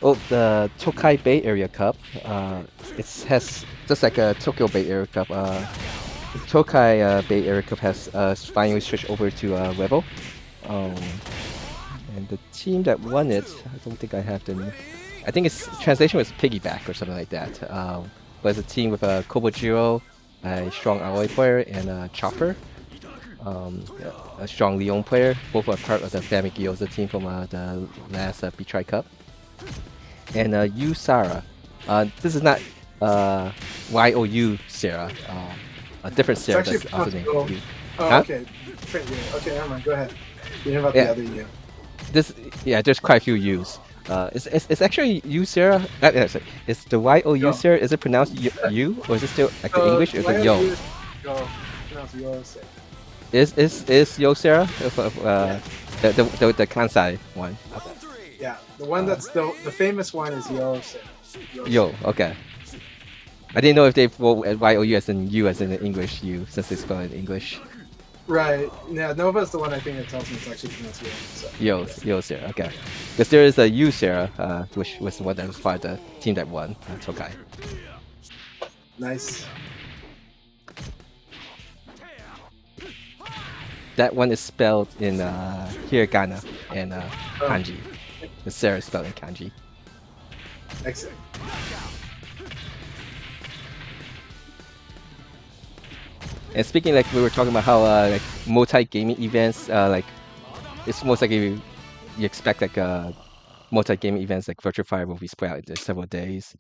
A: Oh, the Tokai Bay Area Cup. It has just like a Tokyo Bay Area Cup. Tokai Bay Area Cup has finally switched over to Revel. Um, and the team that won it, I don't think I have the. I think its translation was Piggyback or something like that. But it's a team with Kobojiro, a strong Aoi player, and a Chopper, a strong Leon player. Both are part of the Family Gyoza team from the last Betry Cup. And Yu Sara. This is not YOU Sarah. A different
C: It's
A: Sarah
C: actually
A: that's also
C: pronounced
A: named
C: Yo.
A: Yu.
C: Oh,
A: Huh?
C: okay. Different you. Okay, never mind. Go ahead. You know about the
A: Yeah,
C: other you.
A: this yeah, there's quite a few U's. It's actually you, Sarah. Sorry, it's the YOU
C: Yo.
A: Sarah. Is it pronounced you, or is it still like the
C: So
A: English, or is
C: why
A: it
C: don't
A: yo?
C: you go pronounce Yo say?
A: Is yo Sarah?
C: Yeah.
A: The Kansai one. Okay.
D: Round three.
C: Yeah. The one that's the famous one is Yo say. Yo
A: Yo,
C: say.
A: okay. I didn't know if they wrote YOU as in you as in the English you, since they spell it in English.
C: Right. Yeah, Nova's the one I think that tells me it's actually pronounced Yo. So yeah.
A: Yo Sarah, okay. Because there is a you Sarah, which was the one that was part of the team that won, Tokai.
C: Nice.
A: That one is spelled in hiragana and
C: Oh,
A: kanji. The Sarah is spelled in kanji.
C: excellent.
A: And speaking, like we were talking about how like multi-gaming events, like it's most likely you expect like multi-gaming events like Virtual Fire will be spread out into several days.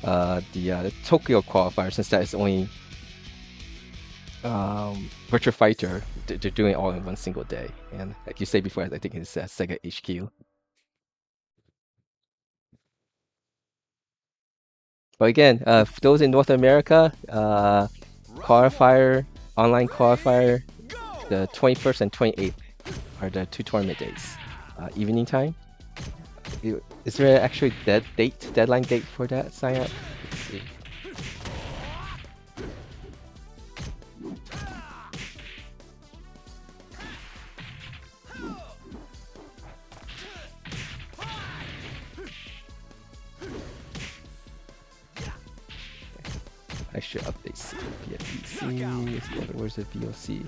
A: The Tokyo qualifier, since that is only Virtual Fighter, they're doing it all in one single day. And like you said before, I think it's Sega HQ. But again, for those in North America, qualifier, online qualifier, the 21st and 28th are the two tournament days. Evening time. Is there actually deadline date for that sign up? Let's see. I should update PFPC. Let's go to where's the VOC?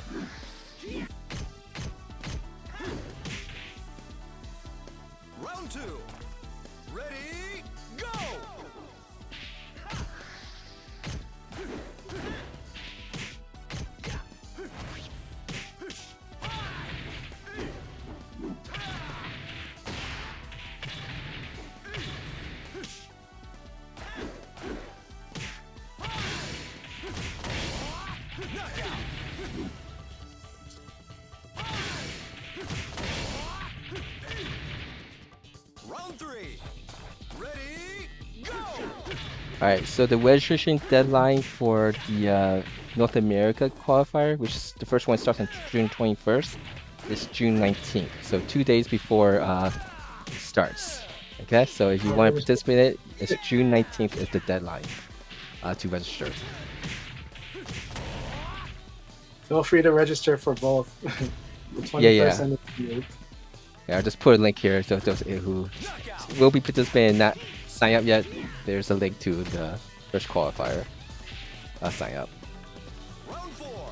D: Round two. Ready, go! Round three. Ready, go!
A: Alright, so the registration deadline for the North America qualifier, which is the first one starts on June 21st, is June 19th. So 2 days before it starts. Okay, so if you want to participate in it, it's June 19th is the deadline to register.
C: Feel free to register for both. The 21st
A: Yeah.
C: and the 28th.
A: Yeah, I'll just put a link here to those who will be participating and not sign up yet. There's a link to the first qualifier sign up.
D: Round four.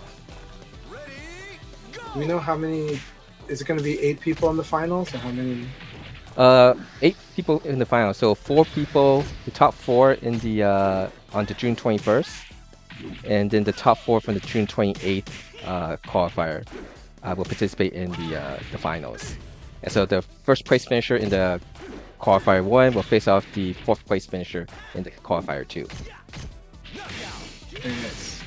D: Ready,
C: Do
D: go!
C: we know how many? Is it going to be 8 people in the finals, or how many?
A: 8 people in the final. So 4 people, the top 4 in the on the June 21st, and then the top 4 from the June 28th qualifier will participate in the finals. And so the first place finisher in the qualifier 1 will face off the 4th place finisher in the qualifier 2.
C: Very nice.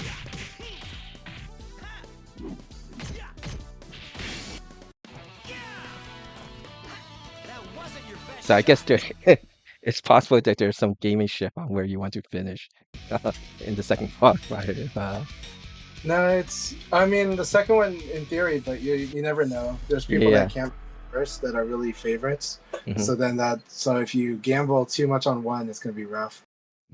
A: So I guess there, it's possible that there's some gaming shift on where you want to finish in the second qualifier.
C: No, it's. I mean, the second one in theory, but you never know. There's people
A: Yeah.
C: that can't first that are really favorites.
A: Mhm.
C: So if you gamble too much on one, it's gonna be rough.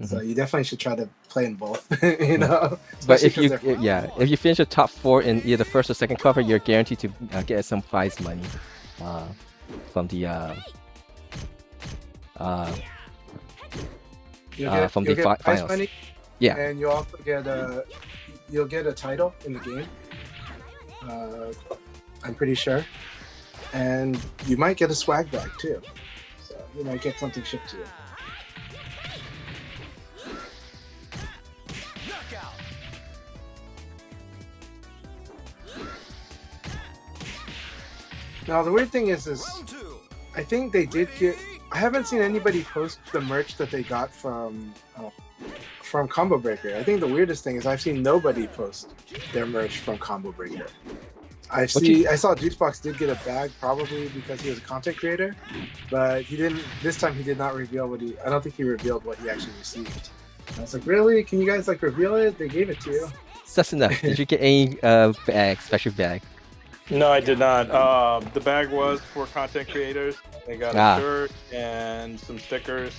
C: So you definitely should try to play in both. You know.
A: But
C: Especially
A: if you
C: 'cause they're fun.
A: if you finish the top 4 in either the first or second cover, you're guaranteed to get some prize money from the from
C: you'll
A: the
C: get prize
A: finals.
C: money,
A: Yeah.
C: and you'll also get you'll get a title in the game. I'm pretty sure, and you might get a swag bag too. So you might get something shipped to you.
D: Knockout.
C: Now the weird thing is
D: Round 2.
C: I think they did get. I haven't seen anybody post the merch that they got from Combo Breaker. I think the weirdest thing is I've seen nobody post their merch from Combo Breaker. I saw Juicebox did get a bag probably because he was a content creator, but he didn't. This time he did not reveal what he. I don't think he revealed what he actually received. I was like, really? Can you guys like reveal it? They gave it to you.
A: Susuna, did you get any bag, special bag?
B: No, I did not. The bag was for content creators. They got a shirt and some stickers.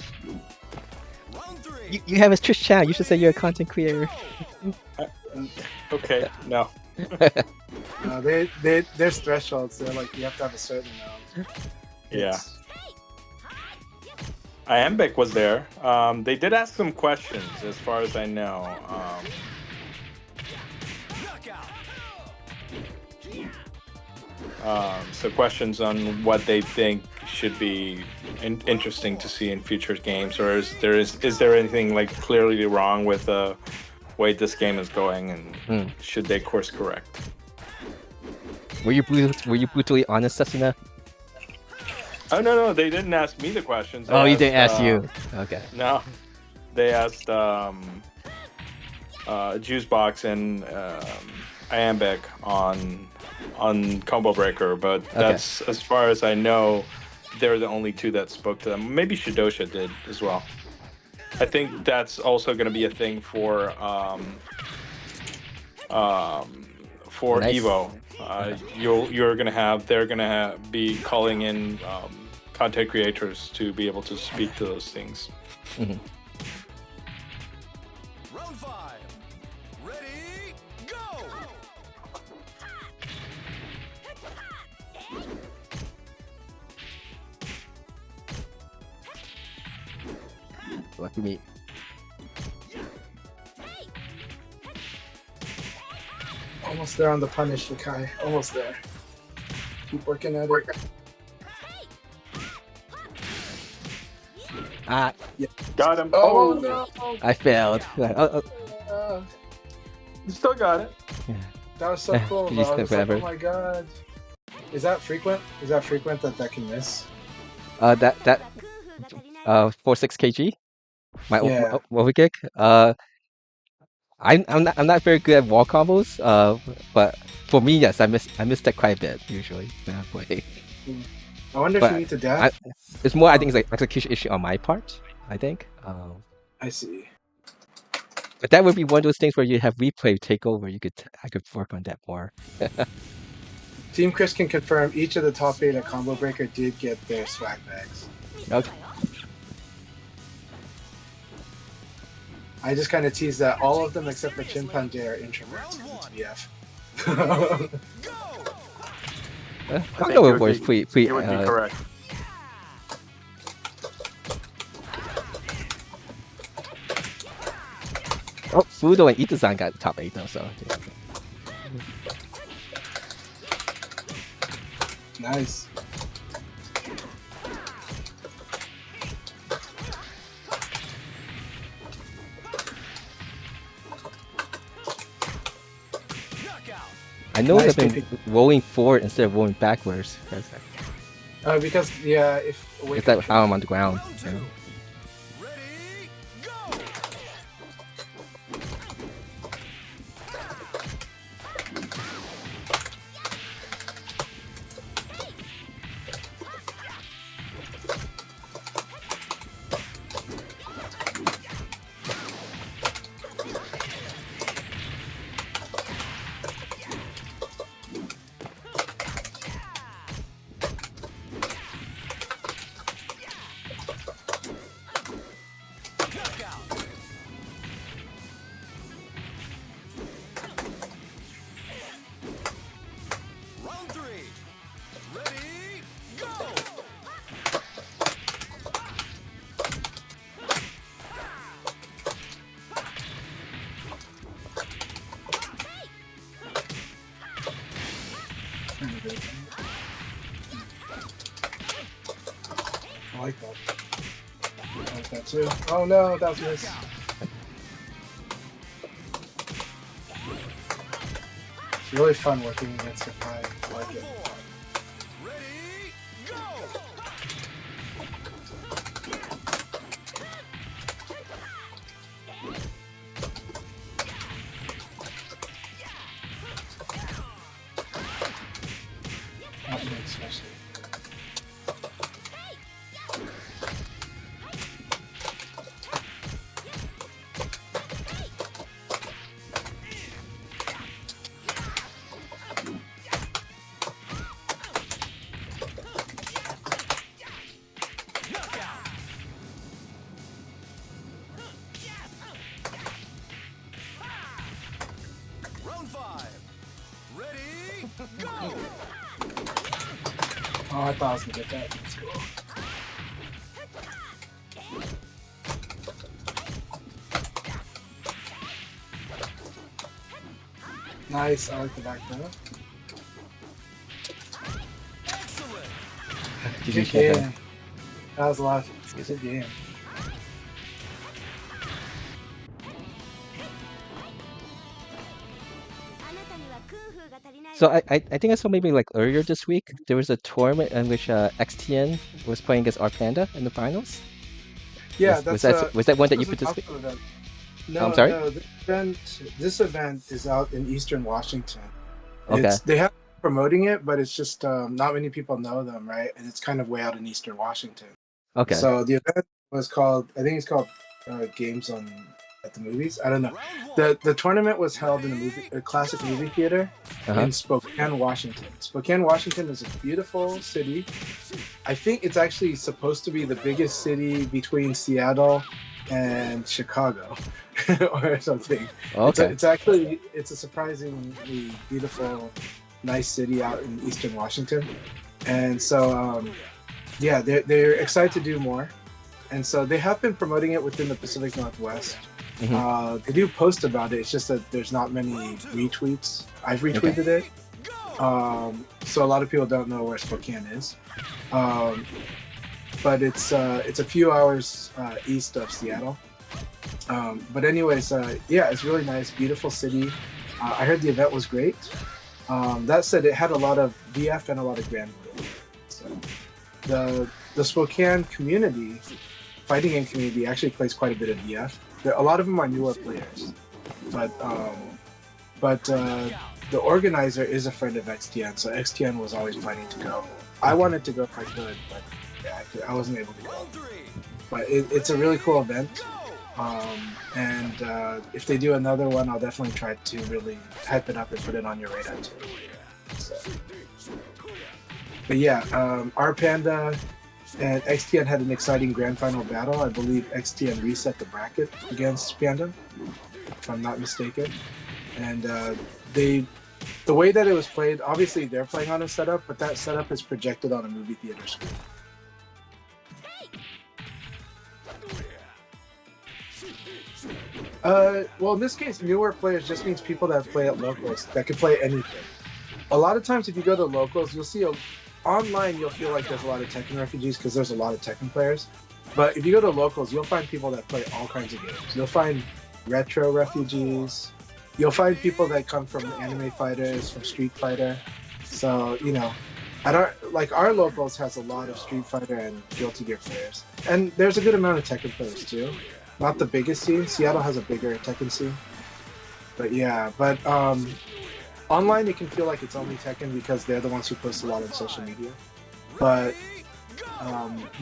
D: Round 3.
A: You have a Twitch channel. You should say you're a content creator.
B: Okay, no.
C: There's thresholds. They're like you have to have a certain amount.
B: Yeah. Iambic was there. They did ask some questions, as far as I know.
D: Knockout.
B: So questions on what they think should be interesting to see in future games, or is there anything like clearly wrong with the way this game is going, and should they course correct?
A: Were you brutally honest, Susuna?
B: Oh no, they didn't ask me the questions.
A: Oh, he didn't ask you. Okay.
B: No, they asked Juicebox and Iambic on Combo Breaker, but that's as far as I know. They're the only two that spoke to them. Maybe Shidosha did as well. I think that's also going to be a thing for
A: Nice.
B: Evo. They're gonna be calling in content creators to be able to speak to those things.
A: Mhm.
D: Round 5. Ready, go.
A: Lucky me.
C: Almost there on the punish, Akai. Almost there. Keep working at it.
A: Ah,
B: Got him.
C: Oh no!
A: I failed.
B: You still got it.
C: That was so cool.
A: You
C: Bro.
A: just
C: I was like,
A: forever.
C: oh my god. Is that frequent? Is that frequent that can miss?
A: That 46 kg. My
C: Yeah.
A: overkick. I'm not very good at wall combos. But for me, yes, I miss that quite a bit usually when I play.
C: I wonder if
A: But
C: you need to dash.
A: It's more, I think, it's like execution issue on my part. I think.
C: I see.
A: But that would be one of those things where you have replay take over. I could work on that more.
C: Team Chris can confirm each of the top 8 at Combo Breaker did get their swag bags.
A: Okay.
C: I just kind of teased that all of them except for Chimpanzee are introverts because it's VF.
A: I
B: think
A: know
B: you
A: it was
B: would
A: pre.
B: You would be correct.
A: Oh, Fudo and Itazan got top 8 though, so.
C: Nice.
D: Knockout.
A: I know
C: Nice
A: they've been
C: PP.
A: rolling forward instead of rolling backwards.
C: Because yeah, if
A: It's like how I'm on the ground.
D: Round
A: You
D: 2.
A: know?
D: Ready, go.
C: I like that. I like that too. Oh no, that was a miss. It's really fun working against Akai. I like it.
D: Ready, go!
C: Not me especially.
D: Round 5. Ready, go!
C: Oh, I thought I was gonna get that. That's cool. Nice, I like the back throw.
D: Excellent!
A: GG,
C: Good
A: champion.
C: game. That was a lot.
A: Excuse
C: Good game.
A: So I think I saw maybe like earlier this week there was a tournament in which XTN was playing against R Panda in the finals.
C: Yeah,
A: Was
C: that's
A: was that one that you
C: this is an
A: participated?
C: outdoor event.
A: Oh, I'm
C: No,
A: sorry.
C: no. This event is out in Eastern Washington.
A: Okay.
C: They have promoting it, but it's just not many people know them, right? And it's kind of way out in Eastern Washington.
A: Okay.
C: So the event was called, I think it's called Games on at the Movies. I don't know.
D: Round 1.
C: The tournament was held in a classic movie theater
A: Uh-huh.
C: in Spokane, Washington. Spokane, Washington is a beautiful city. I think it's actually supposed to be the biggest city between Seattle and Chicago or something.
A: Okay.
C: It's a surprisingly beautiful, nice city out in Eastern Washington. And so yeah, they're excited to do more. And so they have been promoting it within the Pacific Northwest.
A: Mhm.
C: They do post about it. It's just that there's not many retweets. I've retweeted it. So a lot of people don't know where Spokane is. But it's a few hours east of Seattle. But anyways, yeah, it's really nice, beautiful city. I heard the event was great. That said, it had a lot of VF and a lot of Grand Blue. So the Spokane community, fighting game community, actually plays quite a bit of VF. A lot of them are newer players, but the organizer is a friend of XTN, so XTN was always planning to go. I wanted to go if I could, but yeah, I wasn't able to go.
D: Round 3.
C: But it's a really cool event. And if they do another one, I'll definitely try to really hype it up and put it on your radar too. So. But yeah, our Panda and XTN had an exciting grand final battle. I believe XTN reset the bracket against Panda, if I'm not mistaken. And the way that it was played, obviously they're playing on a setup, but that setup is projected on a movie theater screen. Well, in this case, newer players just means people that play at locals that can play anything. A lot of times, if you go to locals, you'll see online. You'll feel like there's a lot of Tekken refugees because there's a lot of Tekken players. But if you go to locals, you'll find people that play all kinds of games. You'll find retro refugees. You'll find people that come from anime fighters, from Street Fighter. So at our locals has a lot of Street Fighter and Guilty Gear players, and there's a good amount of Tekken players too. Not the biggest scene. Seattle has a bigger Tekken scene. But yeah, online it can feel like it's only Tekken because they're the ones who post a lot on social media. But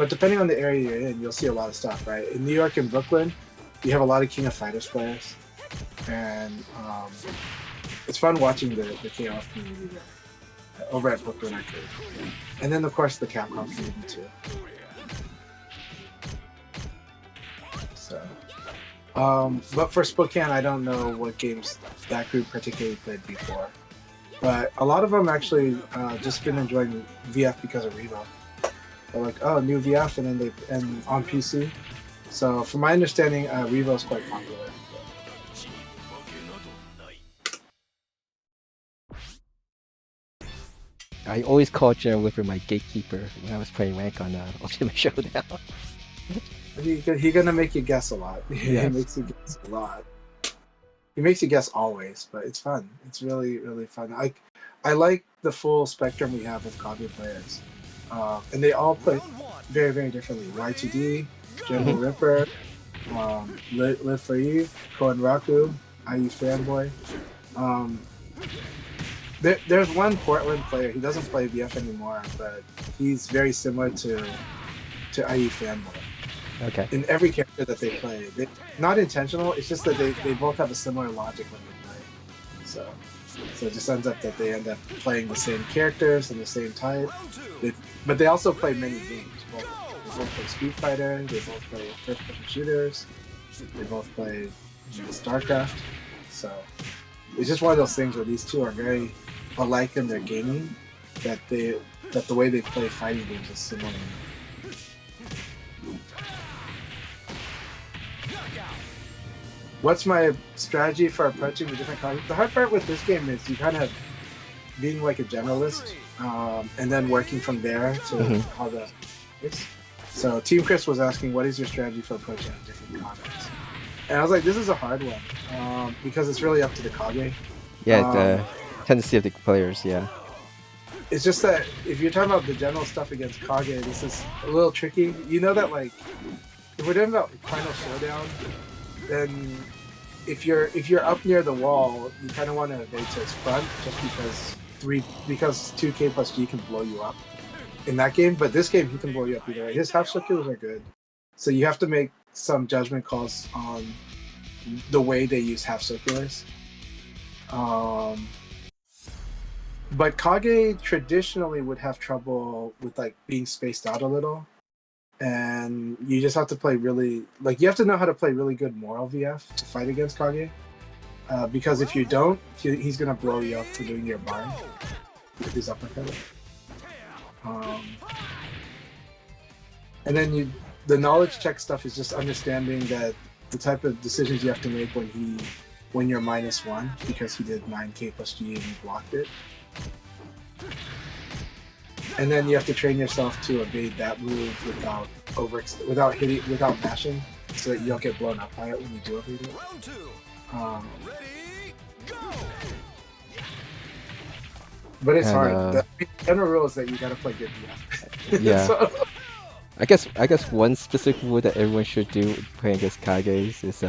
C: depending on the area you're in, you'll see a lot of stuff, right? In New York and Brooklyn, you have a lot of King of Fighters players. And it's fun watching the KOF community there. Over at Brooklyn Arcade. And then of course the Capcom community too. So, but for Spokane, I don't know what games that group particularly played before. But a lot of them actually just been enjoying VF because of Revo. They're like, oh, new VF, and then and on PC. So, from my understanding, Revo is quite popular.
A: I always called General Whipper my gatekeeper when I was playing rank on Ultimate Showdown.
C: He gonna make you guess a lot. He
A: Yes.
C: makes you guess a lot. He makes you guess always, but it's fun. It's really, really fun. I like the full spectrum we have of Kage players, and they all play very, very differently. Y2D, General Ripper, Live for Eve, Koen Raku, IU Fanboy. There's one Portland player. He doesn't play VF anymore, but he's very similar to IU Fanboy.
A: Okay.
C: In every character that they play. Not intentional, it's just that they both have a similar logic when they play. So it just ends up that they end up playing the same characters and the same type. But they also play many games. They both play Street Fighter, they both play first-person shooters, they both play StarCraft. So it's just one of those things where these two are very alike in their gaming, that the way they play fighting games is similar. What's my strategy for approaching the different concepts? The hard part with this game is you kind of being like a generalist, and then working from there to how the is. So Team Chris was asking, what is your strategy for approaching different concepts? And I was like, this is a hard one, because it's really up to the Kage.
A: Yeah, the tendency of the players, yeah.
C: It's just that if you're talking about the general stuff against Kage, this is a little tricky. You know that, like, if we're talking about Final Showdown, then if you're up near the wall, you kind of want to evade to its front, just because 2K plus G can blow you up in that game. But this game, he can blow you up either way. His half circulars are good, so you have to make some judgment calls on the way they use half circulars. But Kage traditionally would have trouble with like being spaced out a little. And you just have to play really, like, you have to know how to play really good moral VF to fight against Kage. Because if you don't, he's going to blow you up for doing your bind with his uppercut. And then the knowledge check stuff is just understanding that the type of decisions you have to make when you're -1, because he did 9k plus G and you blocked it. And then you have to train yourself to evade that move without mashing, so that you don't get blown up by it when you do evade it. But it's hard. The general rule is that you gotta play good VF.
A: Yeah.
C: So,
A: I guess one specific rule that everyone should do playing against Kages is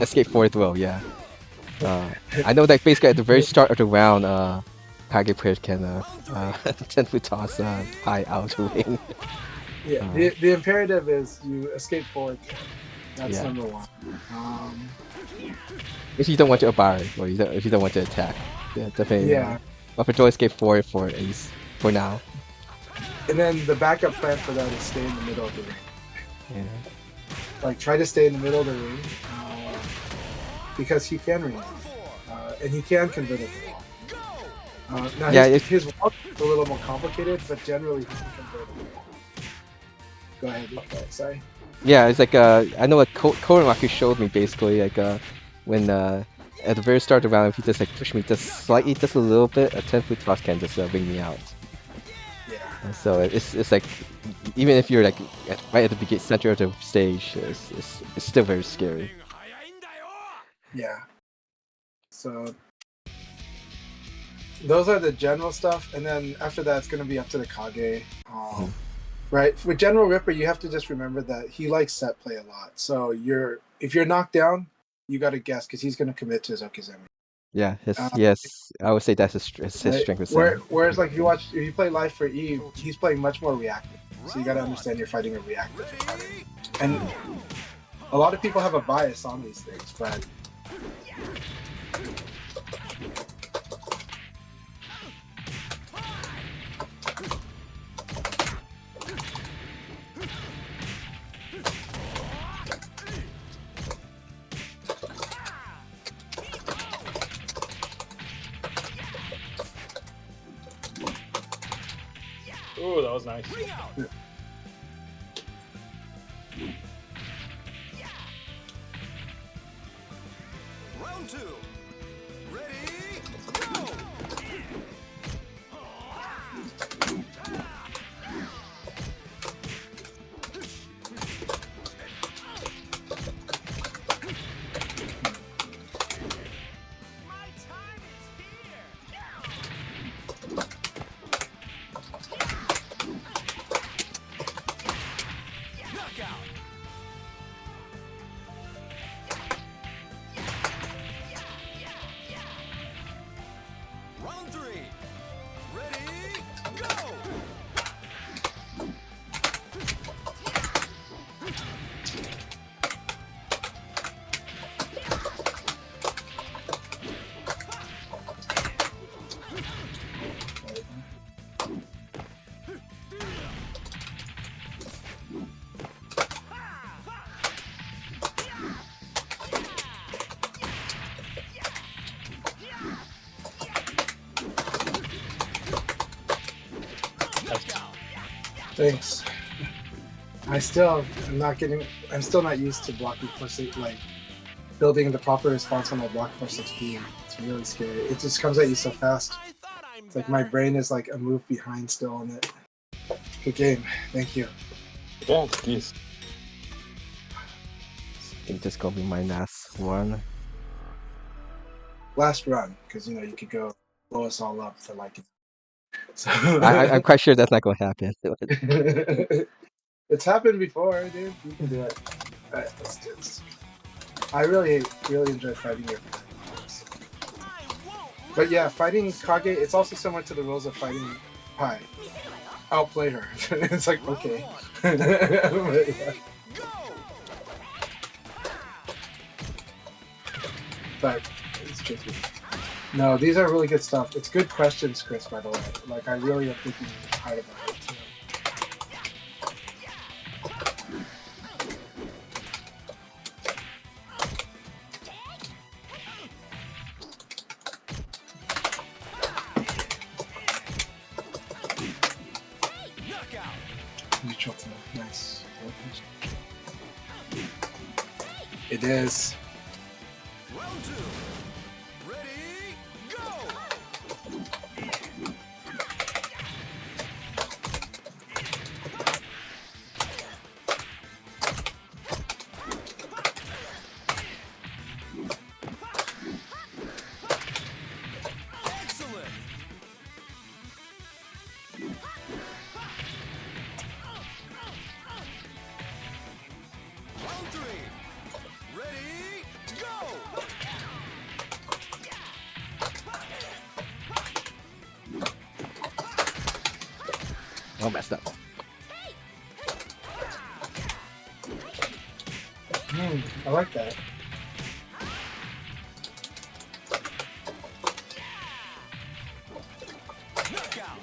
A: escape forward throw. Yeah. I know that basically at the very start of the round, Kage players can tend to toss high out to wing.
C: Yeah, the imperative is you escape forward. That's number one.
A: If you don't want to abide, or if you don't want to attack, yeah, definitely.
C: Yeah.
A: But for escape forward for at least for now.
C: And then the backup plan for that is stay in the middle of the ring.
A: Yeah.
C: Like, try to stay in the middle of the ring, because he can ring, and he can convert it to wall. Now his wall is a little more complicated, but generally he can convert it. Go ahead, sorry.
A: Yeah, it's like I know like Korenraku showed me basically like when at the very start of the round, if he just like push me just a little bit, a 10-foot toss can just ring me out.
C: Yeah.
A: And so it's like even if you're like right at the center of the stage, it's still very scary.
C: Yeah. So those are the general stuff, and then after that, it's going to be up to the Kage. Right? With General Ripper, you have to just remember that he likes set play a lot. So if you're knocked down, you got to guess, because he's going to commit to his Okizeme.
A: Yeah, yes, I would say that's his strength.
C: Whereas, like, if you play Live for Eve, he's playing much more reactive. So you got to understand you're fighting a reactive opponent. And a lot of people have a bias on these things, but
B: Ooh, that was nice.
D: Round 2. Ready, go! Knockout. Round 3. Ready, go! Knockout.
C: Thanks. I'm still not used to blocking for like building the proper response on my block for 6P. It's really scary. It just comes at you so fast.
D: I thought I'm
C: It's like my brain is like a move behind still on it. Good game. Thank you.
F: Yeah, please.
A: I think this gonna be my last one.
C: Last run, because you know you could go blow us all up for like. So
A: I'm quite sure that's not gonna happen.
C: it's happened before, dude. You can do it. Alright, let's do this. I really enjoy fighting your opponents. But yeah, fighting Kage, it's also similar to the rules of fighting Pai. Outplay her. It's like, okay. But, yeah.
D: go!
C: But it's tricky. No, these are really good stuff. It's good questions, Chris, by the way. Like, I really am thinking hard about it, too.
D: Knockout.
C: Neutral to nice. It is.
D: Round 2. Ready, go! Excellent. Round 3. Ready, go!
A: Oh, messed up.
C: I like that.
D: Knockout.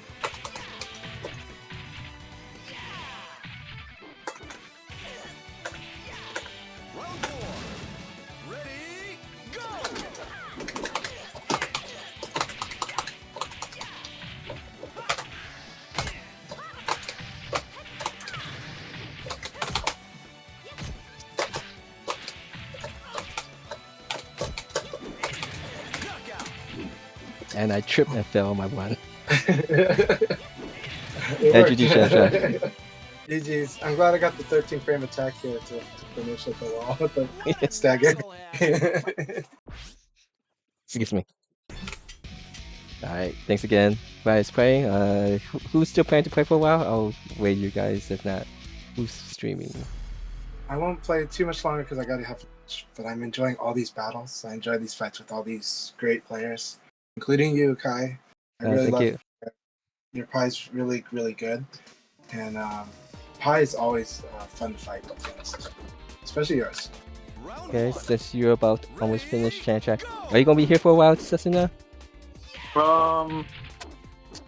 D: Round 4. Ready, go! Knockout.
A: And I tripped and fell on my one.
C: It
A: And
C: worked.
A: GG, Shasha.
C: GG's. I'm glad I got the 13 frame attack here to finish at the wall with the stagger.
D: Still have.
A: Excuse me. Alright, thanks again. Guys playing. Who's still planning to play for a while? I'll wait you guys. If not, who's streaming?
C: I won't play too much longer because I gotta have lunch, but I'm enjoying all these battles. I enjoy these fights with all these great players, including you, Kai. I really
A: Thank
C: love
A: you.
C: your Pie's really good, and Pie is always fun to fight against, especially yours.
D: Round
A: Okay,
D: 1.
A: since you're about almost finished Chanchak, are you gonna be here for a while, Sasuna?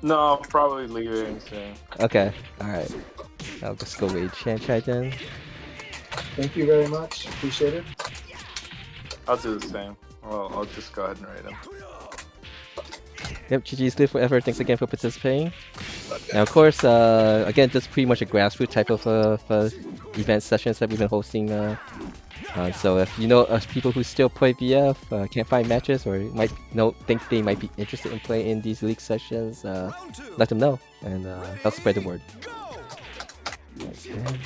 F: No, I'll probably leaving soon.
A: Okay, alright. I'll just go raid Chanchak then.
C: Thank you very much. Appreciate it.
F: I'll do the same. Well, I'll just go ahead and rate him.
A: Yep, GG's live forever. Thanks again for participating. And of course, again, this is pretty much a grassroots type of event sessions that we've been hosting. So if you know people who still play VF, can't find matches, or might think they might be interested in playing in these league sessions,
D: Round 2.
A: let them know, and help spread the word.
D: Go!
A: Okay.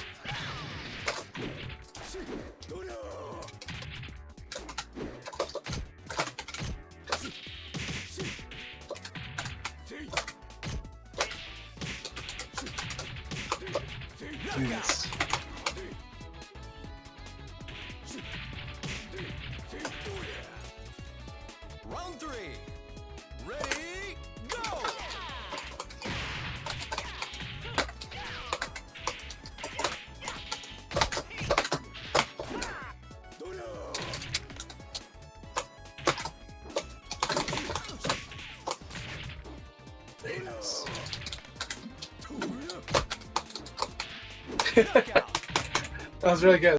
C: Yes. That was really good.